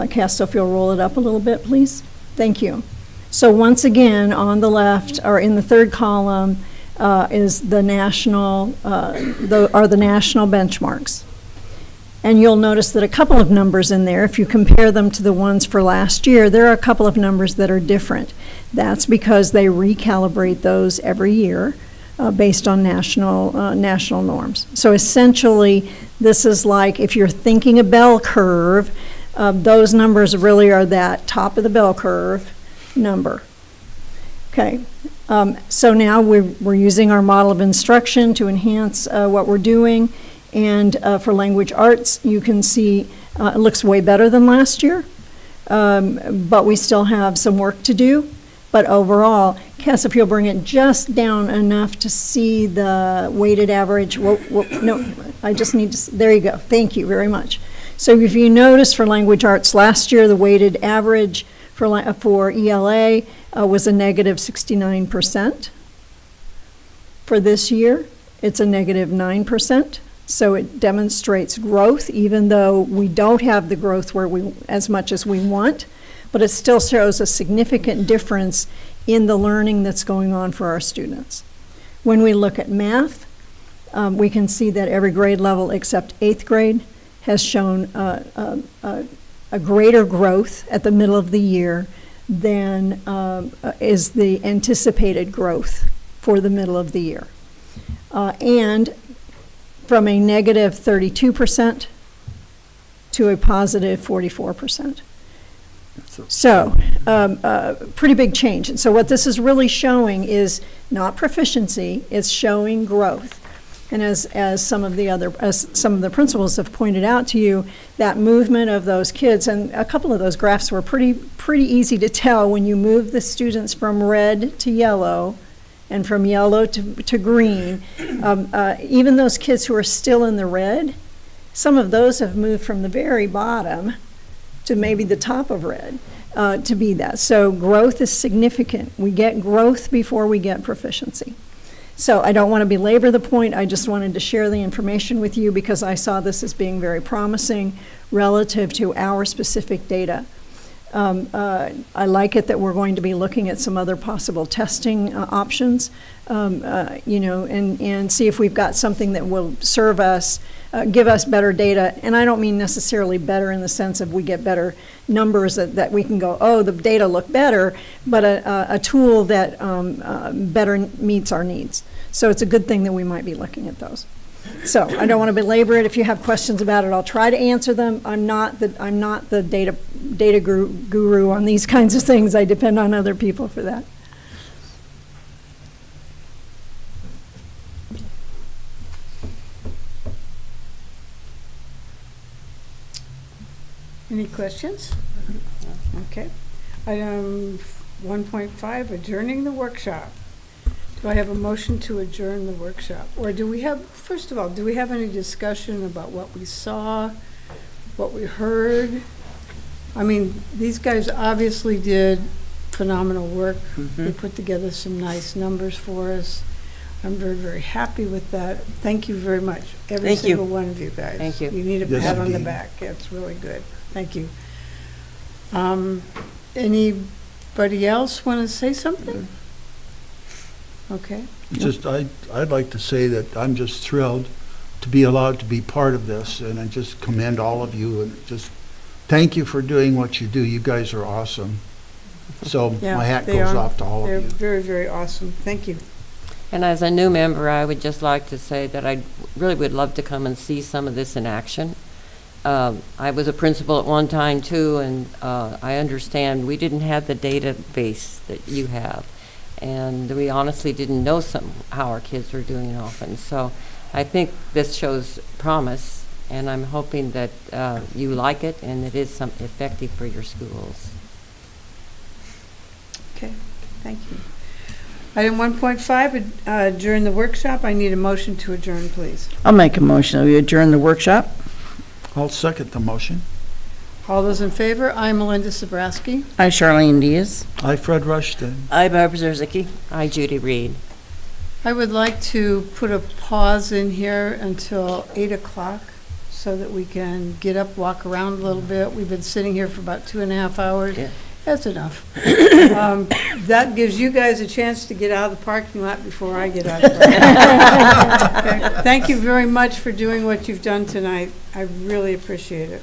Cass, if you'll roll it up a little bit, please. Thank you. So once again, on the left, or in the third column, is the national, the national benchmarks. And you'll notice that a couple of numbers in there, if you compare them to the ones for last year, there are a couple of numbers that are different. That's because they recalibrate those every year based on national norms. So essentially, this is like if you're thinking a bell curve, those numbers really are that top of the bell curve number. Okay, so now we're using our model of instruction to enhance what we're doing. And for language arts, you can see it looks way better than last year, but we still have some work to do. But overall, Cass, if you'll bring it just down enough to see the weighted average. No, I just need to, there you go. Thank you very much. So if you notice for language arts last year, the weighted average for ELA was a negative 69%. For this year, it's a negative 9%. So it demonstrates growth, even though we don't have the growth as much as we want, but it still shows a significant difference in the learning that's going on for our students. When we look at math, we can see that every grade level except 8th grade has shown a greater growth at the middle of the year than is the anticipated growth for the middle of the year. And from a negative 32% to a positive 44%. So, pretty big change. And so what this is really showing is not proficiency, it's showing growth. And as some of the principals have pointed out to you, that movement of those kids, and a couple of those graphs were pretty easy to tell when you move the students from red to yellow, and from yellow to green. Even those kids who are still in the red, some of those have moved from the very bottom to maybe the top of red to be that. So growth is significant. We get growth before we get proficiency. So I don't want to belabor the point. I just wanted to share the information with you because I saw this as being very promising relative to our specific data. I like it that we're going to be looking at some other possible testing options, and see if we've got something that will serve us, give us better data. And I don't mean necessarily better in the sense of we get better numbers that we can go, oh, the data look better, but a tool that better meets our needs. So it's a good thing that we might be looking at those. So I don't want to belabor it. If you have questions about it, I'll try to answer them. I'm not the data guru on these kinds of things. I depend on other people for that. Any questions? Okay. Item 1.5, adjourning the workshop. Do I have a motion to adjourn the workshop? Or do we have, first of all, do we have any discussion about what we saw, what we heard? I mean, these guys obviously did phenomenal work. They put together some nice numbers for us. I'm very, very happy with that. Thank you very much, every single one of you guys. Thank you. You need a pat on the back. It's really good. Thank you. Anybody else want to say something? Okay. Just, I'd like to say that I'm just thrilled to be allowed to be part of this, and I just commend all of you, and just thank you for doing what you do. You guys are awesome. So Yeah, my hat they goes are. off to all of They're you. very, very awesome. Thank you. And as a new member, I would just like to say that I really would love to come and see some of this in action. I was a principal at one time too, and I understand we didn't have the database that you have. And we honestly didn't know how our kids were doing often. So I think this shows promise, and I'm hoping that you like it and it is effective for your schools. Okay, thank you. Item 1.5, adjourn the workshop. I need a motion to adjourn, please. I'll make a motion that we adjourn the workshop. I'll second the motion. All those in favor? I, Melinda Sobrowski. I, Charlene Diaz. I, Fred Rushton. I, Barbara Zerzicki. I, Judy Reed. I would like to put a pause in here until 8 o'clock so that we can get up, walk around a little bit. We've been sitting here for about 2.5 hours. Yeah. That's enough. that gives you guys a chance to get out of the parking lot before I get out of the parking lot. Okay? Thank you very much for doing what you've done tonight. I really appreciate it.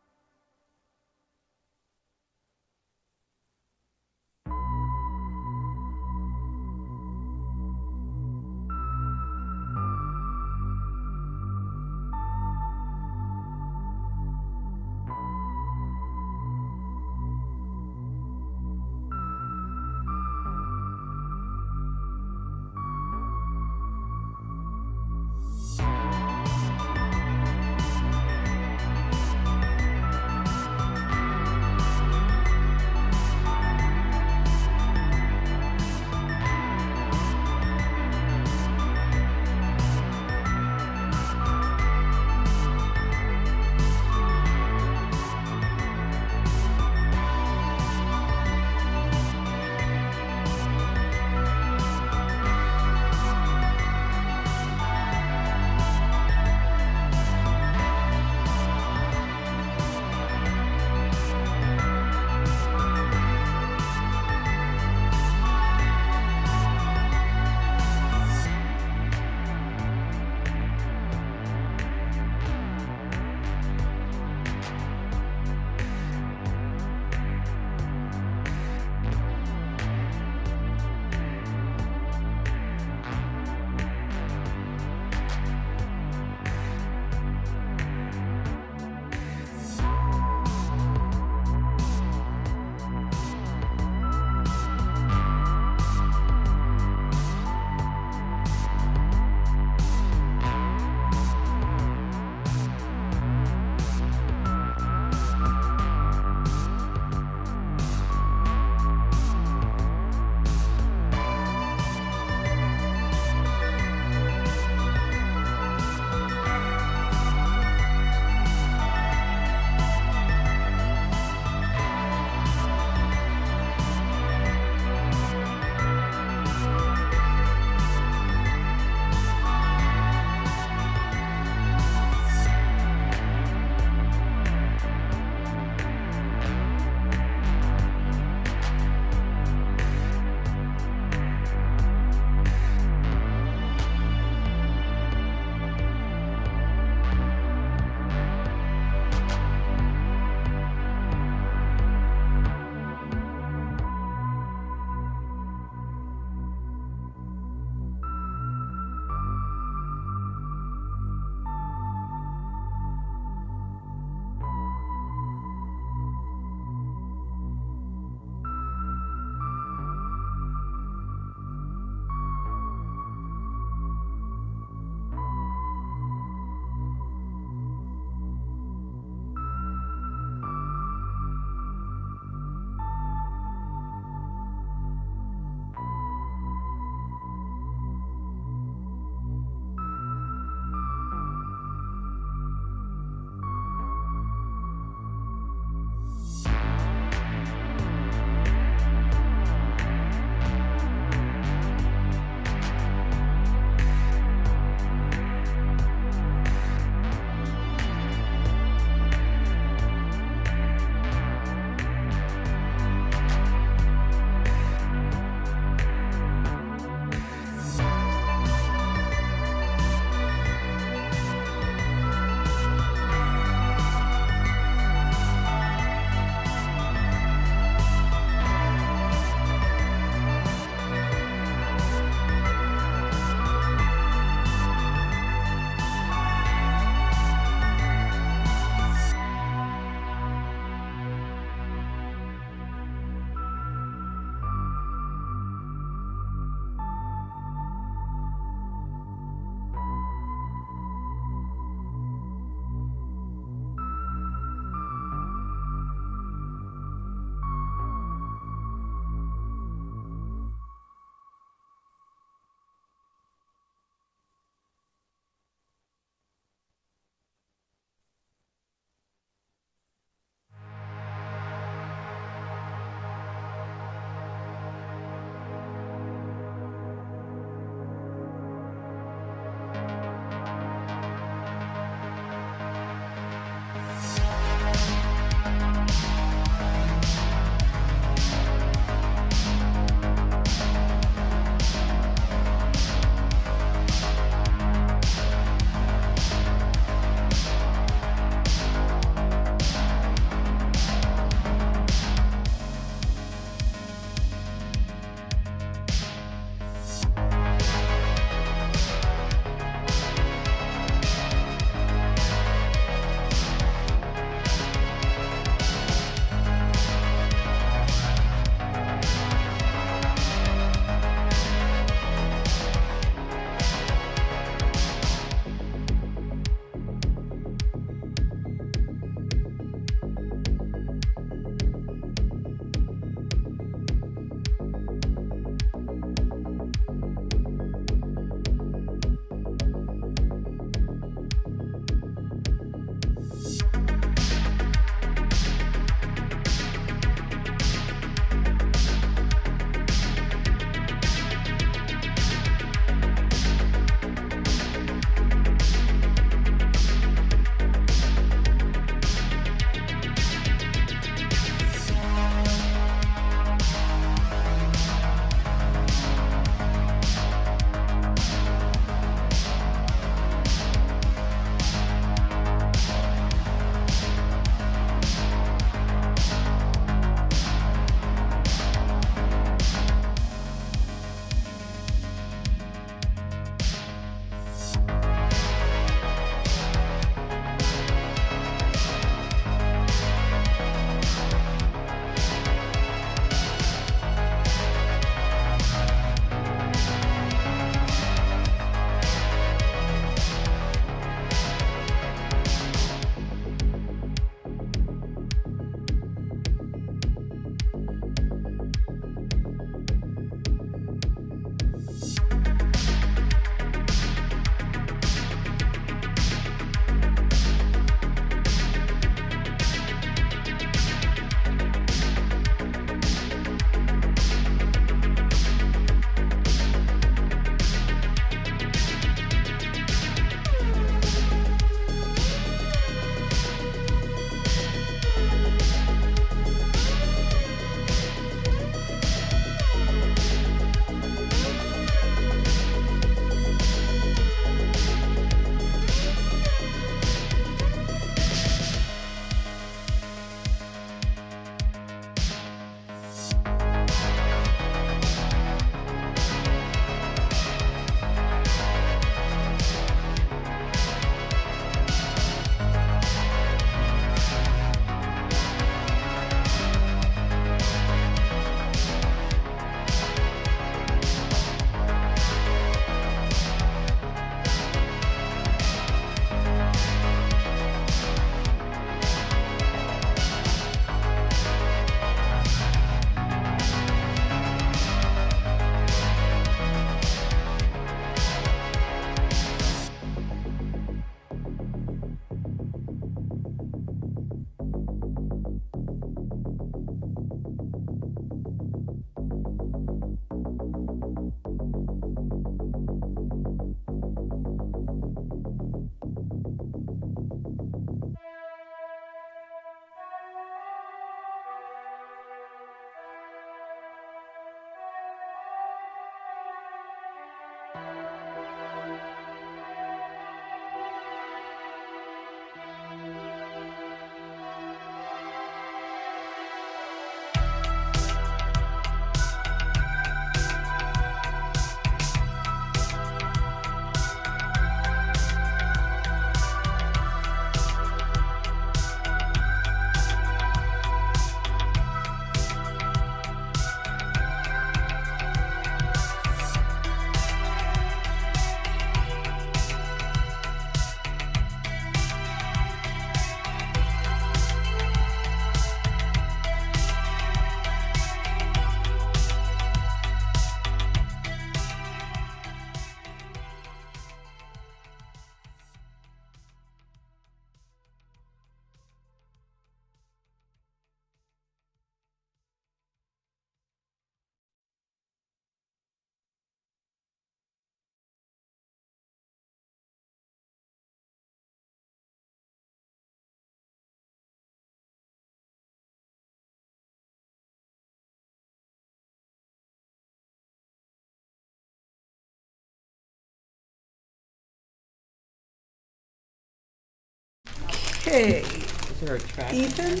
Okay, Is there a track? Ethan,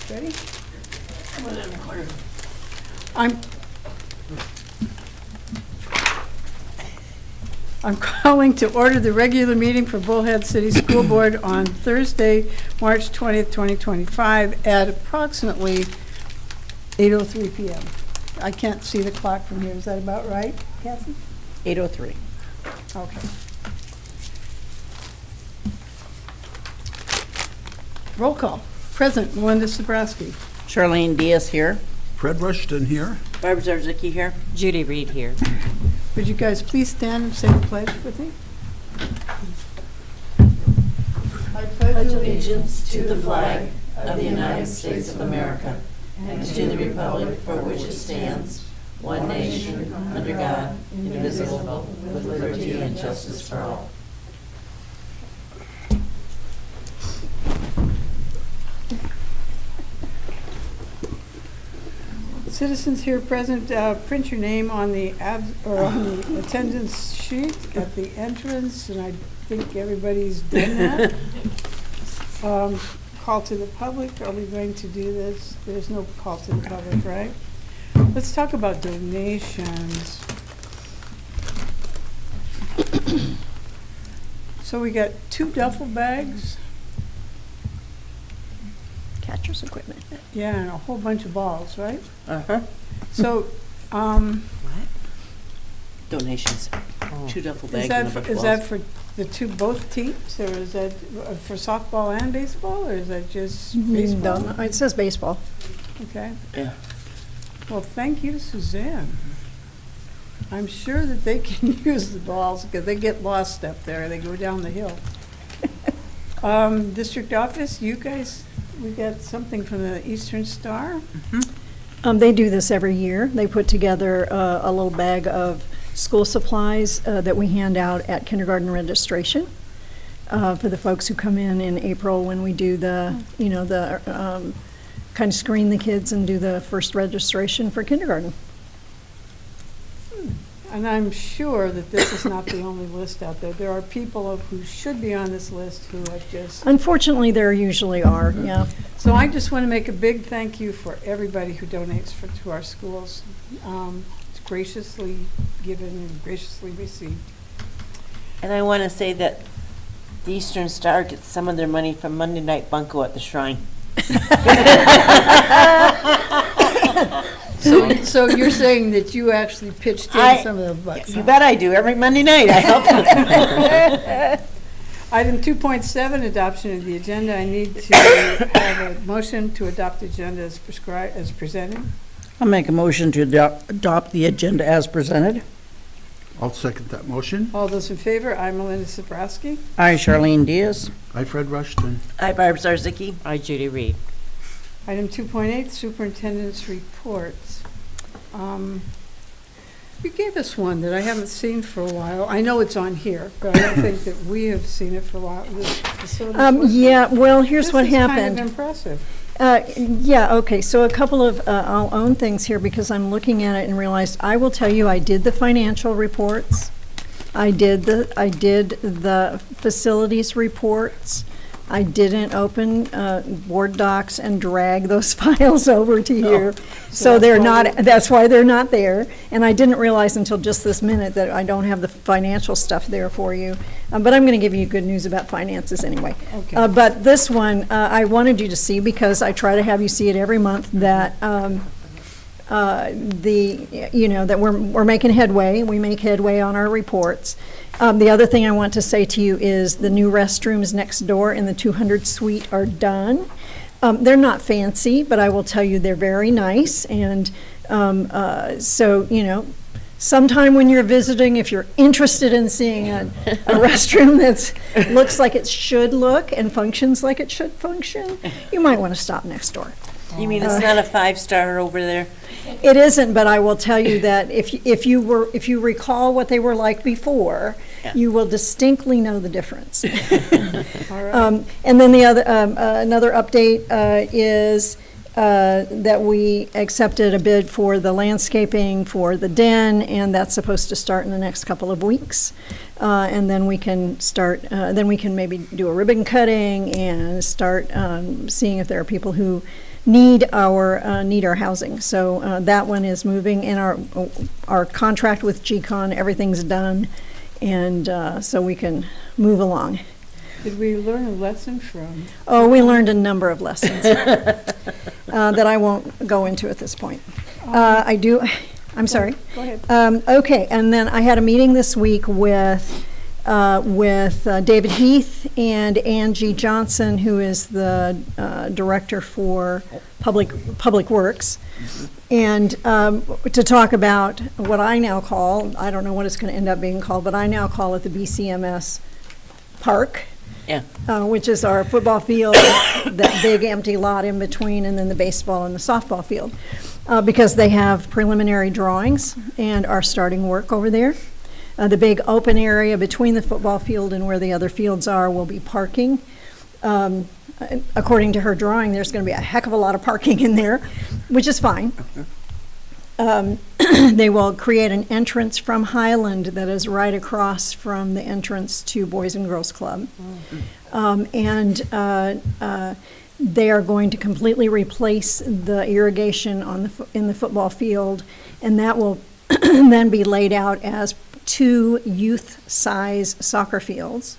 ready? Come on in the corner. I'm calling to order the regular meeting for Bullhead City School Board on Thursday, March 20th, 2025, at approximately 8:03 PM. I can't see the clock from here. Is that about right, Cassie? 8:03. Okay. Roll call. Present, Melinda Sabrowski. Charlene Diaz here. Fred Rushton here. Barbara Zarzicki here. Judy Reed here. Would you guys please stand and say the pledge with me? I Pledge allegiance to the flag of the United States of America and to the republic for which it stands, one nation, under God, indivisible, with liberty and justice for all. Citizens here present, print your name on the on the attendance sheet at the entrance, and I think everybody's done that. Call to the public, are we going to do this? There's no call to the public, right? Let's talk about donations. So we got 2 duffel bags, Catcher's equipment. yeah, and a whole bunch of balls, right? Uh-huh. So, What? Donations. 2 duffel bags and a bunch of is that balls. for the both teams, or is that for softball and baseball, or is that just No, baseball? it says baseball. Okay. Yeah. Well, thank you, Suzanne. I'm sure that they can use the balls because they get lost up there. They go down the hill. District office, you guys, we got something from the Eastern Star. They do this every year. They put together a little bag of school supplies that we hand out at kindergarten registration for the folks who come in April when we do the, kind of screen the kids and do the first registration for kindergarten. And I'm sure that this is not the only list out there. There are people who should be on this list who have just... Unfortunately, there usually are, yeah. So I just want to make a big thank you for everybody who donates to our schools. It's graciously given and graciously received. And I want to say that the Eastern Star gets some of their money from Monday Night Bunko at the Shrine. So you're saying that you actually pitched in some of the bucks? You bet I do. Every Monday night I help them. Item 2.7, adoption of the agenda. I need to have a motion to adopt the agenda as prescribed, as presented. I'll make a motion to adopt the agenda as presented. I'll second that motion. All those in favor? I, Melinda Sabrowski. I, Charlene Diaz. I, Fred Rushton. Hi, Barbara Zarzicki. I, Judy Reed. Item 2.8, superintendent's reports. You gave us one that I haven't seen for a while. I know it's on here, but I don't think that we have seen it for a while. This facilities one? Yeah, well, here's what happened. This is kind of impressive. Yeah, okay, so a couple of, I'll own things here because I'm looking at it and realized, I will tell you, I did the financial reports. I did the facilities reports. I didn't open board docs and drag those files over to you. So they're not, that's why they're not there. And I didn't realize until just this minute that I don't have the financial stuff there for you. But I'm going to give you good news about finances anyway. Okay. But this one, I wanted you to see because I try to have you see it every month that that we're making headway. We make headway on our reports. The other thing I want to say to you is the new restrooms next door in the 200 suite are done. They're not fancy, but I will tell you they're very nice. And so, sometime when you're visiting, if you're interested in seeing a restroom that looks like it should look and functions like it should function, you might want to stop next door. You mean it's not a 5-star over there? It isn't, but I will tell you that if you recall what they were like before, Yeah. you will distinctly know the difference. All right. And then the other another update is that we accepted a bid for the landscaping for the den, and that's supposed to start in the next couple of weeks. And then we can start. Then we can maybe do a ribbon cutting and start seeing if there are people who need our housing. So that one is moving, and our contract with GCON, everything's done, and so we can move along. Did we learn a lesson from? Oh, we learned a number of lessons that I won't go into at this point. I'm sorry. Go ahead. Okay, and then I had a meeting this week with David Heath and Angie Johnson, who is the director for Public Works, and to talk about what I now call, I don't know what it's going to end up being called, but I now call it the BCMS Park. Yeah. Which is our football field, that big empty lot in between, and then the baseball and the softball field, because they have preliminary drawings and are starting work over there. The big open area between the football field and where the other fields are will be parking. According to her drawing, there's going to be a heck of a lot of parking in there, which is fine. They will create an entrance from Highland that is right across from the entrance to Boys and Girls Club. And they are going to completely replace the irrigation in the football field, and that will then be laid out as 2 youth-size soccer fields.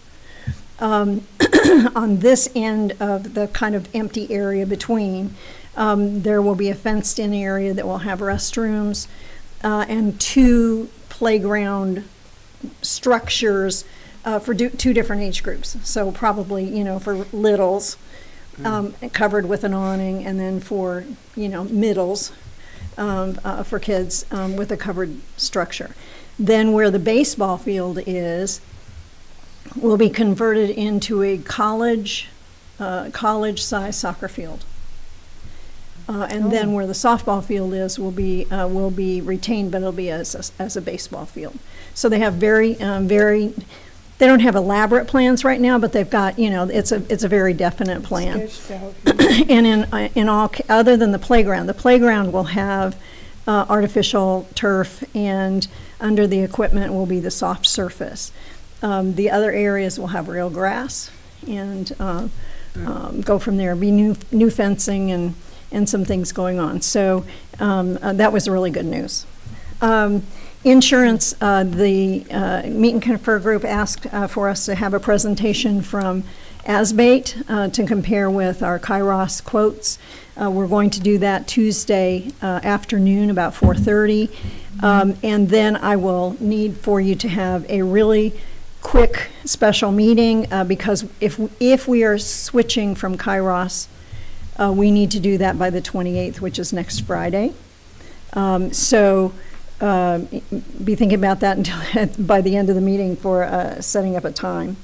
On this end of the kind of empty area between, there will be a fenced-in area that will have restrooms and 2 playground structures for 2 different age groups. So probably, for littles, covered with an awning, and then for, middles, for kids with a covered structure. Then where the baseball field is, will be converted into a college-size soccer field. And then where the softball field is will be retained, but it'll be as a baseball field. So they have very, they don't have elaborate plans right now, but they've got, it's a very definite plan. And in all, other than the playground will have artificial turf, and under the equipment will be the soft surface. The other areas will have real grass, and go from there. Be new fencing and some things going on. So that was really good news. Insurance, the Meet and Confer group asked for us to have a presentation from ASBATE to compare with our Kairos quotes. We're going to do that Tuesday afternoon about 4:30. And then I will need for you to have a really quick special meeting because if we are switching from Kairos, we need to do that by the 28th, which is next Friday. So be thinking about that until by the end of the meeting for setting up a time.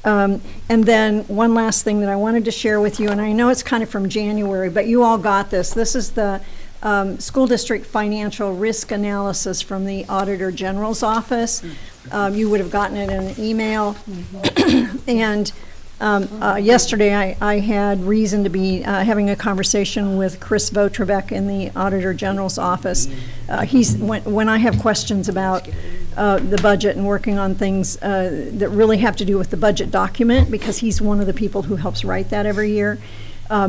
And then one last thing that I wanted to share with you, and I know it's kind of from January, but you all got this. This is the school district financial risk analysis from the Auditor General's office. You would have gotten it in an email. And Yesterday, I had reason to be having a conversation with Chris Votrebeck in the Auditor General's office. When I have questions about the budget and working on things that really have to do with the budget document, because he's one of the people who helps write that every year,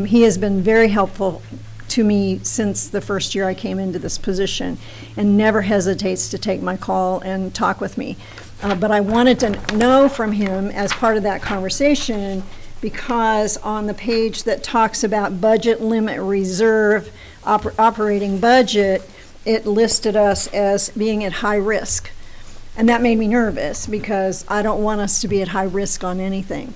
he has been very helpful to me since the first year I came into this position, and never hesitates to take my call and talk with me. But I wanted to know from him as part of that conversation, because on the page that talks about budget limit reserve, operating budget, it listed us as being at high risk. And that made me nervous, because I don't want us to be at high risk on anything.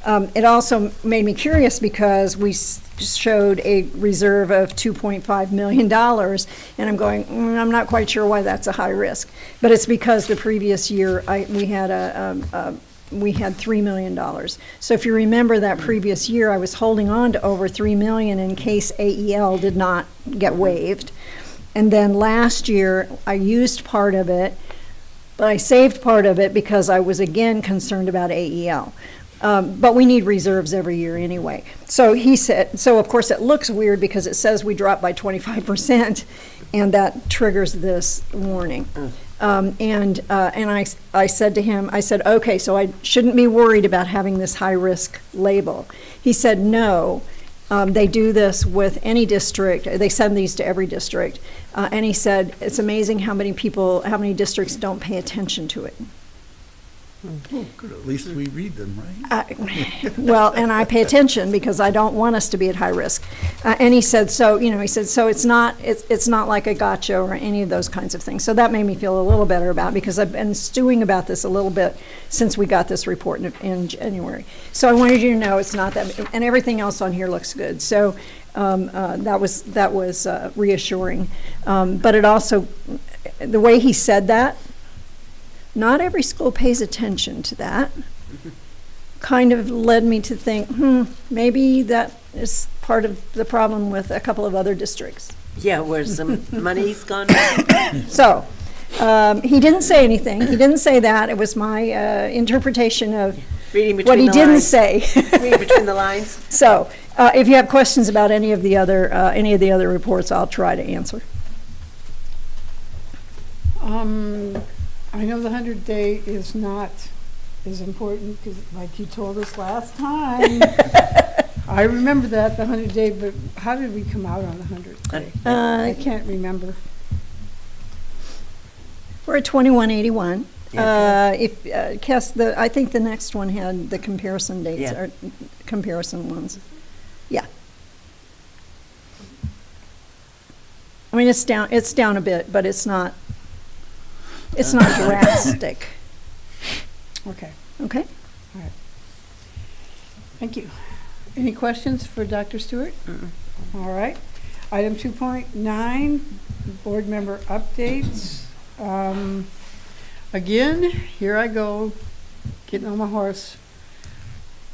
It also made me curious, because we showed a reserve of $2.5 million, and I'm going, I'm not quite sure why that's a high risk. But it's because the previous year, we had $3 million. So if you remember that previous year, I was holding on to over $3 million in case AEL did not get waived. And then last year, I used part of it, but I saved part of it because I was again concerned about AEL. But we need reserves every year anyway. So he said, so of course it looks weird because it says we dropped by 25%, and that triggers this warning. And I said to him, I said, okay, so I shouldn't be worried about having this high risk label. He said, no. They do this with any district. They send these to every district. And he said, it's amazing how many districts don't pay attention to it. Oh, good. At least we read them, right? Well, and I pay attention because I don't want us to be at high risk. And he said, so it's not like a gotcha or any of those kinds of things. So that made me feel a little better about it, because I've been stewing about this a little bit since we got this report in January. So I wanted you to know it's not that, and everything else on here looks good. So that was reassuring. But it also, the way he said that, not every school pays attention to that, kind of led me to think, maybe that is part of the problem with a couple of other districts. Yeah, where some money's gone. So, he didn't say anything. He didn't say that. It was my interpretation of Reading between what he the didn't lines. say. Reading between the lines. So, if you have questions about any of the other reports, I'll try to answer. I know the 100-day is not as important, because like you told us last time. I remember that, the 100-day, but how did we come out on the 100th day? I can't remember. We're at 2181. I think the next one had the comparison dates, or comparison ones. Yeah. I mean, it's down a bit, but it's not drastic. Okay. Okay? All right. Thank you. Any questions for Dr. Stewart? All right. Item 2.9, board member updates. Again, here I go, getting on my horse,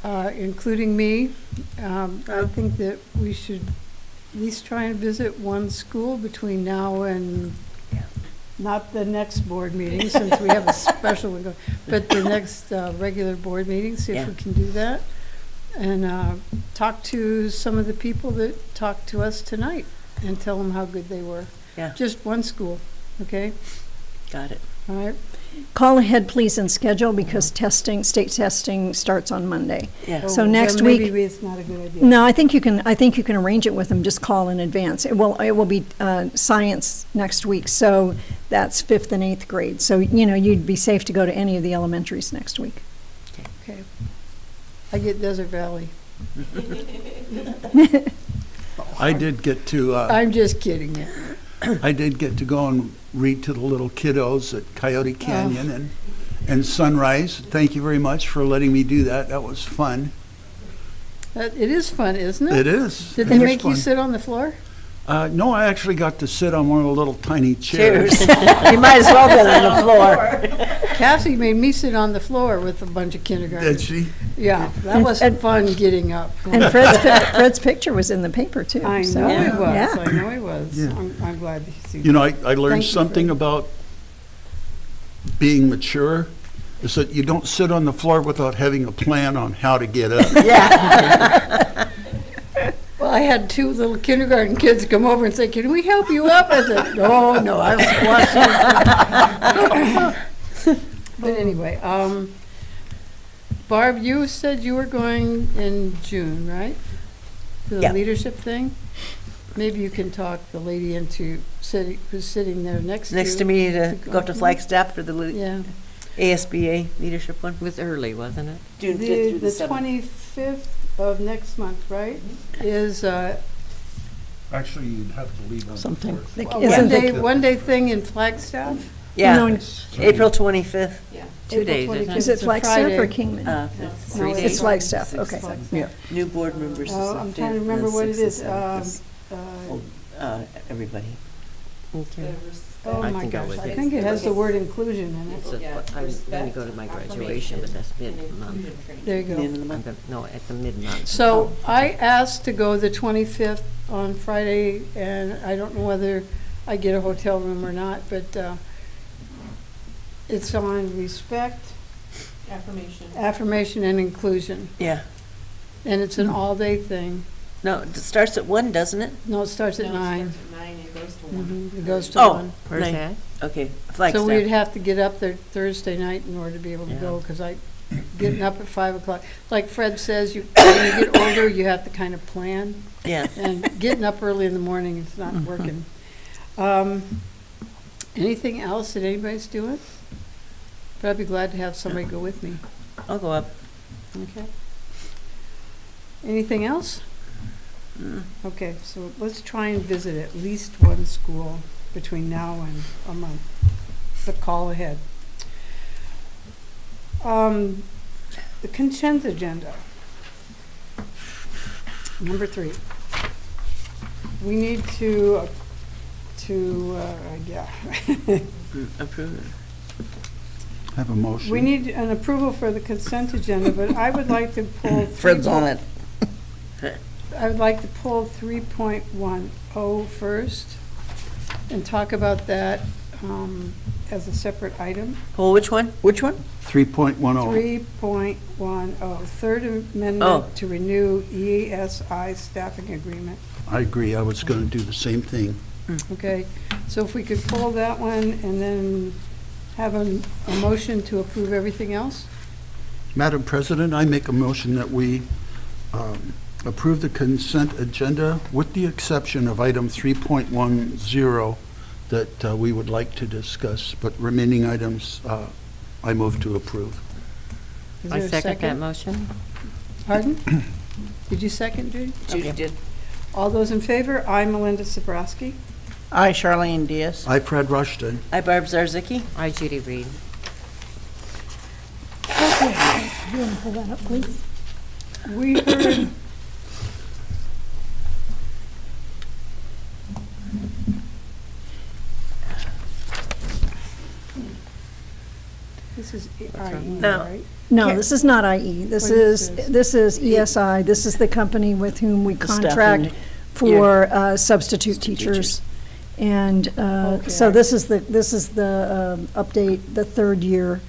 including me. I think that we should at least try and visit one school between now and not the next board meeting, since we have a special one going, but the next regular board meeting, see if we can do that. And talk to some of the people that talked to us tonight and tell them how good they were. Yeah. Just one school, okay? Got it. All right. Call ahead, please, and schedule, because state testing starts on Monday. Yeah. So Oh, next then week. maybe it's not a good idea. No, I think you can arrange it with them. Just call in advance. It will be science next week, so that's 5th and 8th grade. So you'd be safe to go to any of the elementaries next week. Okay. I get Desert Valley. I did get to. I'm just kidding you. I did get to go and read to the little kiddos at Coyote Canyon and Sunrise. Thank you very much for letting me do that. That was fun. It is fun, isn't it? It is. Did It they is make you fun. sit on the floor? No, I actually got to sit on one of the little tiny chairs. You might as well get on the floor. Cassie made me sit on the floor with a bunch of kindergartens. Did she? Yeah, that was fun getting up. And Fred's picture was in the paper, too. I know so, he was. yeah. I know he was. Yeah. I'm glad to see You know, I learned Thank you, something Fred. about being mature is that you don't sit on the floor without having a plan on how to get up. Yeah. Well, I had two little kindergarten kids come over and say, "Can we help you up?" I said, "No, no, I'll squash you." But anyway, Barb, you said you were going in June, right? To the Yeah. leadership thing? Maybe you can talk the lady into sitting, who's sitting there next to you. Next to me to go up to with me. Flagstaff for the Yeah. ASBA leadership one. It was early, wasn't it? June 5th through the 7th. 25th of next month, right, is Actually, you'd have to leave on the Something. 4th. The- a Isn't the- one-day thing in Flagstaff? Yeah, No, April 25th. 2 days, April isn't it? Is it It's a Flagstaff or Friday. Kingman? No, Three it's days. It's Flagstaff, okay. Yeah. New board members is the I'm trying to 5th, remember the what it 6th, the is. 7th, everybody. Okay. Oh, I my can go gosh, with I it. think it has the word inclusion in It's it. I was going to go to my graduation, but that's mid-month. There you The end go. of the month. No, at the mid-month. So I asked to go the 25th on Friday, and I don't know whether I get a hotel room or not, but it's on respect, affirmation and inclusion. Yeah. And it's an all-day thing. No, it starts at 1, doesn't it? No, it starts at 9. It goes to Oh, 1. Where's Nine. that? Okay, So Flagstaff. we'd have to get up there Thursday night in order to be able to Yeah. go, because getting up at 5 o'clock. Like Fred says, when you get older, you have to kind of plan, Yeah. and getting up early in the morning is not working. Anything else that anybody's doing? But I'd be glad to have somebody go with me. I'll go up. Okay. Anything else? Mm. Okay, so let's try and visit at least one school between now and a month, but call ahead. The consent agenda. Number 3. We need to, yeah. Approve it. Have a motion. We need an approval for the consent agenda, but I would like to pull. Fred's on it. I would like to pull 3.10 first and talk about that as a separate item. Well, which one? Which one? 3.10. 3.10, Third Oh. Amendment to renew ESI staffing agreement. I agree, I was going to do the same thing. Okay, so if we could pull that one and then have a motion to approve everything else? Madam President, I make a motion that we approve the consent agenda with the exception of item 3.10 that we would like to discuss, but remaining items, I move to approve. Is I there a second that motion. Pardon? Did you second, Judy? Judy Okay. did. All those in favor? I, Melinda Sabrowski. I, Charlene Diaz. I, Fred Rushton. Hi, Barb Zarzicki. I, Judy Reed. Okay, you want to pull that up, please? We heard. This is IE, No. right? No, Can't- this is not IE. This What is, is this? this is ESI. This is the company with whom we The staffing, contract for substitute teachers. And so Okay. this is the update, the third year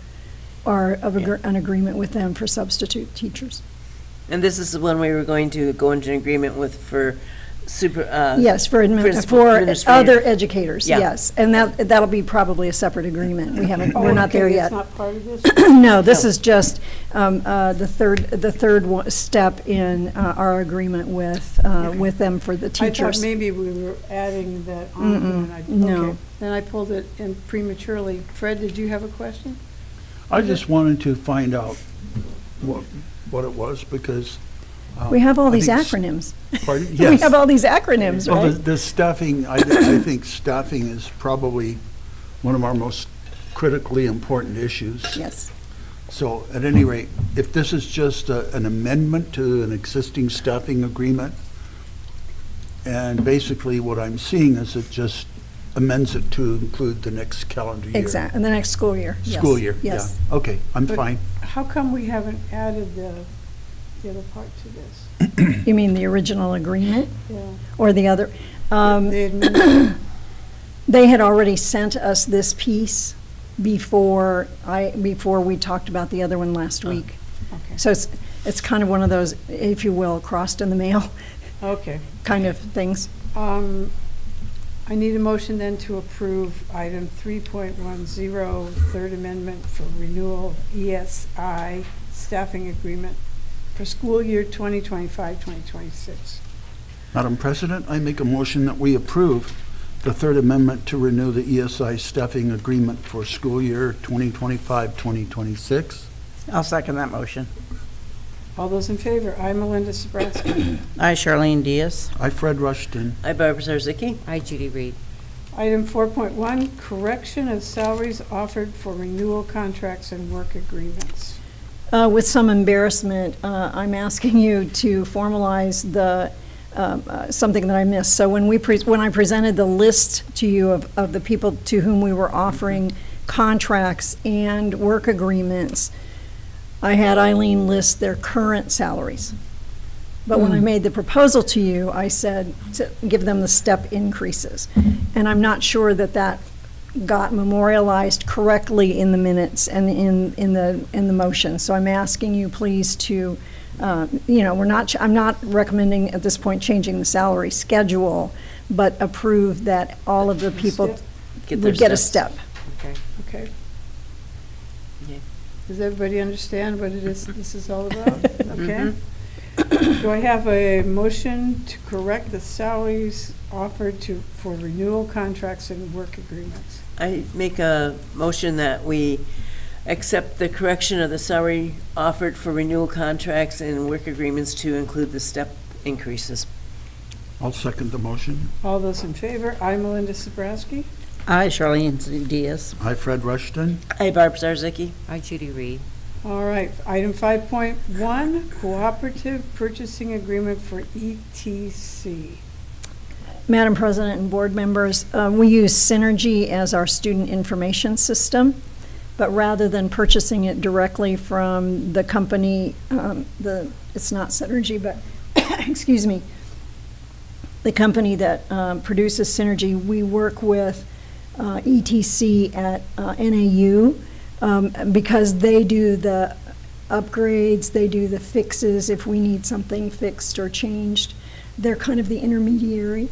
of an agreement with them for substitute teachers. And this is the one we were going to go into an agreement with for super. Yes, for principal administrator. other educators, Yeah. yes. And that'll be probably a separate agreement. We're not there Okay, yet. It's not part of this? No, this is just the third step in our agreement with them for the I thought teachers. maybe we were adding that on. and I- no. okay. Then I pulled it in prematurely. Fred, did you have a question? I just wanted to find out what it was because. We have all I these think acronyms. Pardon? We Yes. have all these acronyms, Well, right? the staffing, I think staffing is probably one of our most critically important issues. Yes. So at any rate, if this is just an amendment to an existing staffing agreement, and basically what I'm seeing is it just amends it to include the next calendar year. Exactly, in the next school year. Yes. School year, yeah. Yes. Okay, I'm But fine. How come we haven't added the other part to this? You mean the original agreement Yeah. or the other? The admin- They had already sent us this piece before we talked about the other one last week. Okay. So it's kind of one of those, if you will, crossed in the mail Okay. kind of things. I need a motion then to approve item 3.10, third amendment for renewal of ESI staffing agreement for school year 2025-2026. Madam President, I make a motion that we approve the third amendment to renew the ESI staffing agreement for school year 2025-2026. I'll second that motion. All those in favor? I, Melinda Sobransky. I, Charlene Diaz. I, Fred Rushton. I, Barbara Zarzicki. Hi, Judy Reed. Item 4.1, correction of salaries offered for renewal contracts and work agreements. With some embarrassment, I'm asking you to formalize the something that I missed. So when I presented the list to you of the people to whom we were offering contracts and work agreements, I had Eileen list their current salaries. But when I made the proposal to you, I said to give them the step increases. And I'm not sure that that got memorialized correctly in the minutes and in the motion. So I'm asking you please to, I'm not recommending at this point changing the salary schedule, but approve that all of the people would get a step. Okay. Okay. Yeah. Does everybody understand what it is this is all about? Okay. Do I have a motion to correct the salaries offered for renewal contracts and work agreements? I make a motion that we accept the correction of the salary offered for renewal contracts and work agreements to include the step increases. I'll second the motion. All those in favor? I, Melinda Sobransky. I, Charlene Diaz. I, Fred Rushton. I, Barbara Zarzicki. Hi, Judy Reed. All right, item 5.1, cooperative purchasing agreement for ETC. Madam President and board members, we use Synergy as our student information system, but rather than purchasing it directly from the company, it's not Synergy, but, excuse me, the company that produces Synergy, we work with ETC at NAU because they do the upgrades, they do the fixes if we need something fixed or changed. They're kind of the intermediary.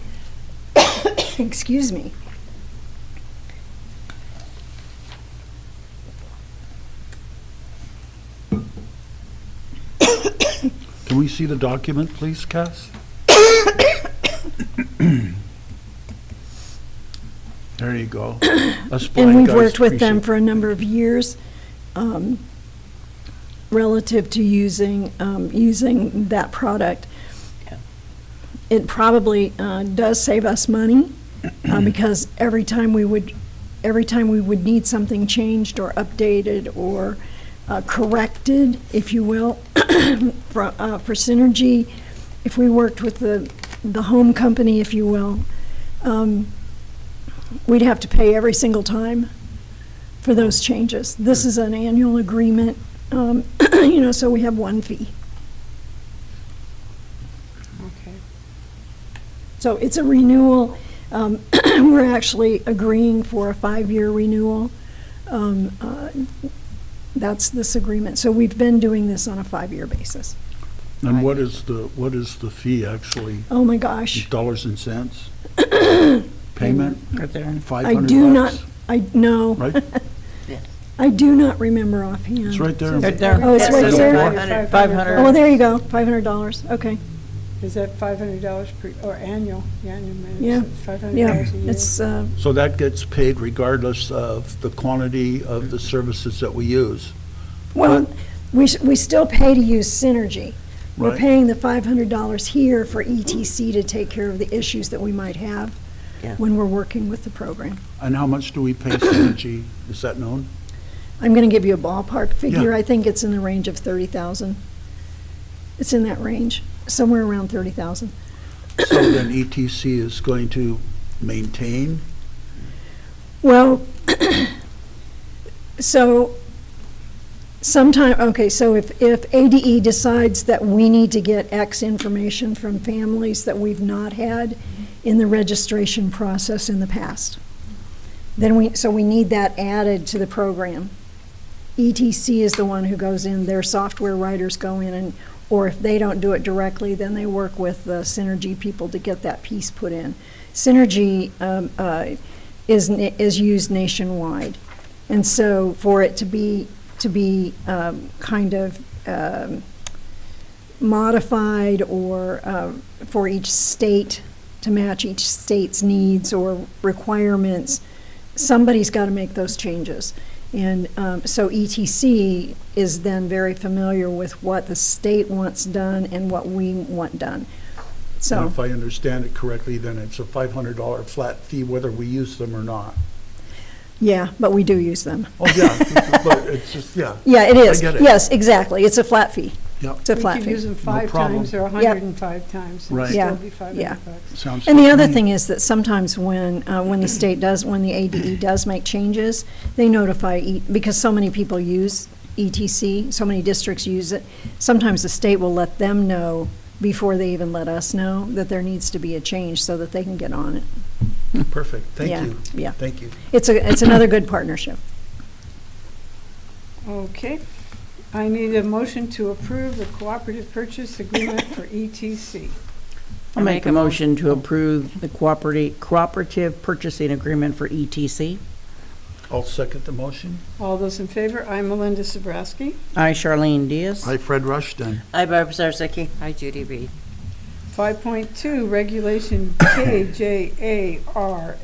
Excuse me. Can we see the document, please, Cass? There you go. Us And blind we've guys worked with them appreciate- for a number of years relative to using that product. Yeah. It probably does save us money because every time we would need something changed or updated or corrected, if you will, for Synergy, if we worked with the home company, if you will, we'd have to pay every single time for those changes. This is an annual agreement, so we have one fee. Okay. So it's a renewal. We're actually agreeing for a 5-year renewal. That's this agreement. So we've been doing this on a 5-year basis. And what is the fee actually? Oh, my gosh. Dollars and cents? Payment? Right there. $500? I do not, no. Right? I do not remember offhand. It's right there. Right there. Oh, it's right there? 500. Oh, there you go, $500, okay. Is that $500 or annual? The annual Yeah. minutes, $500 Yeah, a year? it's, So that gets paid regardless of the quantity of the services that we use? well, we still pay to use Synergy. We're Right. paying the $500 here for ETC to take care of the issues that we might have Yeah. when we're working with the program. And how much do we pay Synergy? Is that known? I'm going to give you a ballpark figure. Yeah. I think it's in the range of 30,000. It's in that range, somewhere around 30,000. So then ETC is going to maintain? Well, so so if ADE decides that we need to get X information from families that we've not had in the registration process in the past, So we need that added to the program. ETC is the one who goes in, their software writers go in, and or if they don't do it directly, then they work with the Synergy people to get that piece put in. Synergy is used nationwide, and so for it to be kind of modified or for each state to match each state's needs or requirements, somebody's got to make those changes. And so ETC is then very familiar with what the state wants done and what we want done. And So, if I understand it correctly, then it's a $500 flat fee whether we use them or not. yeah, but we do use them. Oh, yeah, but it's just, yeah. Yeah, it is. I get it. Yes, exactly. It's a flat fee. Yep. It's a flat We fee. could use them 5 problem. times or 105 times and Right. still Yeah, be yeah. $500. Sounds And the good to other me. thing is that sometimes when the state does, when the ADE does make changes, they notify, because so many people use ETC, so many districts use it, sometimes the state will let them know before they even let us know that there needs to be a change so that they can get on it. Perfect, thank Yeah, you. yeah. Thank you. It's another good partnership. Okay. I need a motion to approve the cooperative purchase agreement for ETC. I'll make a motion to approve the cooperative purchasing agreement for ETC. I'll second the motion. All those in favor? I'm Melinda Sobrowski. I, Charlene Diaz. Hi, Fred Rushton. Hi, Barbara Zarzicki. Hi, Judy Reed. 5.2, Regulation KJARA,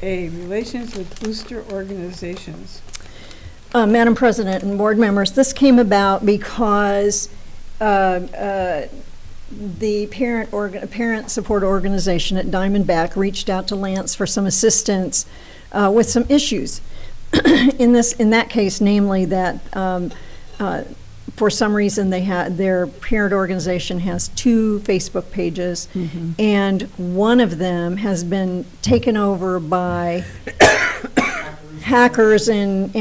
Relations with Booster Organizations. Madam President and board members, this came about because the parent support organization at Diamondback reached out to Lance for some assistance with some issues. In that case, namely that for some reason their parent organization has 2 Facebook pages, and one of them has been taken over by hackers and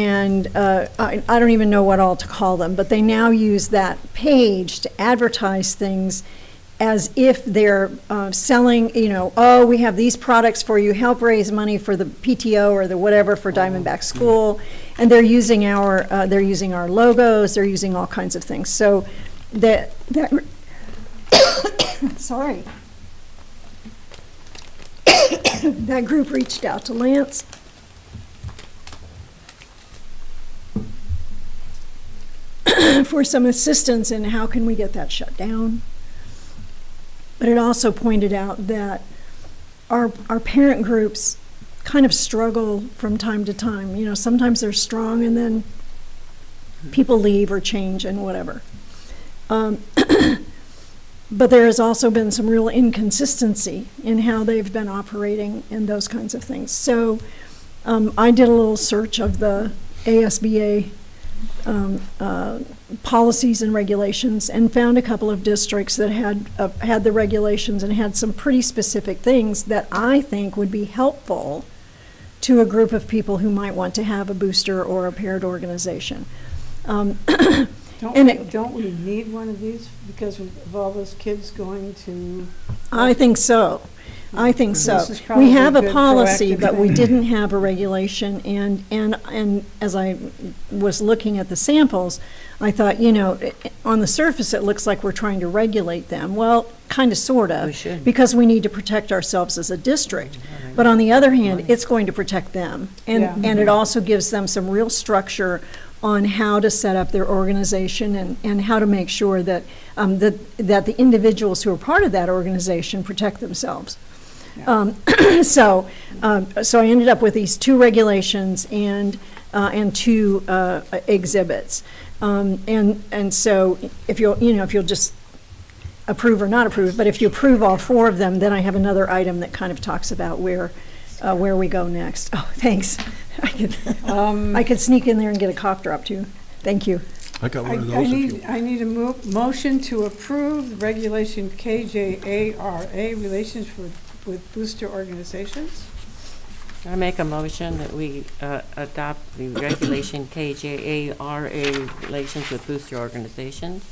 I don't even know what all to call them, but they now use that page to advertise things as if they're selling, oh, we have these products for you, help raise money for the PTO or the whatever for Diamondback School, and they're using our logos, they're using all kinds of things. So that sorry, that group reached out to Lance. For some assistance in how can we get that shut down. But it also pointed out that our parent groups kind of struggle from time to time. Sometimes they're strong and then people leave or change and whatever. But there has also been some real inconsistency in how they've been operating and those kinds of things. So I did a little search of the ASBA policies and regulations and found a couple of districts that had the regulations and had some pretty specific things that I think would be helpful to a group of people who might want to have a booster or a parent organization. Don't we need one of these because of all those kids going to? I think so. I think so. This is probably We have a a good policy, proactive but we thing. didn't have a regulation, and as I was looking at the samples, I thought, on the surface, it looks like we're trying to regulate them. Well, kind of, sort of. We should. Because we need to protect ourselves as a district. But on the other hand, it's going to protect them. Yeah. And it also gives them some real structure on how to set up their organization and how to make sure that, that the individuals who are part of that organization protect themselves. So I ended up with these 2 regulations and 2 exhibits. And so if you'll just approve or not approve, but if you approve all 4 of them, then I have another item that kind of talks about where we go next. Oh, thanks. I could sneak in there and get a cough drop too. Thank you. I got one of those if you. I need a motion to approve Regulation KJARA, Relations with Booster Organizations. I make a motion that we adopt the regulation KJARA, Relations with Booster Organizations.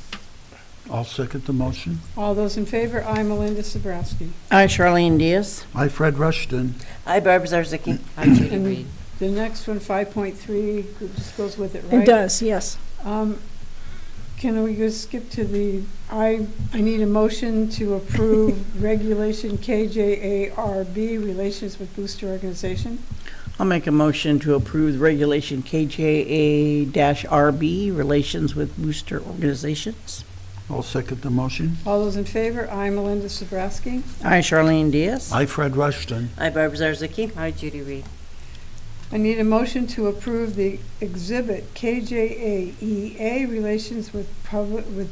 I'll second the motion. All those in favor? I, Melinda Sobrowski. I, Charlene Diaz. Hi, Fred Rushton. Hi, Barbara Zarzicki. Hi, Judy And Reed. the next one, 5.3, just goes with it, right? It does, yes. Can we just skip to I need a motion to approve regulation KJARB, relations with booster organization. I'll make a motion to approve regulation KJA-RB, relations with booster organizations. I'll second the motion. All those in favor? I, Melinda Sobrowski. I, Charlene Diaz. I, Fred Rushton. Hi, Barbara Zarzicki. Hi, Judy Reed. I need a motion to approve the exhibit KJAEA, relations with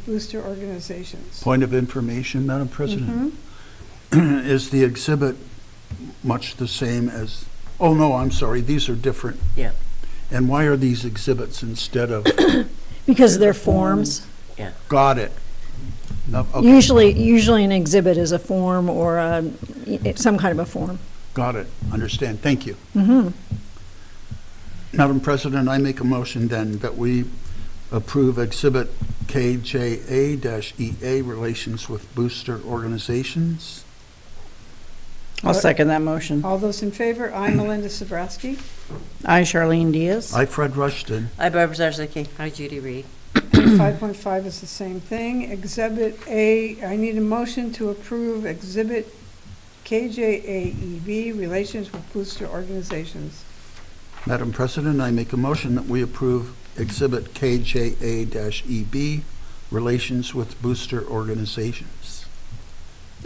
booster organizations. Point of information, Madam President. Mhm. Is the exhibit much the same as, oh, no, I'm sorry, these are different. Yeah. And why are these exhibits instead of, Because they're forms. got it? No, okay, Usually an exhibit is a form or some kind of a form. got it, understand, thank you. Mm-hmm. Madam President, I make a motion then that we approve exhibit KJA-EA, relations with booster organizations. I'll second that motion. All those in favor? I, Melinda Sobrowski. I, Charlene Diaz. I, Fred Rushton. Hi, Barbara Zarzicki. Hi, Judy Reed. 5.5 is the same thing. Exhibit A, I need a motion to approve exhibit KJAEB, relations with booster organizations. Madam President, I make a motion that we approve exhibit KJA-EB, relations with booster organizations.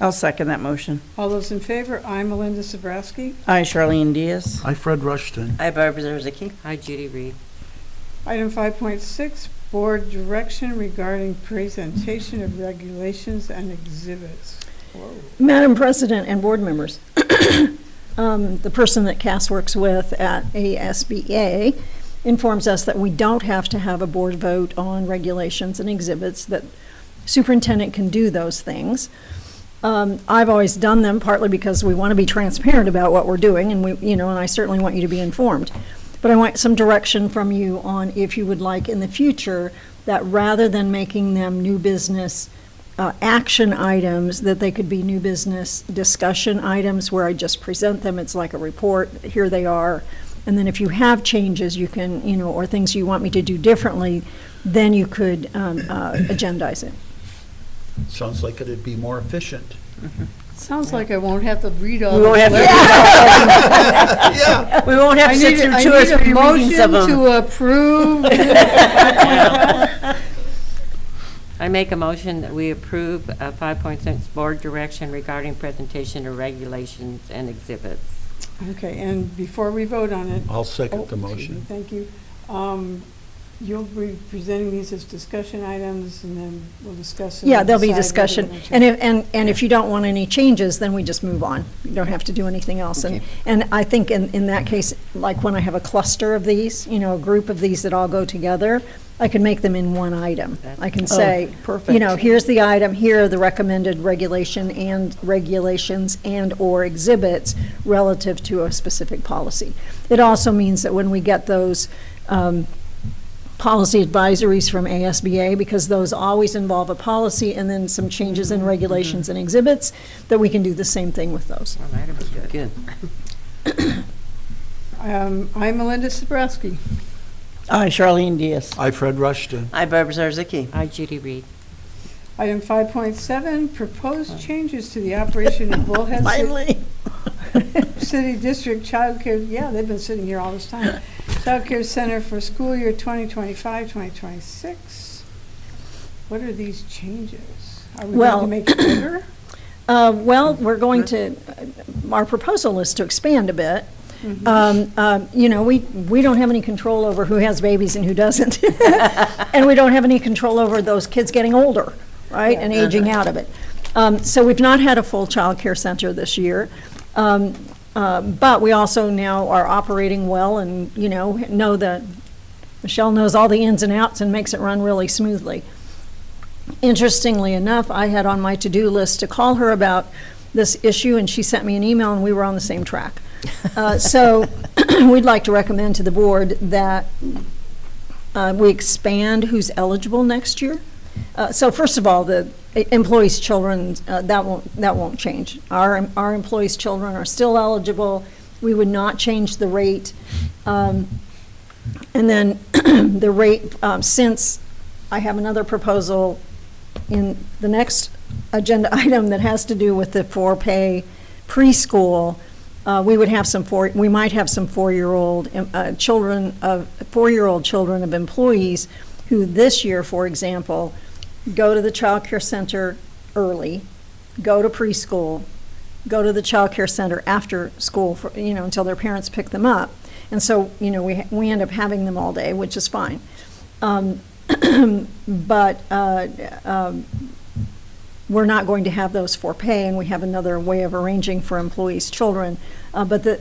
I'll second that motion. All those in favor? I, Melinda Sobrowski. I, Charlene Diaz. I, Fred Rushton. Hi, Barbara Zarzicki. Hi, Judy Reed. Item 5.6, board direction regarding presentation of regulations and exhibits. Whoa. Madam President and board members, the person that Cass works with at ASBA informs us that we don't have to have a board vote on regulations and exhibits, that superintendent can do those things. I've always done them partly because we want to be transparent about what we're doing, and and I certainly want you to be informed. But I want some direction from you on if you would like in the future that rather than making them new business action items, that they could be new business discussion items where I just present them. It's like a report. Here they are. And then if you have changes, you can, or things you want me to do differently, then you could agendize it. Sounds like it'd be more efficient. Sounds like I won't have to read all We won't have to Yeah. We won't have to sit through 2 or 3 readings of them. to approve. I make a motion that we approve 5.6 board direction regarding presentation of regulations and exhibits. Okay, and before we vote on it. I'll second the excuse me, motion. Thank you. You'll be presenting these as discussion items, and then we'll discuss them. Yeah, and there'll be decide whether discussion. we're gonna And if you don't want any changes, then we just move on. You don't have to do anything else. Okay. And I think in that case, like when I have a cluster of these, a group of these that all go together, I can make them in one item. I can say, perfect. here's the item, here are the recommended regulations and/or exhibits relative to a specific policy. It also means that when we get those policy advisories from ASBA, because those always involve a policy and then some changes in regulations and exhibits, that we can do the same thing with those. All right, it was good. I'm Melinda Sobrowski. I, Charlene Diaz. I, Fred Rushton. I, Barbara Zarzicki. Hi, Judy Reed. Item 5.7, proposed changes to the operation of Bullhead Finally. City District Child Care, yeah, they've been sitting here all this time. Child Care Center for school year 2025-2026. What are these changes? Are we going to make it bigger? Well, we're going to, our proposal is to expand a bit. Mm-hmm. We don't have any control over who has babies and who doesn't. And we don't have any control over those kids getting older, right, and aging out of it. So we've not had a full child care center this year. But we also now are operating well and, know that Michelle knows all the ins and outs and makes it run really smoothly. Interestingly enough, I had on my to-do list to call her about this issue, and she sent me an email, and we were on the same track. So we'd like to recommend to the board that we expand who's eligible next year. So first of all, the employees' children, that won't change. Our employees' children are still eligible, We would not change the rate. And then the rate, since I have another proposal in the next agenda item that has to do with the for-pay preschool, we might have some four-year-old children of employees who this year, for example, go to the child care center early, go to preschool, go to the child care center after school for, until their parents pick them up. And so, we end up having them all day, which is fine. But we're not going to have those for pay, and we have another way of arranging for employees' children. But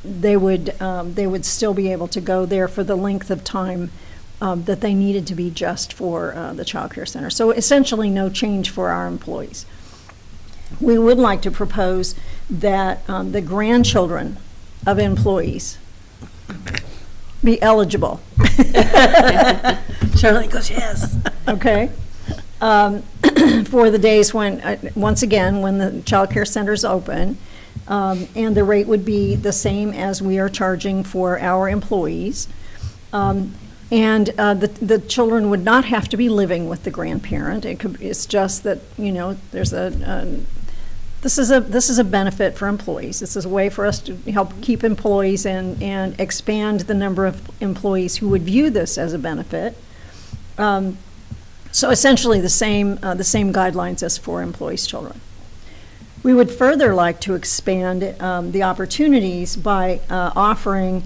they would still be able to go there for the length of time that they needed to be just for the child care center. So essentially no change for our employees. We would like to propose that the grandchildren of employees be eligible. Charlotte goes, yes. Okay. For the days when, once again, when the child care center's open, and the rate would be the same as we are charging for our employees. And the children would not have to be living with the grandparent. It's just that, there's this is a benefit for employees. This is a way for us to help keep employees and expand the number of employees who would view this as a benefit. So essentially the same guidelines as for employees' children. We would further like to expand the opportunities by offering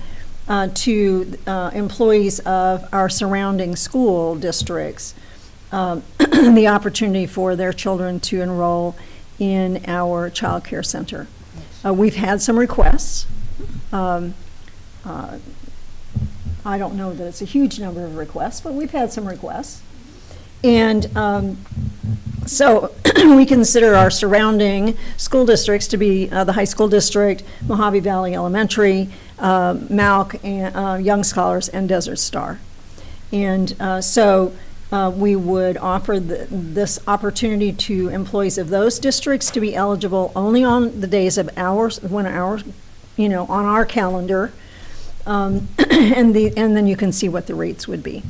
to employees of our surrounding school districts the opportunity for their children to enroll in our child care center. We've had some requests. I don't know that it's a huge number of requests, but we've had some requests. And so we consider our surrounding school districts to be the high school district, Mojave Valley Elementary, Malk, and Young Scholars, and Desert Star. And so we would offer this opportunity to employees of those districts to be eligible only on the days of hours, on our calendar, and then you can see what the rates would be.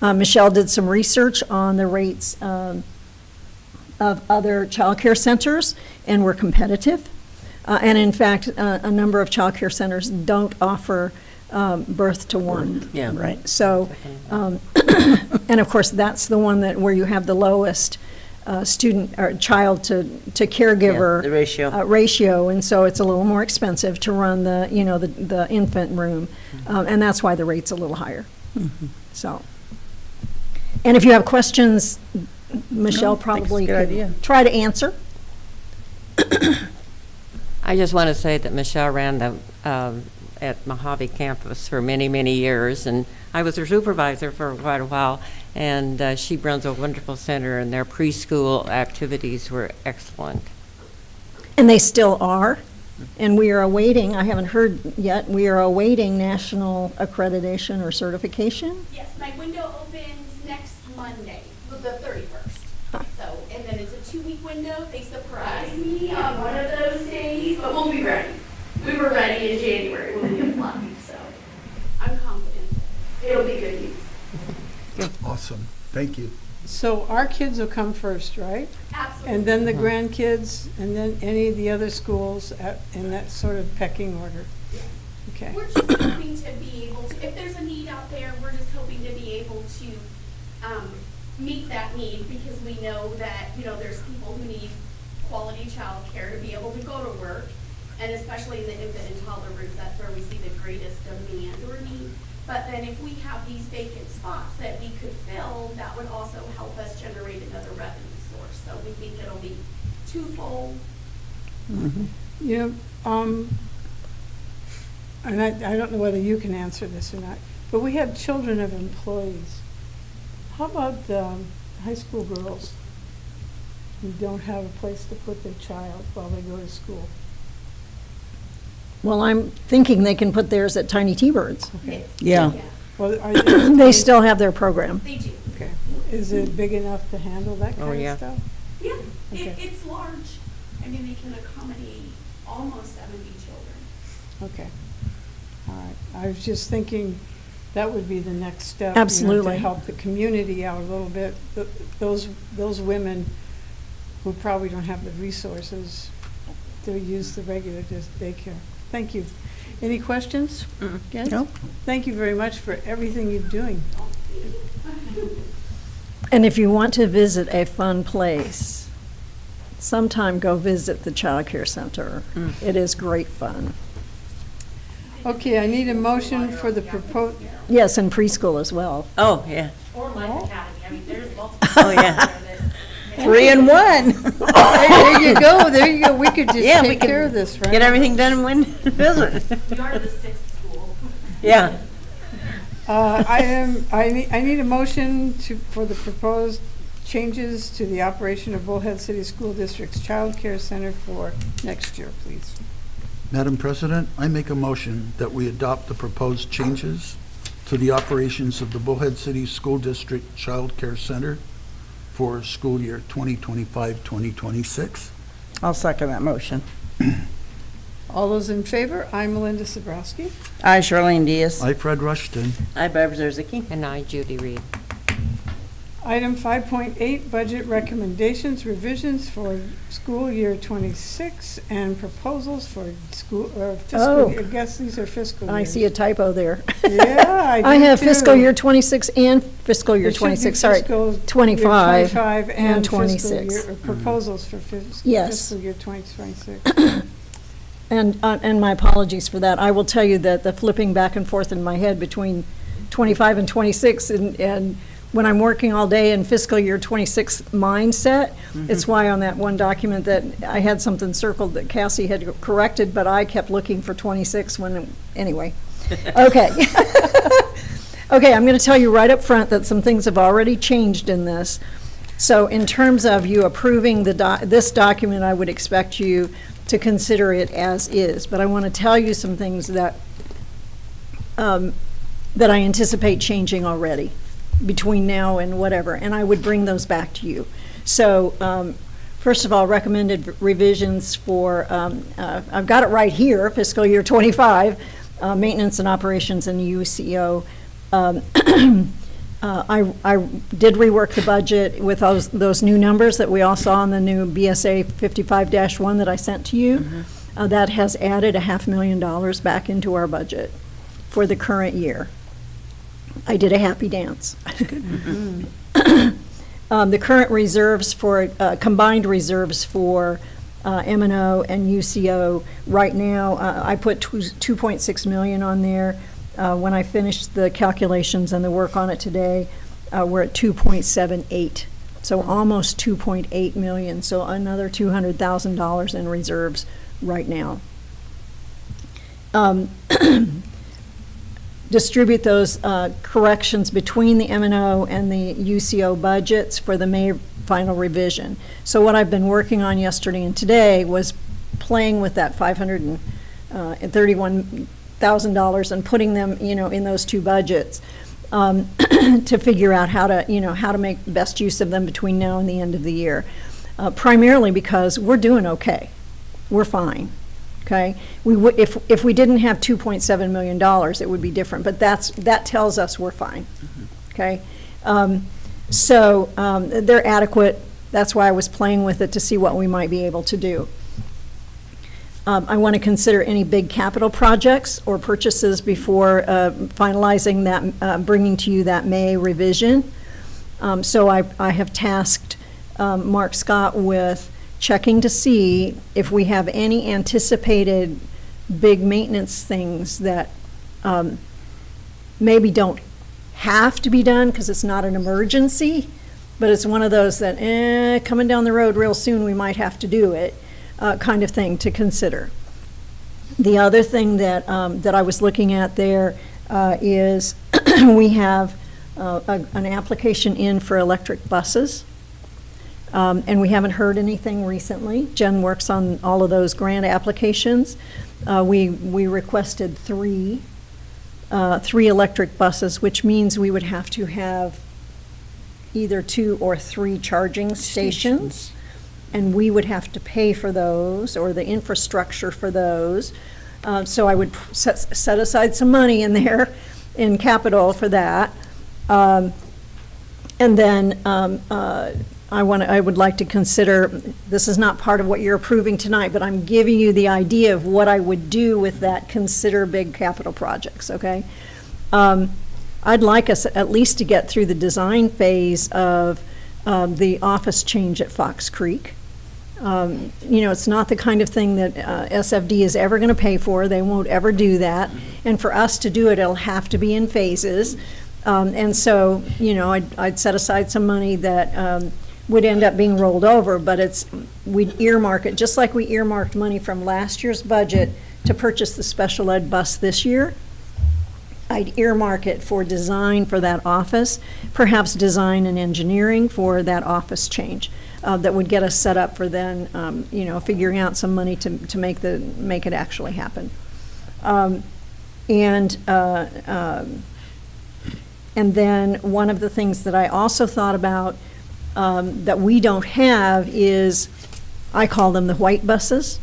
Michelle did some research on the rates of other child care centers, and we're competitive. And in fact, a number of child care centers don't offer birth to one. Yeah, right. So, and of course, that's the one where you have the lowest student or child to caregiver the ratio. Ratio, and so it's a little more expensive to run the infant room, and that's why the rate's a little higher. Mm-hmm. So. And if you have questions, Michelle probably could try to answer. I just want to say that Michelle ran the at Mojave campus for many, many years, and I was her supervisor for quite a while, and she runs a wonderful center, and their preschool activities were excellent. And they still are, and we are awaiting, I haven't heard yet, we are awaiting national accreditation or certification. Yes, my window opens next Monday, the 31st. So, and then it's a 2-week window. They surprised me on one of those days, but we'll be ready. We were ready in January when we applied, so I'm confident it'll be good news. Awesome. Thank you. So our kids will come first, right? Absolutely. And then the grandkids, and then any of the other schools in that sort of pecking order. Okay. We're just hoping to be able to, if there's a need out there, we're just hoping to be able to meet that need, because we know that, there's people who need quality child care to be able to go to work, and especially in the infant and toddler rooms, that's where we see the greatest demand or need. But then if we have these vacant spots that we could fill, that would also help us generate another revenue source. So we think it'll be twofold. Mm-hmm. And I don't know whether you can answer this or not, but we have children of employees. How about high school girls who don't have a place to put their child while they go to school? Well, I'm thinking they can put theirs at Tiny T-Birds. Okay. Yeah. Well, They still have their program. They do. Okay. Is it big enough to handle that kind of stuff? Yeah, Okay. it's large. I mean, they can accommodate almost 70 children. Okay. All right. I was just thinking that would be the next step. you know, Absolutely. To help the community out a little bit. Those women who probably don't have the resources to use the regular daycare. Thank you. Any questions? Yes? No. Thank you very much for everything you're doing. And if you want to visit a fun place, sometime go visit the Child Care Center. It is great fun. Okay, I need a motion for the proposed, Yes, and preschool as well. Oh, yeah. Or Life Academy, I mean, there's multiple. Oh, yeah. 3 in 1. there you go, there you go. We could just Yeah, we take could care of this, right? Get everything done when visit. We are the sixth school. Yeah. I need a motion for the proposed changes to the operation of Bullhead City School District's Child Care Center for next year, please. Madam President, I make a motion that we adopt the proposed changes to the operations of the Bullhead City School District Child Care Center for school year 2025-2026. I'll second that motion. All those in favor? I'm Melinda Sabrowski. I, Charlene Diaz. I, Fred Rushton. I, Barb Zerzicki. And I, Judy Reed. Item 5.8, budget recommendations, revisions for school year 26, and proposals for school, fiscal, Oh. I guess these are fiscal years. I see a typo there. Yeah, I I do have fiscal too. year 26 and fiscal year It should be 26, sorry. fiscal year 25 and fiscal 26. year- proposals for Yes. fiscal year 2026. And my apologies for that. I will tell you that the flipping back and forth in my head between 25 and 26, and when I'm working all day in fiscal year 26 mindset, it's why on that one document that I had something circled that Cassie had corrected, but I kept looking for 26 anyway. Okay. Okay, I'm going to tell you right up front that some things have already changed in this. So in terms of you approving this document, I would expect you to consider it as is. But I want to tell you some things that that I anticipate changing already between now and whatever, and I would bring those back to you. So first of all, recommended revisions for, I've got it right here, fiscal year 25, maintenance and operations in UCO. I did rework the budget with those new numbers that we all saw in the new BSA 55-1 that I sent to you. That has added $500,000 back into our budget for the current year. I did a happy dance. The current reserves for, combined reserves for M&O and UCO, right now, I put 2.6 million on there. When I finished the calculations and the work on it today, we're at 2.78. So almost 2.8 million, so another $200,000 in reserves right now. Distribute those corrections between the M&O and the UCO budgets for the May final revision. So what I've been working on yesterday and today was playing with that $531,000 and putting them, in those two budgets to figure out how to make best use of them between now and the end of the year. Primarily because we're doing okay, we're fine. Okay, if we didn't have $2.7 million, it would be different. But that tells us we're fine. Okay, so they're adequate. That's why I was playing with it to see what we might be able to do. I want to consider any big capital projects or purchases before finalizing that, bringing to you that May revision. So I have tasked Mark Scott with checking to see if we have any anticipated big maintenance things that maybe don't have to be done because it's not an emergency, but it's one of those that, coming down the road real soon, we might have to do it, kind of thing to consider. The other thing that I was looking at there is we have an application in for electric buses. And we haven't heard anything recently. Jen works on all of those grant applications. We requested three electric buses, which means we would have to have either 2 or 3 charging stations, and we would have to pay for those or the infrastructure for those. So I would set aside some money in there in capital for that. And then I would like to consider, this is not part of what you're approving tonight, but I'm giving you the idea of what I would do with that consider big capital projects, okay? I'd like us at least to get through the design phase of the office change at Fox Creek. It's not the kind of thing that SFD is ever going to pay for. They won't ever do that. And for us to do it, it'll have to be in phases. And so, I'd set aside some money that would end up being rolled over, but we'd earmark it, just like we earmarked money from last year's budget to purchase the special ed bus this year. I'd earmark it for design for that office, perhaps design and engineering for that office change. That would get us set up for then, figuring out some money to make it actually happen. And then one of the things that I also thought about that we don't have is, I call them the white buses.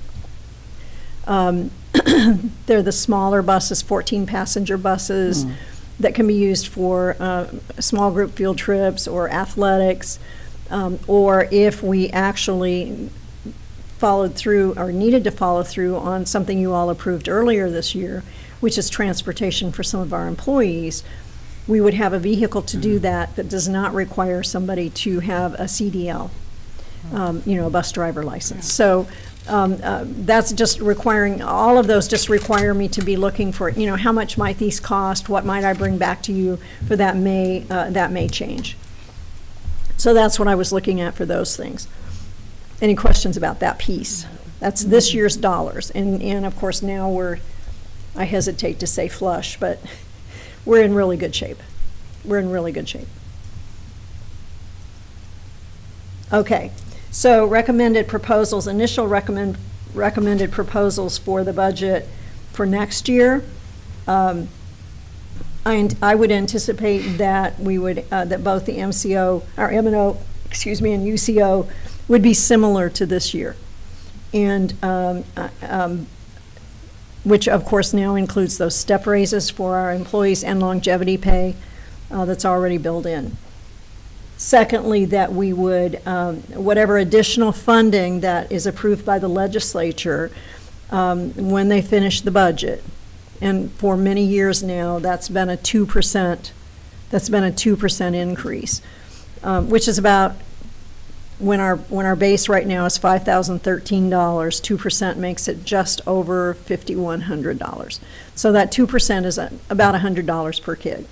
They're the smaller buses, 14-passenger buses that can be used for small group field trips or athletics. Or if we actually followed through or needed to follow through on something you all approved earlier this year, which is transportation for some of our employees, we would have a vehicle to do that does not require somebody to have a CDL, a bus driver license. So that's just requiring, all of those just require me to be looking for, how much might these cost? What might I bring back to you for that may change. So that's what I was looking at for those things. Any questions about that piece? That's this year's dollars. And of course now I hesitate to say flush, but we're in really good shape. We're in really good shape. Okay, so recommended proposals, initial recommended proposals for the budget for next year. I would anticipate that we would, that both the MCO, or M&O, and UCO would be similar to this year. And, which of course now includes those step raises for our employees and longevity pay that's already built in. Secondly, that we would, whatever additional funding that is approved by the legislature when they finish the budget, and for many years now, that's been a 2%. That's been a 2% increase, which is about, when our base right now is $5,013. 2% makes it just over $5,100. So that 2% is about $100 per kid.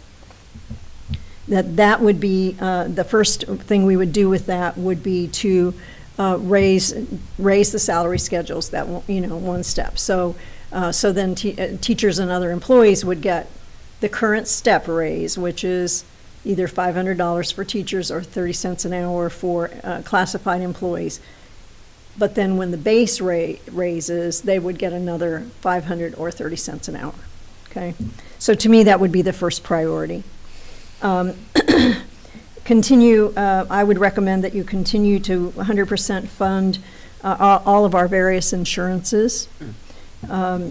That would be the first thing we would do with that would be to raise the salary schedules. That one step. So then teachers and other employees would get the current step raise, which is either $500 for teachers or 30 cents an hour for classified employees. But then when the base rate raises, they would get another 500 or 30 cents an hour. Okay, so to me that would be the first priority. I would recommend that you continue to 100% fund all of our various insurances.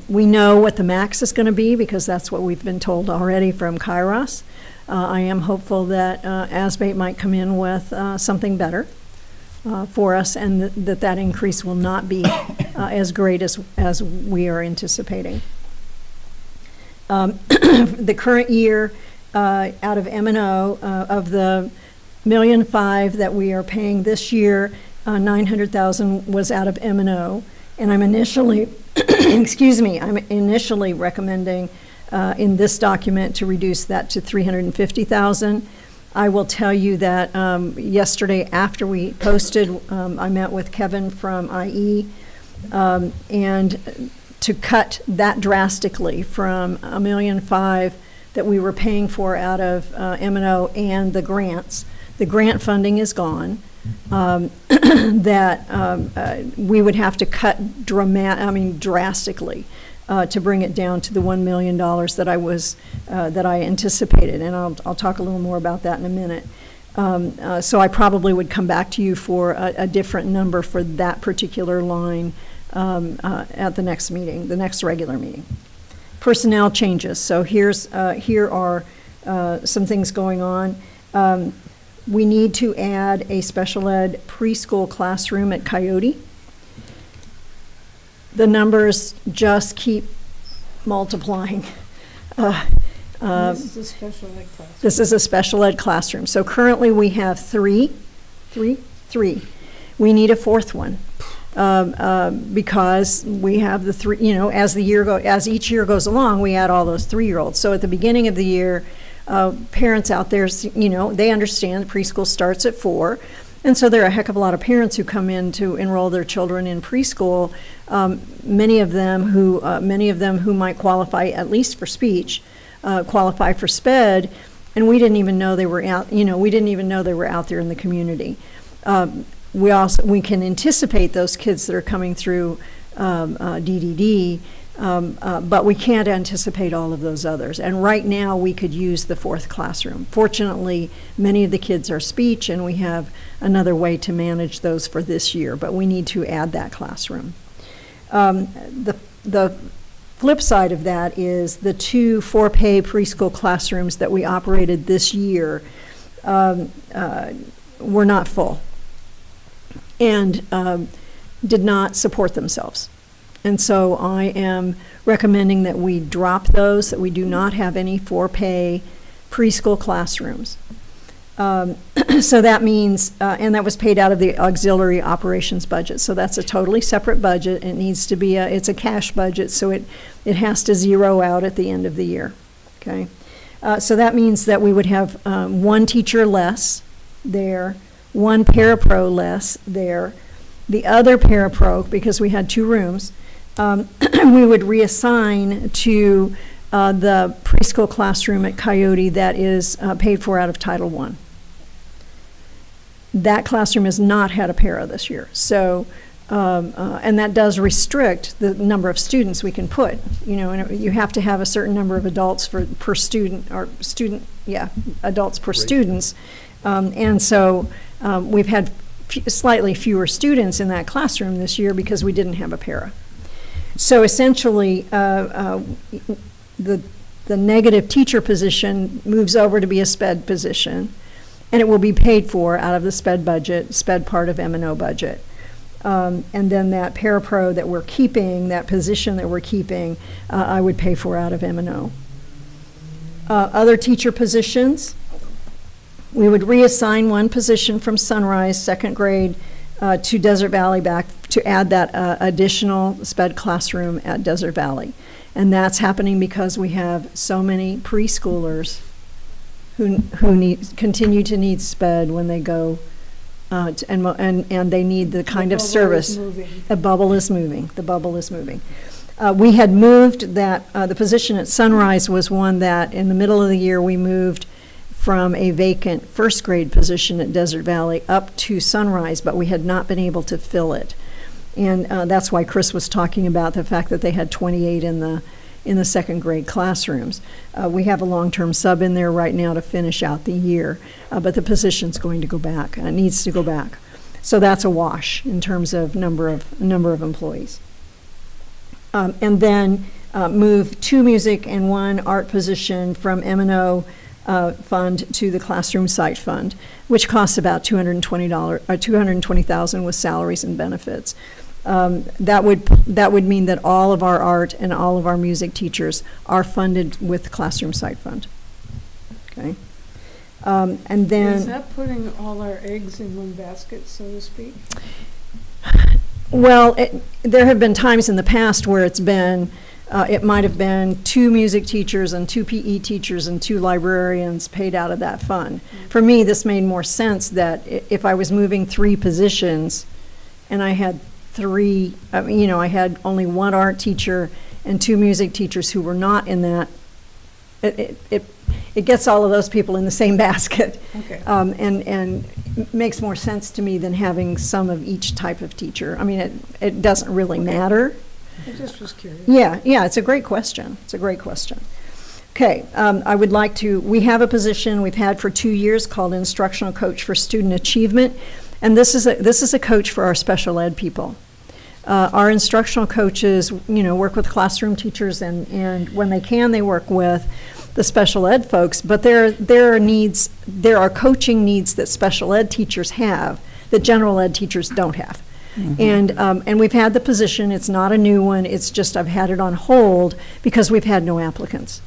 We know what the max is going to be because that's what we've been told already from Kairos. I am hopeful that ASBATE might come in with something better for us, and that increase will not be as great as we are anticipating. The current year, out of M&O, of the $1.5 million that we are paying this year, $900,000 was out of M&O, and I'm initially recommending in this document to reduce that to $350,000. I will tell you that yesterday after we posted, I met with Kevin from IE, and to cut that drastically from $1.5 million that we were paying for out of M&O and the grants. The grant funding is gone. That we would have to cut drastically to bring it down to the $1 million that I anticipated, and I'll talk a little more about that in a minute. So I probably would come back to you for a different number for that particular line at the next meeting, the next regular meeting. Personnel changes. So here are some things going on. We need to add a special ed preschool classroom at Coyote. The numbers just keep multiplying. This is a special ed class. This is a special ed classroom. So currently we have three. We need a fourth one. Because we have the three, as each year goes along, we add all those 3-year-olds. So at the beginning of the year, parents out there, they understand preschool starts at 4. And so there are a heck of a lot of parents who come in to enroll their children in preschool. Many of them who might qualify at least for speech, qualify for SPED, and we didn't even know they were out. We didn't even know they were out there in the community. We can anticipate those kids that are coming through DDD, but we can't anticipate all of those others. And right now, we could use the 4th classroom. Fortunately, many of the kids are speech, and we have another way to manage those for this year, but we need to add that classroom. The flip side of that is the 2 for-pay preschool classrooms that we operated this year were not full and did not support themselves. And so I am recommending that we drop those, that we do not have any for-pay preschool classrooms. So that means, and that was paid out of the auxiliary operations budget. So that's a totally separate budget. It needs to be it's a cash budget, so it has to zero out at the end of the year, okay? So that means that we would have 1 teacher less there, 1 parapro less there. The other parapro, because we had 2 rooms, we would reassign to the preschool classroom at Coyote that is paid for out of Title I. That classroom has not had a para this year. So, and that does restrict the number of students we can put. And you have to have a certain number of adults per student, adults per students. And so we've had slightly fewer students in that classroom this year because we didn't have a para. So essentially, the negative teacher position moves over to be a SPED position, and it will be paid for out of the SPED budget, SPED part of M&O budget. And then that parapro that we're keeping, that position that we're keeping, I would pay for out of M&O. Other teacher positions, we would reassign 1 position from Sunrise, 2nd grade, to Desert Valley back to add that additional SPED classroom at Desert Valley. And that's happening because we have so many preschoolers who continue to need SPED when they go, and they need the kind of service. The bubble is moving. The bubble is moving. We had moved that, the position at Sunrise was one that in the middle of the year we moved from a vacant 1st grade position at Desert Valley up to Sunrise, but we had not been able to fill it. And that's why Chris was talking about the fact that they had 28 in the 2nd grade classrooms. We have a long-term sub in there right now to finish out the year, but the position's going to go back, needs to go back. So that's a wash in terms of number of employees. And then move 2 music and 1 art position from M&O fund to the classroom site fund, which costs about $220,000 with salaries and benefits. That would mean that all of our art and all of our music teachers are funded with classroom site fund. Okay, and then Is that putting all our eggs in one basket, so to speak? Well, there have been times in the past where it's been. It might have been 2 music teachers and 2 PE teachers and 2 librarians paid out of that fund. For me, this made more sense that if I was moving 3 positions and I had 3, I had only 1 art teacher and 2 music teachers who were not in that, it gets all of those people in the same basket. Okay. And makes more sense to me than having some of each type of teacher. I mean, it doesn't really matter. I just was curious. Yeah, it's a great question. It's a great question. Okay, I would like to, we have a position we've had for 2 years called Instructional Coach for Student Achievement, and this is a coach for our special ed people. Our instructional coaches, work with classroom teachers, and when they can, they work with the special ed folks, but there are coaching needs that special ed teachers have that general ed teachers don't have. And we've had the position, it's not a new one, it's just I've had it on hold because we've had no applicants.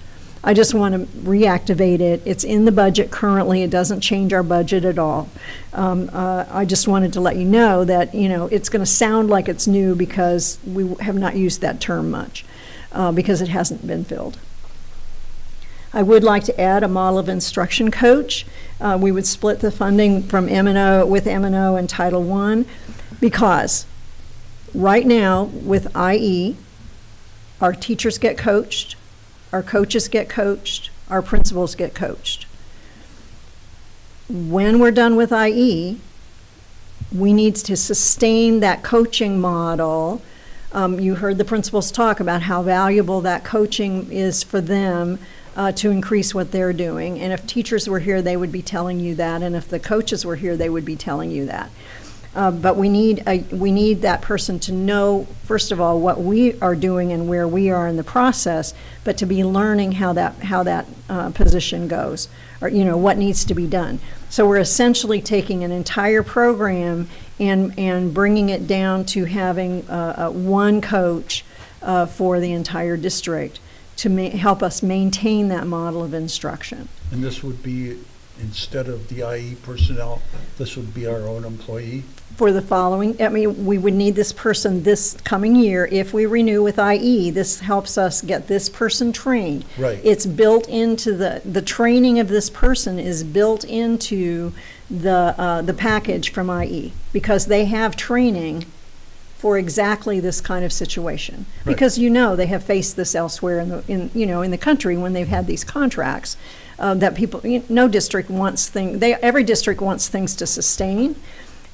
I just want to reactivate it. It's in the budget currently. It doesn't change our budget at all. I just wanted to let you know that, it's going to sound like it's new because we have not used that term much because it hasn't been filled. I would like to add a model of instruction coach. We would split the funding from M&O with M&O and Title I because right now with IE, our teachers get coached, our coaches get coached, our principals get coached. When we're done with IE, we need to sustain that coaching model. You heard the principals talk about how valuable that coaching is for them to increase what they're doing. And if teachers were here, they would be telling you that. And if the coaches were here, they would be telling you that. But we need that person to know, first of all, what we are doing and where we are in the process, but to be learning how that position goes, or what needs to be done. So we're essentially taking an entire program and bringing it down to having one coach for the entire district to help us maintain that model of instruction. And this would be, instead of the IE personnel, this would be our own employee? For the following, we would need this person this coming year. If we renew with IE, this helps us get this person trained. Right. It's built into the training of this person is built into the package from IE because they have training for exactly this kind of situation. Right. Because they have faced this elsewhere in the country when they've had these contracts that people, no district wants every district wants things to sustain.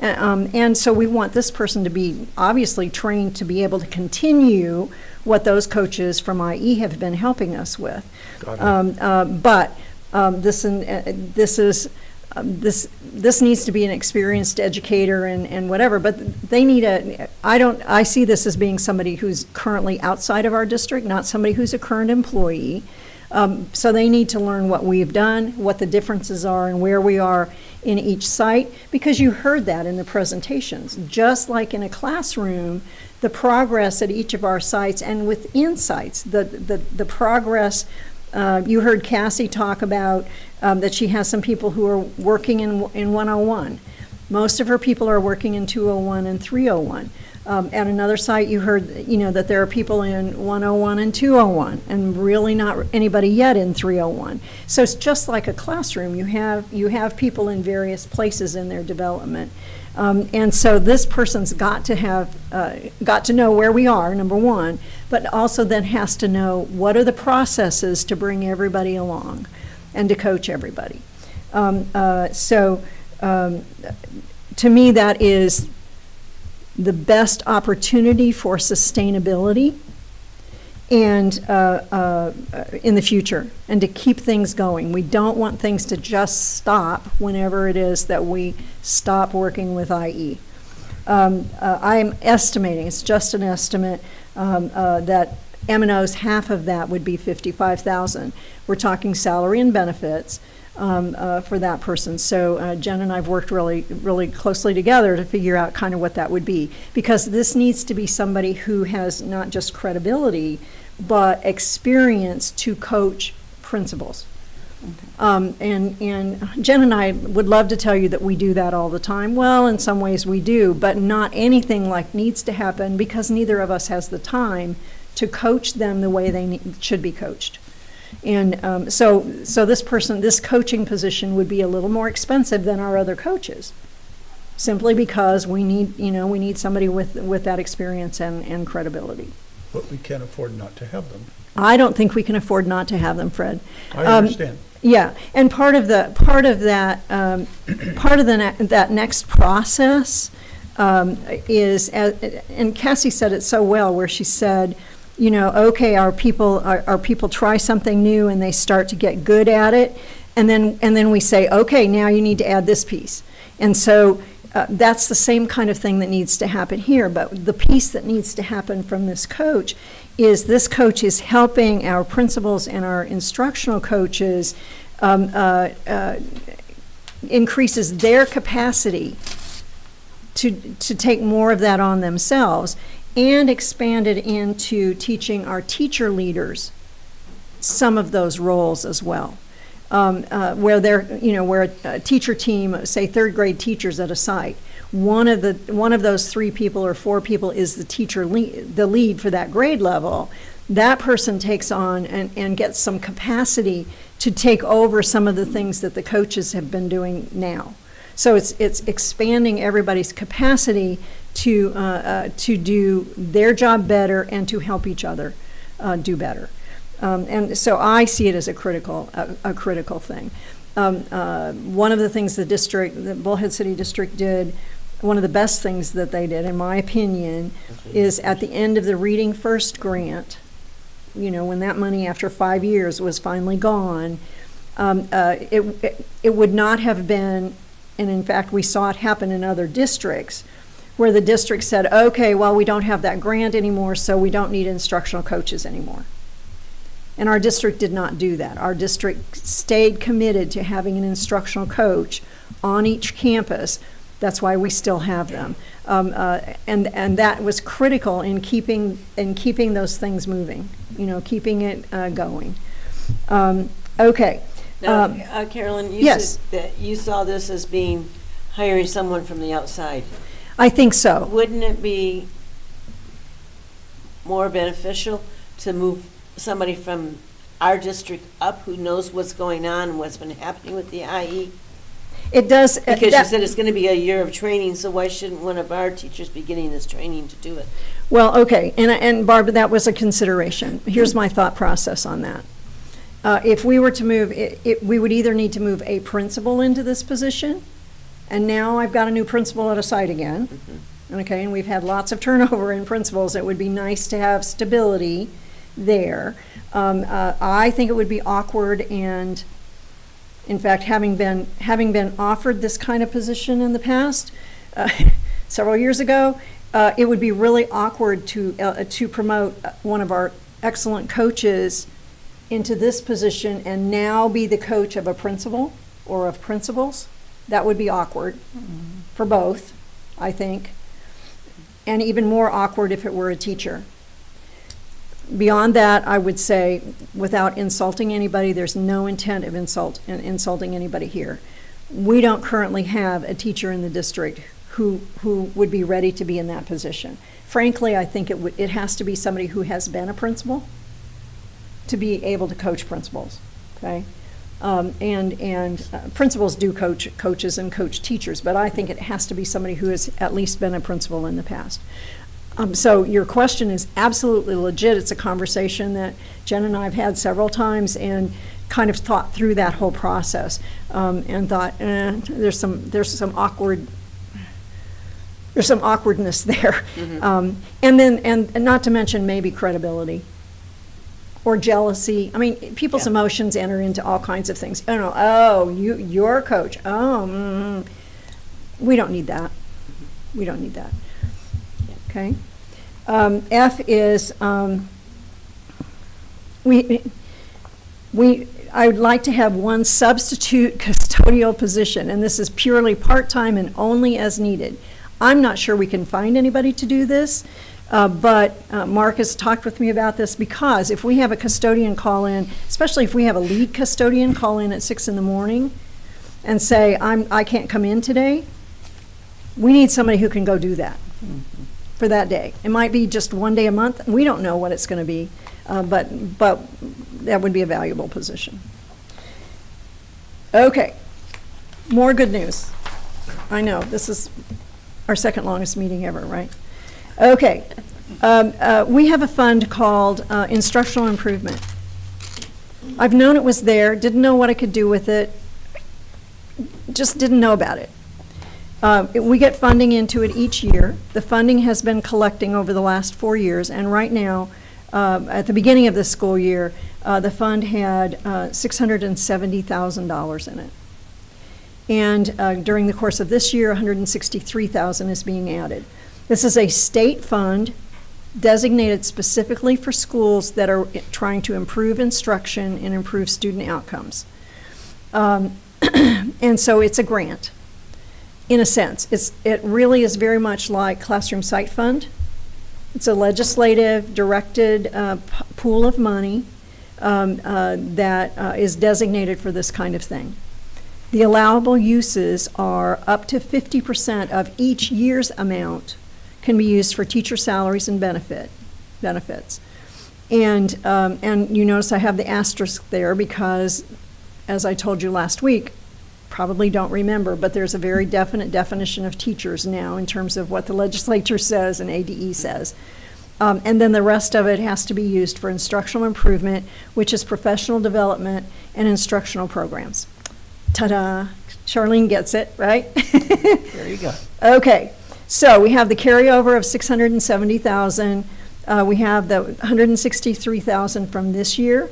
And so we want this person to be obviously trained to be able to continue what those coaches from IE have been helping us with. But this needs to be an experienced educator and whatever. But they need I see this as being somebody who's currently outside of our district, not somebody who's a current employee. So they need to learn what we've done, what the differences are, and where we are in each site, because you heard that in the presentations. Just like in a classroom, the progress at each of our sites and within sites, the progress, you heard Cassie talk about that she has some people who are working in 101. Most of her people are working in 201 and 301. At another site, you heard, that there are people in 101 and 201, and really not anybody yet in 301. So it's just like a classroom. You have people in various places in their development, and so this person's got to know where we are, number one, but also then has to know what are the processes to bring everybody along, and to coach everybody. To me, that is the best opportunity for sustainability and in the future, and to keep things going. We don't want things to just stop whenever it is that we stop working with IE. I'm estimating, it's just an estimate, that M&O's half of that would be $55,000. We're talking salary and benefits for that person. So Jen and I've worked really, really closely together to figure out kind of what that would be, because this needs to be somebody who has not just credibility, but experience to coach principals. And Jen and I would love to tell you that we do that all the time. Well, in some ways we do, but not anything like needs to happen, because neither of us has the time to coach them the way they should be coached. And so this coaching position would be a little more expensive than our other coaches, simply because we need somebody with that experience and credibility. But we can't afford not to have them. I don't think we can afford not to have them, Fred. I understand. Yeah, and part of that next process is, and Cassie said it so well, where she said, okay, our people try something new and they start to get good at it, and then we say, okay, now you need to add this piece. And so That's the same kind of thing that needs to happen here, but the piece that needs to happen from this coach is helping our principals and our instructional coaches, increases their capacity to take more of that on themselves, and expand it into teaching our teacher leaders some of those roles as well. Where where a teacher team, say third grade teachers at a site, one of those 3 people or 4 people is the lead for that grade level. That person takes on and gets some capacity to take over some of the things that the coaches have been doing now. So it's expanding everybody's capacity to do their job better and to help each other do better. And so I see it as a critical thing. One of the things the Bullhead City District did, one of the best things that they did, in my opinion, is at the end of the Reading First grant, when that money after 5 years was finally gone, it would not have been, and in fact we saw it happen in other districts, where the district said, okay, well, we don't have that grant anymore, so we don't need instructional coaches anymore. And our district did not do that. Our district stayed committed to having an instructional coach on each campus. That's why we still have them. And that was critical in keeping those things moving, keeping it going. Okay. Now, Carolyn, you yes. said that you saw this as being hiring someone from the outside. I think so. Wouldn't it be more beneficial to move somebody from our district up who knows what's going on and what's been happening with the IE? It does. Because you said it's going to be a year of training, so why shouldn't one of our teachers be getting this training to do it? Well, okay, and Barbara, that was a consideration. Here's my thought process on that. If we were to move, we would either need to move a principal into this position, and now I've got a new principal at a site again, okay, and we've had lots of turnover in principals. It would be nice to have stability there. I think it would be awkward, and in fact, having been offered this kind of position in the past, several years ago, it would be really awkward to promote one of our excellent coaches into this position and now be the coach of a principal or of principals. That would be awkward for both, I think, and even more awkward if it were a teacher. Beyond that, I would say, without insulting anybody, there's no intent of insulting anybody here. We don't currently have a teacher in the district who would be ready to be in that position. Frankly, I think it has to be somebody who has been a principal to be able to coach principals, okay? And principals do coach coaches and coach teachers, but I think it has to be somebody who has at least been a principal in the past. So your question is absolutely legit. It's a conversation that Jen and I have had several times and kind of thought through that whole process, and thought there's some awkwardness there, and not to mention maybe credibility or jealousy. I mean, people's emotions enter into all kinds of things. You're a coach. We don't need that. We don't need that. Okay. F is I would like to have one substitute custodial position, and this is purely part-time and only as needed. I'm not sure we can find anybody to do this, but Mark has talked with me about this, because if we have a custodian call in, especially if we have a lead custodian call in at 6 in the morning and say, I can't come in today, we need somebody who can go do that. For that day. It might be just one day a month. We don't know what it's going to be, but that would be a valuable position. Okay, more good news. I know, this is our second longest meeting ever, right? Okay, we have a fund called Instructional Improvement. I've known it was there, didn't know what I could do with it, just didn't know about it. We get funding into it each year. The funding has been collecting over the last 4 years, and right now, at the beginning of this school year, the fund had $670,000 in it. And during the course of this year, $163,000 is being added. This is a state fund designated specifically for schools that are trying to improve instruction and improve student outcomes. And so it's a grant, in a sense. It really is very much like Classroom Site Fund. It's a legislative directed pool of money that is designated for this kind of thing. The allowable uses are up to 50% of each year's amount can be used for teacher salaries and benefits. And you notice I have the asterisk there because, as I told you last week, probably don't remember, but there's a very definite definition of teachers now in terms of what the legislature says and ADE says. And then the rest of it has to be used for instructional improvement, which is professional development and instructional programs. Ta-da! Charlene gets it, right? There you go. Okay, so we have the carryover of $670,000. We have the $163,000 from this year.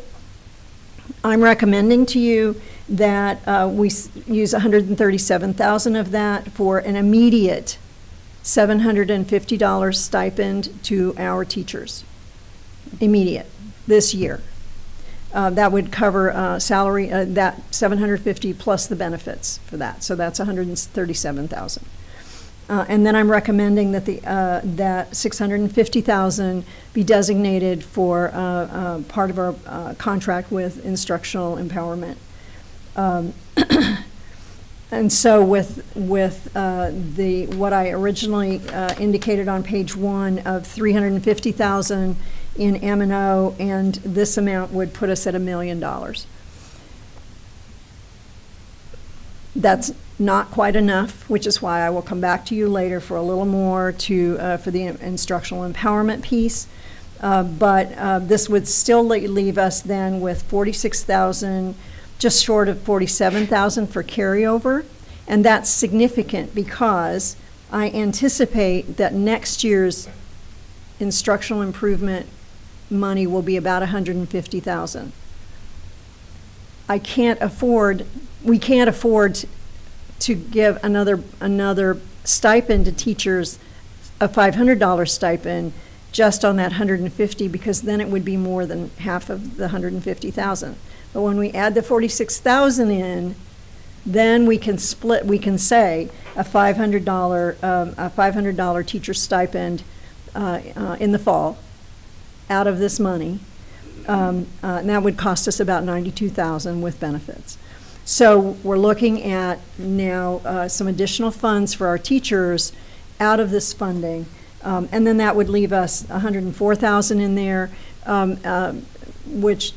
I'm recommending to you that we use $137,000 of that for an immediate $750 stipend to our teachers. Immediate, this year. That would cover salary, that $750 plus the benefits for that. So that's $137,000. And then I'm recommending that that $650,000 be designated for part of our contract with instructional empowerment. And so with what I originally indicated on page 1 of $350,000 in M&O, and this amount would put us at $1 million. That's not quite enough, which is why I will come back to you later for a little more for the instructional empowerment piece. But this would still leave us then with $46,000, just short of $47,000 for carryover. And that's significant because I anticipate that next year's instructional improvement money will be about $150,000. We can't afford to give another stipend to teachers, a $500 stipend, just on that $150, because then it would be more than half of the $150,000. But when we add the $46,000 in, then we can say a $500 teacher stipend in the fall out of this money. And that would cost us about $92,000 with benefits. So we're looking at now some additional funds for our teachers out of this funding. And then that would leave us $104,000 in there, which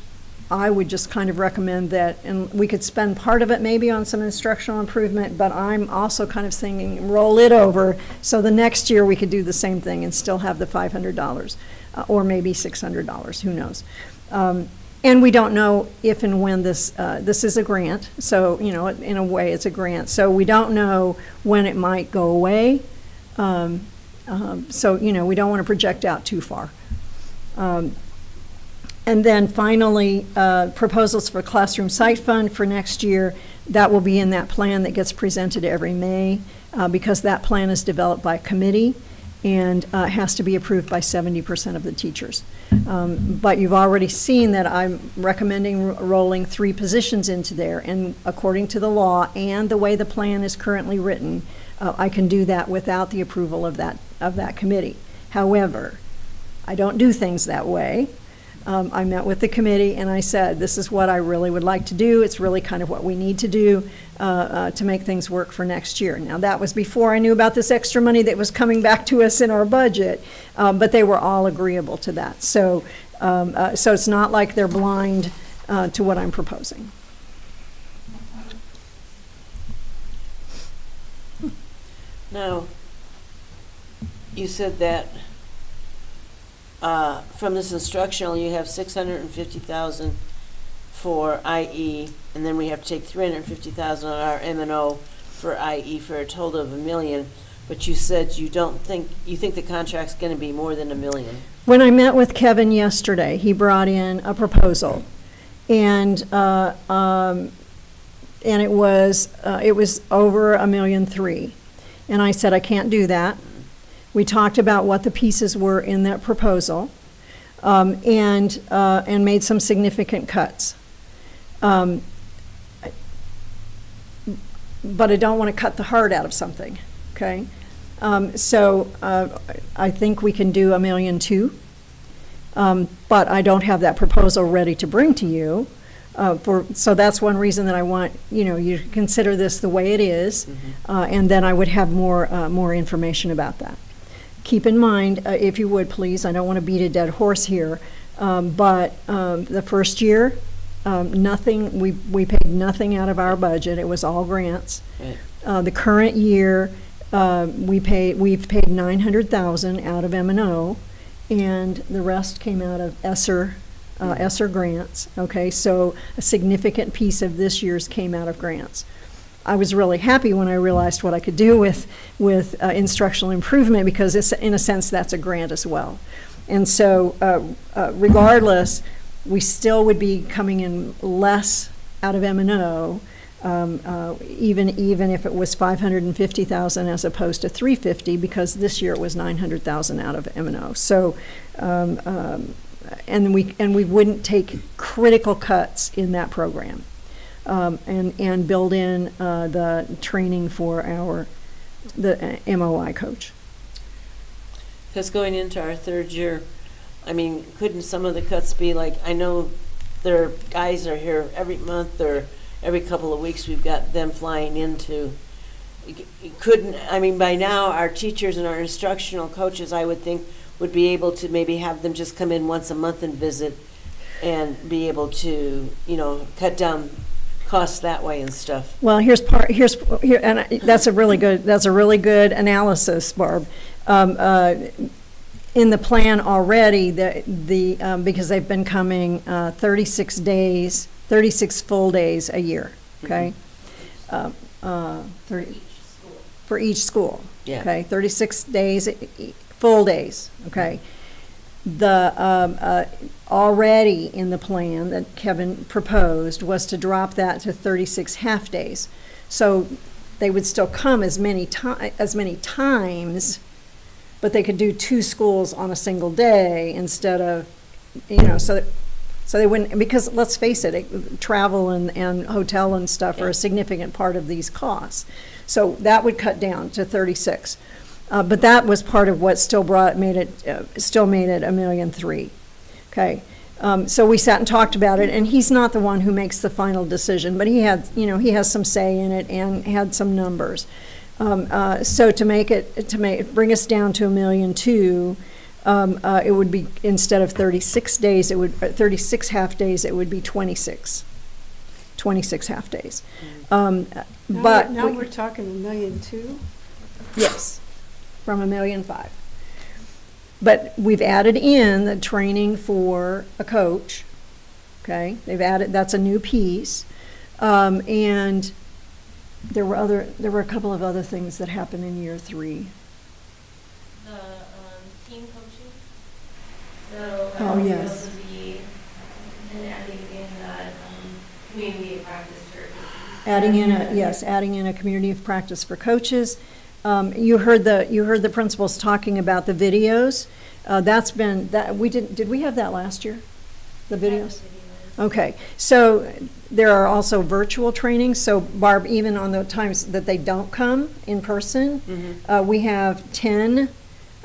I would just kind of recommend that, and we could spend part of it maybe on some instructional improvement, but I'm also kind of thinking roll it over so the next year we could do the same thing and still have the $500 or maybe $600, who knows. And we don't know if and when this is a grant, so in a way it's a grant, so we don't know when it might go away. So we don't want to project out too far. And then finally, proposals for Classroom Site Fund for next year. That will be in that plan that gets presented every May because that plan is developed by committee and has to be approved by 70% of the teachers. But you've already seen that I'm recommending rolling 3 positions into there, and according to the law and the way the plan is currently written, I can do that without the approval of that committee. However, I don't do things that way. I met with the committee and I said, this is what I really would like to do. It's really kind of what we need to do to make things work for next year. Now, that was before I knew about this extra money that was coming back to us in our budget, but they were all agreeable to that. So it's not like they're blind to what I'm proposing. Now, you said that from this instructional, you have $650,000 for IE, and then we have to take $350,000 on our M&O for IE for a total of $1 million. But you said you think the contract's going to be more than $1 million. When I met with Kevin yesterday, he brought in a proposal, and and it was over $1.3 million. And I said, I can't do that. We talked about what the pieces were in that proposal, and made some significant cuts. But I don't want to cut the heart out of something, okay? So I think we can do $1.2 million, but I don't have that proposal ready to bring to you. So that's one reason that I want, you to consider this the way it is, and then I would have more information about that. Keep in mind, if you would please, I don't want to beat a dead horse here, but the first year, nothing, we paid nothing out of our budget. It was all grants. Right. The current year, we've paid $900,000 out of M&O, and the rest came out of ESSER grants. Okay, so a significant piece of this year's came out of grants. I was really happy when I realized what I could do with instructional improvement, because it's, in a sense, that's a grant as well. And so regardless, we still would be coming in less out of M&O, even if it was $550,000 as opposed to $350,000, because this year it was $900,000 out of M&O. So, and we wouldn't take critical cuts in that program, and build in the training for the MOI coach. Because going into our third year, I mean, couldn't some of the cuts be like, I know their guys are here every month or every couple of weeks, we've got them flying into. Couldn't, I mean, by now, our teachers and our instructional coaches, I would think, would be able to maybe have them just come in once a month and visit and be able to, cut down costs that way and stuff. Well, here, and that's a really good analysis, Barb. In the plan already, because they've been coming 36 full days a year, okay? 30, for each school, Yeah. okay? 36 days, full days, okay? The already in the plan that Kevin proposed was to drop that to 36 half days. So they would still come as many times, but they could do 2 schools on a single day instead of, so they wouldn't, because let's face it, travel and hotel and stuff are a significant part of these costs. So that would cut down to 36. But that was part of what still made it $1.3 million. Okay. So we sat and talked about it, and he's not the one who makes the final decision, but he has some say in it and had some numbers. So to bring us down to $1.2 million, it would be, instead of 36 days, 36 half days, it would be 26 half days. But now we're talking $1.2 million? Yes, from $1.5 million. But we've added in the training for a coach. Okay, that's a new piece, and there were a couple of other things that happened in year 3. The team coaching. So Oh, yes. and adding in community of practice for Adding in a community of practice for coaches. You heard the principals talking about the videos. Did we have that last year? The videos? Okay, so there are also virtual trainings. So Barb, even on the times that they don't come in person, we have 10,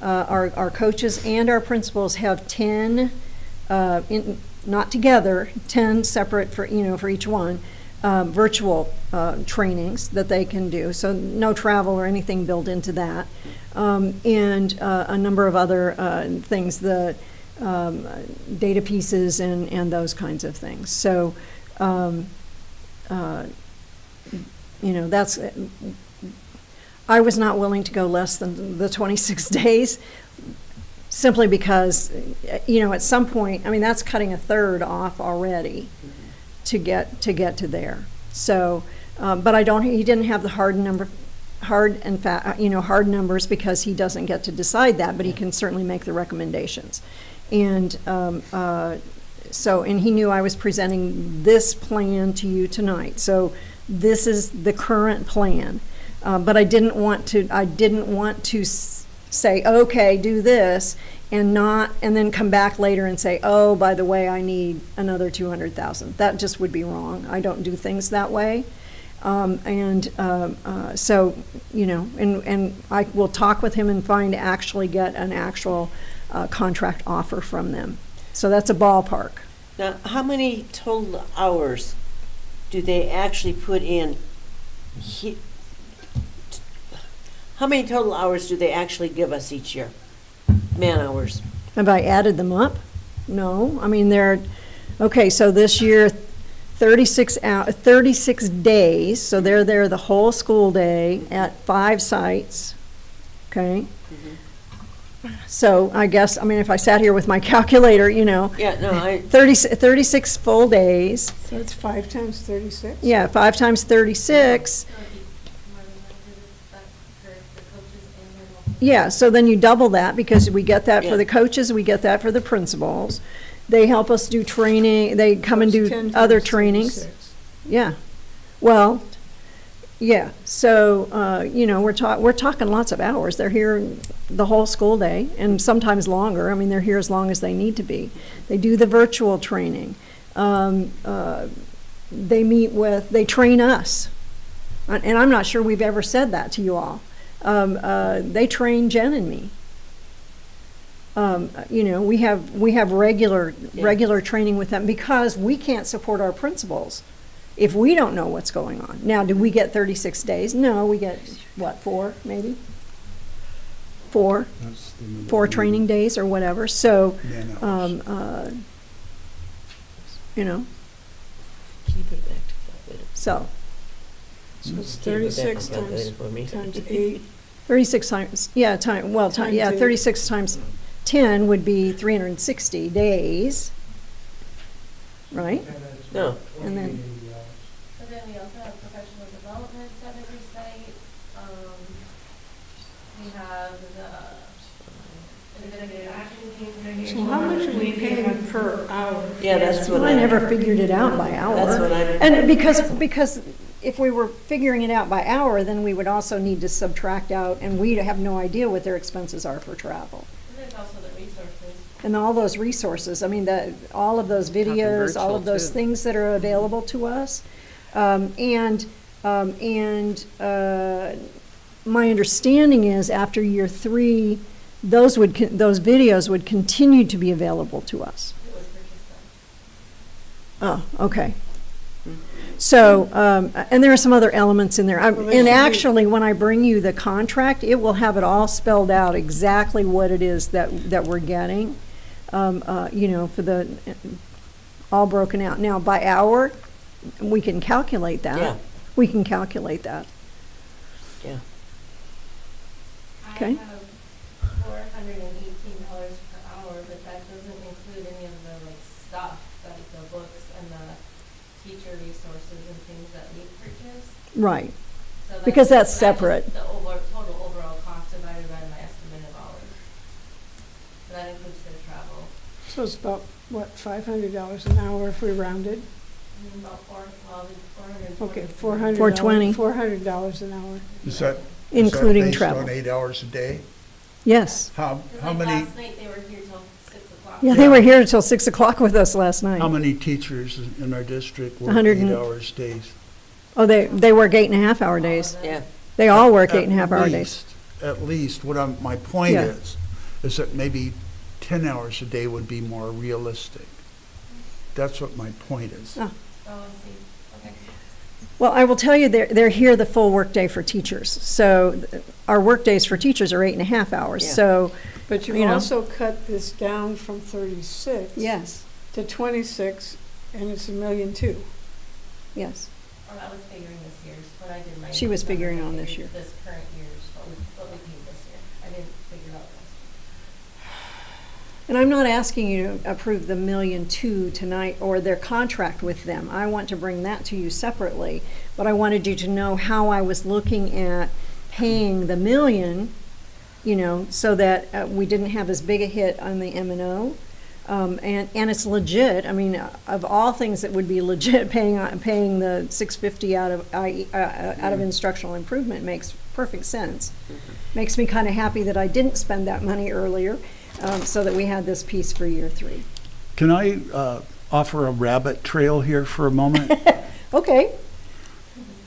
our coaches and our principals have 10, not together, 10 separate for each one, virtual trainings that they can do. So no travel or anything built into that. And a number of other things, the data pieces and those kinds of things. So, that's, I was not willing to go less than the 26 days, simply because, at some point, I mean, that's cutting a third off already to get to there. So, but he didn't have the hard numbers, because he doesn't get to decide that, but he can certainly make the recommendations. And and he knew I was presenting this plan to you tonight. So this is the current plan. But I didn't want to say, okay, do this, and then come back later and say, oh, by the way, I need another 200,000. That just would be wrong. I don't do things that way. So, you know, and I will talk with him and get an actual contract offer from them. So that's a ballpark. Now, how many total hours do they actually put in? How many total hours do they actually give us each year? Man hours. Have I added them up? No. I mean, okay, so this year, 36 days, so they're there the whole school day at 5 sites, okay? So I guess, I mean, if I sat here with my calculator, you know. Yeah, no, 36 full days. So it's 5 times 36? Yeah, 5 times 36. Yeah, so then you double that, because we get that for the coaches, we get that for the principals. They help us do training, they come and do other trainings. Yeah, well, yeah, so, you know, we're talking lots of hours. They're here the whole school day, and sometimes longer. I mean, they're here as long as they need to be. They do the virtual training. They train us. And I'm not sure we've ever said that to you all. They train Jen and me. You know, we have regular training with them, because we can't support our principals if we don't know what's going on. Now, do we get 36 days? No, we get, what, 4 maybe? 4 training days or whatever. So, you know. Keep it back to calculator. So it's 36 times 8. 36 times, yeah, 36 times 10 would be 360 days, right? No. And then, So then we also have professional development at every site. We have the executive action team. So how much are we paying per hour? Yeah, that's what I never figured it out by hour. That's what I. And because if we were figuring it out by hour, then we would also need to subtract out, and we have no idea what their expenses are for travel. And there's also the resources. And all those resources, I mean, all of those videos, all of those things that are available to us. And my understanding is, after year 3, those videos would continue to be available to us. It was purchased Oh, okay. So, and there are some other elements in there. And actually, when I bring you the contract, it will have it all spelled out, exactly what it is that we're getting, you know, all broken out. Now, by hour, we can calculate that. Yeah. We can calculate that. Yeah. Okay. I have $418 per hour, but that doesn't include any of the stuff, like the books and the teacher resources and things that we purchase. Right. So Because that's just separate. the total overall cost divided by my estimate of hours. So that includes their travel. So it's about, what, $500 an hour if we rounded? About 420. Okay, $400. $420. $400 an hour. Is that Including based travel. on 8 hours a day? Yes. How Like many, last night, they were here till 6 o'clock. Yeah, they were here until 6 o'clock with us last night. how many teachers in our district work 100 8 and- hours days? Oh, they work 8.5-hour days. Yeah. They all work At 8.5-hour days. At least, my point Yeah. is that maybe 10 hours a day would be more realistic. That's what my point is. Oh. Oh, I see. Okay. Well, I will tell you, they're here the full workday for teachers. So our workdays for teachers are 8.5 hours. Yeah. So, But You you know. also cut this down from 36 yes, to 26, and it's $1.2 million. yes. Or I was figuring this year's, when I did my. She was numbers, figuring I on this figured year. This current year's, what we paid this year. I didn't figure out last And I'm not asking you to approve the $1.2 million tonight or their contract with them. I want to bring that to you separately. But I wanted you to know how I was looking at paying the $1 million, you know, so that we didn't have as big a hit on the M&O. And it's legit. I mean, of all things that would be legit, paying the $650 out of instructional improvement makes perfect sense. Makes me kind of happy that I didn't spend that money earlier, so that we had this piece for year 3. Can I offer a rabbit trail here for a moment? Okay.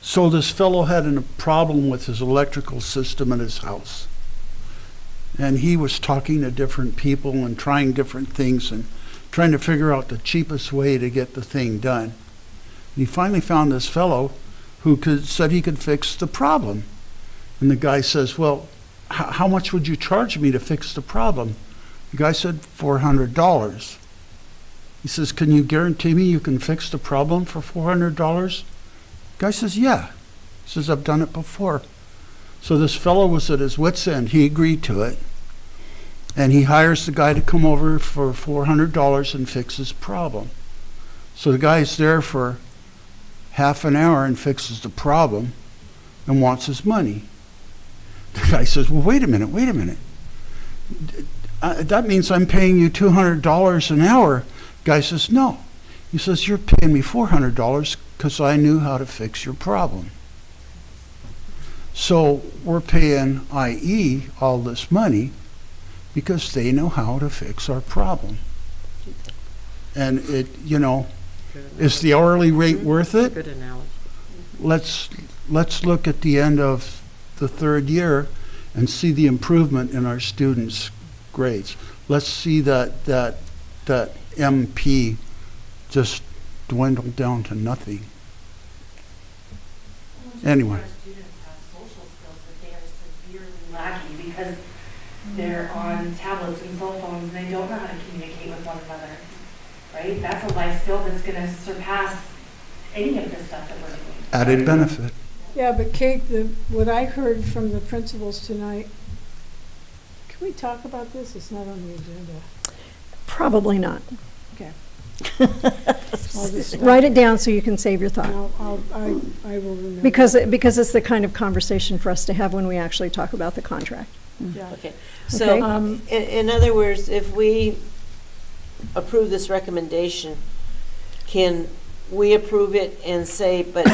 So this fellow had a problem with his electrical system in his house. And he was talking to different people and trying different things and trying to figure out the cheapest way to get the thing done. And he finally found this fellow who said he could fix the problem. And the guy says, well, how much would you charge me to fix the problem? The guy said, $400. He says, can you guarantee me you can fix the problem for $400? The guy says, yeah. He says, I've done it before. So this fellow was at his wit's end. He agreed to it. And he hires the guy to come over for $400 and fix his problem. So the guy's there for half an hour and fixes the problem and wants his money. The guy says, well, wait a minute. That means I'm paying you $200 an hour. The guy says, no. He says, you're paying me $400 because I knew how to fix your problem. So we're paying IE all this money because they know how to fix our problem. And it, is the hourly rate worth it? Good analogy. Let's look at the end of the 3rd year and see the improvement in our students' grades. Let's see that MP just dwindle down to nothing. Anyway. Lacking because they're on tablets and cell phones and they don't know how to communicate with one another, right? That's a life skill that's going to surpass any of the stuff that we're doing. Added benefit. Yeah, but Kate, what I heard from the principals tonight, can we talk about this? It's not on the agenda. Probably not. Okay. Write it down so you can save your thought. I will remember. Because it's the kind of conversation for us to have when we actually talk about the contract. Yeah. Okay, so in other words, if we approve this recommendation, can we approve it and say, but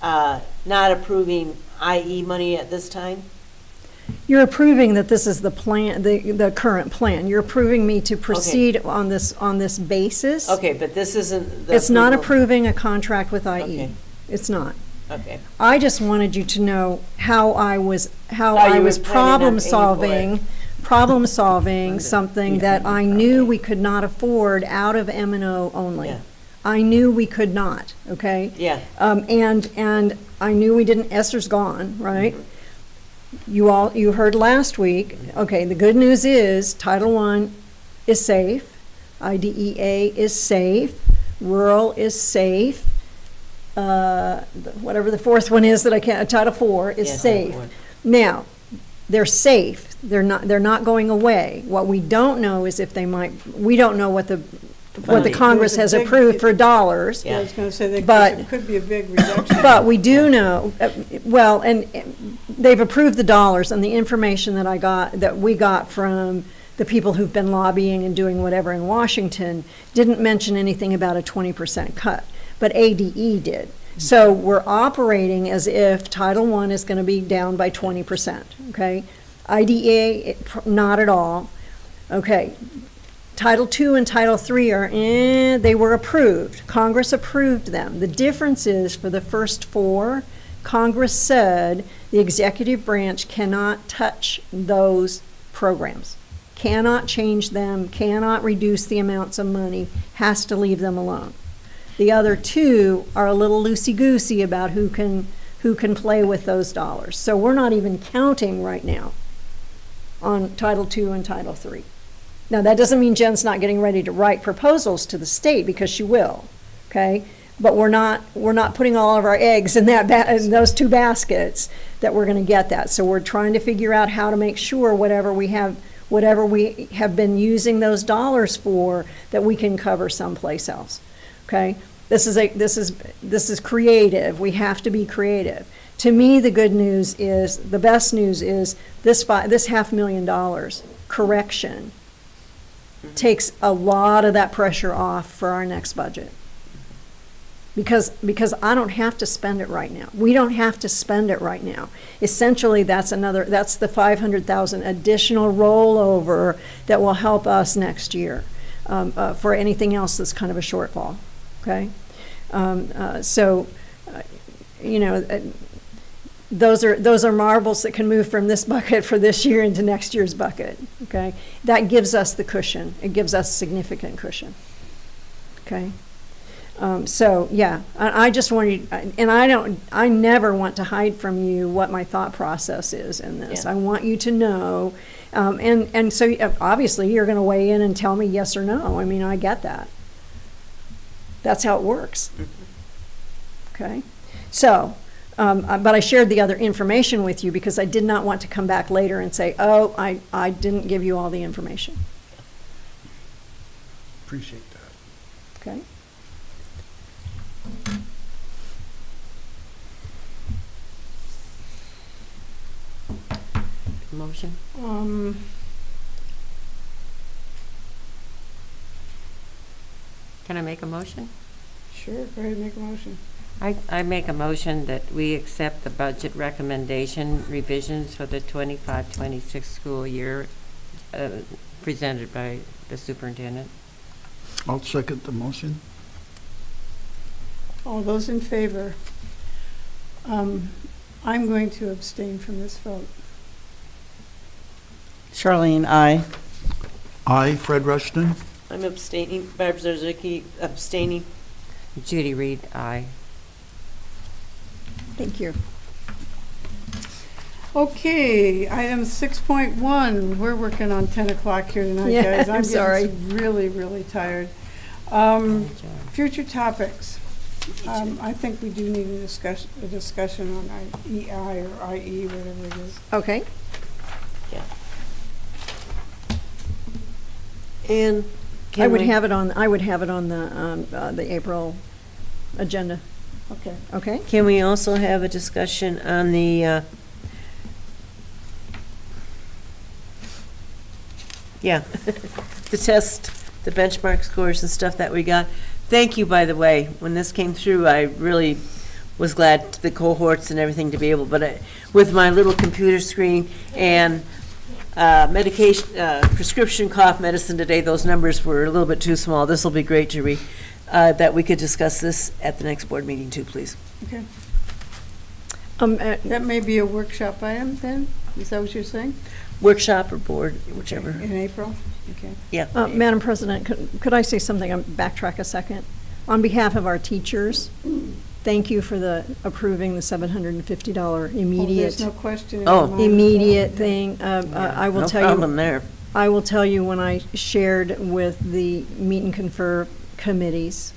not approving IE money at this time? You're approving that this is the plan, the current plan. You're approving me to proceed on this basis. Okay, but this isn't the It's not approval. approving a contract with IE. Okay. It's not. Okay. I just wanted you to know how I was you were problem planning on solving something that I knew we could not afford out of M&O only. Yeah. I knew we could not, okay? Yeah. And I knew we didn't, Esther's gone, right? You heard last week, okay, the good news is Title I is safe, IDEA is safe, rural is safe, whatever the fourth one is that I can't, Title IV is safe. Now, they're safe, they're not going away. What we don't know is if they might, we don't know what the Congress has approved for dollars. Yeah, I was going to say, But- could be a big reduction. But we do know, and they've approved the dollars, and the information that we got from the people who've been lobbying and doing whatever in Washington didn't mention anything about a 20% cut, but ADE did. So we're operating as if Title I is going to be down by 20%, okay? IDEA, not at all. Okay, Title II and Title III they were approved. Congress approved them. The difference is for the first 4, Congress said the executive branch cannot touch those programs, cannot change them, cannot reduce the amounts of money, has to leave them alone. The other 2 are a little loosey-goosey about who can play with those dollars. So we're not even counting right now on Title II and Title III. Now, that doesn't mean Jen's not getting ready to write proposals to the state, because she will, okay? But we're not putting all of our eggs in in those 2 baskets that we're going to get that. So we're trying to figure out how to make sure whatever we have been using those dollars for, that we can cover someplace else, okay? This is creative. We have to be creative. To me, the best news is this $500,000 correction takes a lot of that pressure off for our next budget. Because I don't have to spend it right now. We don't have to spend it right now. Essentially, that's the 500,000 additional rollover that will help us next year for anything else that's kind of a shortfall, okay? Those are marbles that can move from this bucket for this year into next year's bucket, okay? That gives us the cushion. It gives us significant cushion, okay? I just want you, and I never want to hide from you what my thought process is in this. Yeah. I want you to know, and so obviously you're going to weigh in and tell me yes or no. I mean, I get that. That's how it works. Okay? So, but I shared the other information with you because I did not want to come back later and say, oh, I didn't give you all the information. Appreciate that. Okay? Motion? Can I make a motion? Sure, go ahead and make a motion. I make a motion that we accept the budget recommendation revisions for the 25-26 school year presented by the superintendent. I'll second the motion. All those in favor? I'm going to abstain from this vote. Charlene, aye. Aye, Fred Rushton. I'm abstaining. Barbara Zarzicki, abstaining. Judy Reed, aye. Thank you. Okay, item 6.1, we're working on 10 o'clock here tonight, Yeah, guys. I'm sorry. Getting really, really tired. Future topics. I think we do need a discussion on EI or IE, whatever it is. Okay. Yeah. And I would have it on the April agenda. Okay. Okay? can we also have a discussion on the, the test, the benchmark scores and stuff that we got? Thank you, by the way. When this came through, I really was glad the cohorts and everything to be able, but with my little computer screen and medication, prescription cough medicine today, those numbers were a little bit too small. This will be great to that we could discuss this at the next board meeting too, please. Okay. That may be a workshop item then? Is that what you're saying? Workshop or board, whichever. In April? Okay. Yeah. Madam President, could I say something? Backtrack a second. On behalf of our teachers, thank you for approving the $750 immediate. There's no question in my mind. Immediate thing. I will No tell you. problem there. I will tell you when I shared with the meet and confer committees,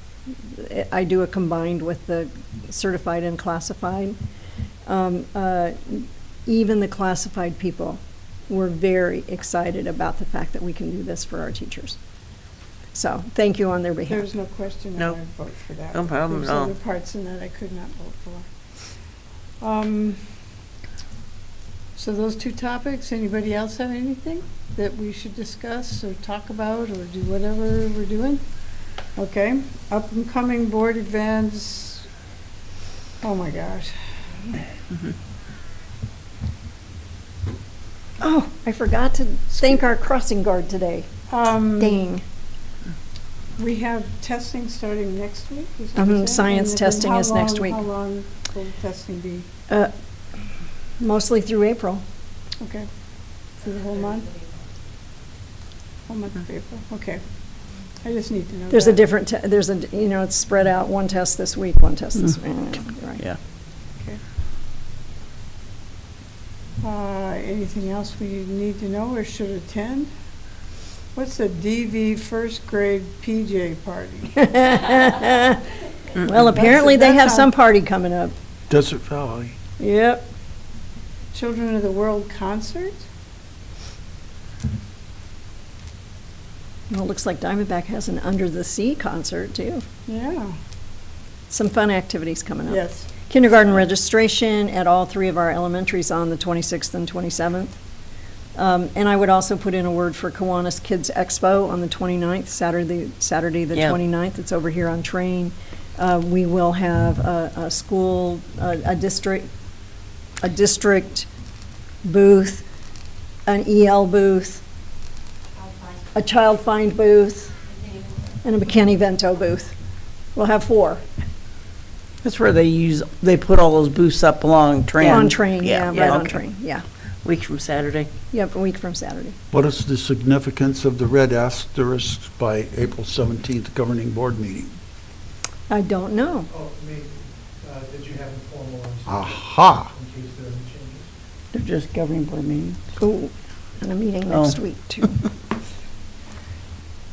I do a combined with the certified and classified. Even the classified people were very excited about the fact that we can do this for our teachers. So, thank you on their behalf. There's no question Nope. I would vote for that. No problem at all. There's other parts in that I could not vote for. So those two topics, anybody else have anything that we should discuss or talk about or do whatever we're doing? Okay, up and coming board events. Oh my gosh. Oh, I forgot to thank our crossing guard today. Dang. We have testing starting next week? is what you said? Science And then testing is next week. How long will testing be? Mostly through April. Okay. For the whole month? Whole month of April, okay. I just need to know There's a that. different, it's spread out, one test this week, one test this week. Right. Yeah. Okay. Anything else we need to know or should attend? What's the DV first grade PJ party? Well, apparently they have That's some on- party coming up. Desert Valley. Yep. Children of the World concert? Well, it looks like Diamondback has an Under the Sea concert, too. Yeah. Some fun activities coming up. Yes. Kindergarten registration at all three of our elementaries on the 26th and 27th. And I would also put in a word for Kiwanis Kids Expo on the 29th, Saturday the Yeah. 29th. It's over here on Train. We will have a school, a district booth, an EL booth, a child find booth, and a McKinney-Vento booth. We'll have 4. That's where they put all those booths up along Train. On Train, yeah, right on okay. Train, yeah. Week from Saturday. Yep, a week from Saturday. What is the significance of the red asterisk by April 17th governing board meeting? I don't know. Oh, maybe, did you have informal ones? Aha! In case there are any changes? They're just governing board meetings. Ooh, and a meeting Oh. next week, too.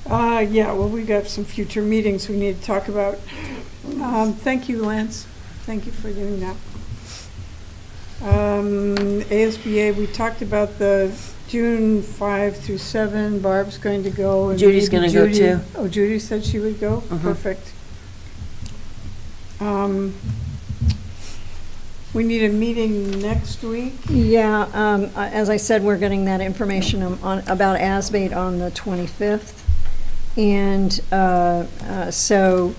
Yeah, well, we got some future meetings we need to talk about. Thank you, Lance. Thank you for doing that. ASBA, we talked about the June 5 through 7. Barb's going to go. And Judy's maybe gonna go, Judy- too. Oh, Judy said she would go? Perfect. We need a meeting next week. Yeah, as I said, we're getting that information about ASBATE on the 25th. And so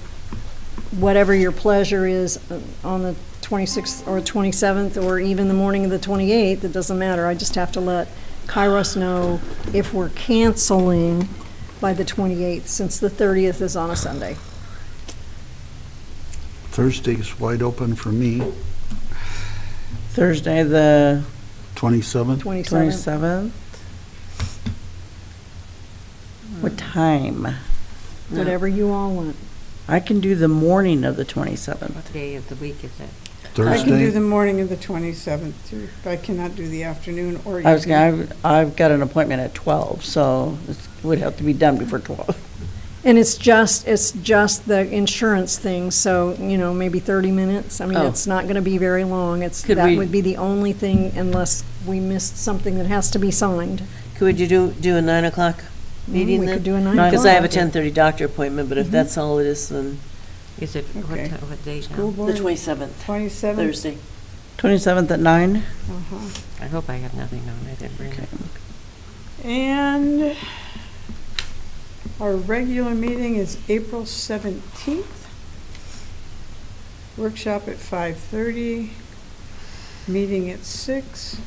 whatever your pleasure is on the 26th or 27th, or even the morning of the 28th, it doesn't matter. I just have to let Kairos know if we're canceling by the 28th, since the 30th is on a Sunday. Thursday's wide open for me. Thursday, the 27th? 27th. What time? Whatever you all want. I can do the morning of the 27th. What day of the week is it? I can do Thursday? the morning of the 27th, too. I cannot do the afternoon or I've evening. got an appointment at 12, so it would have to be done before 12. And it's just the insurance thing, so, maybe 30 minutes. I mean, Oh. it's not going to be very long. Could That we- would be the only thing, unless we missed something that has to be signed. Could you do a 9 o'clock meeting We then? could do a 9 Because I have a o'clock. 10:30 doctor appointment, but if that's all it is, then Is it, Okay. what date School now? board. the 27th, 27th? Thursday. 27th at 9? Uh-huh. I hope I have nothing on, I didn't bring it. And our regular meeting is April 17th. Workshop at 5:30. Meeting at 6.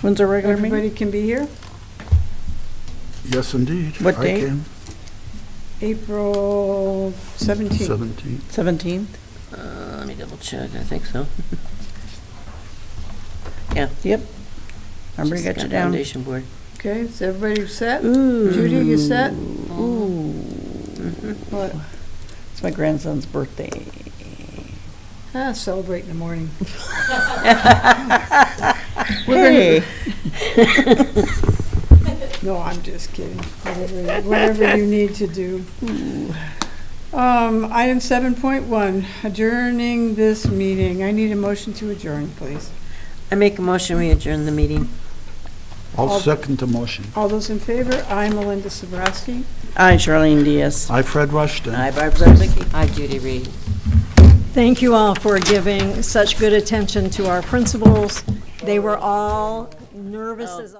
When's our regular meeting? Everybody can be here? Yes, indeed. What I date? can. April 17th. 17th. 17th? Let me double check, I think so. Yep. I'm gonna Just get got you down. Foundation board. Okay, is everybody set? Ooh. Judy, you set? Ooh. What? It's my grandson's birthday. Celebrate in the morning. Hey. No, I'm just kidding. Whatever you need to do. Item 7.1, adjourning this meeting. I need a motion to adjourn, please. I make a motion, we adjourn the meeting. I'll second the motion. All those in favor? I, Melinda Sabrowski. Aye, Charlene Diaz. I, Fred Rushton. Hi, Barb Zarzicki. Hi, Judy Reed. Thank you all for giving such good attention to our principals. They were all nervous as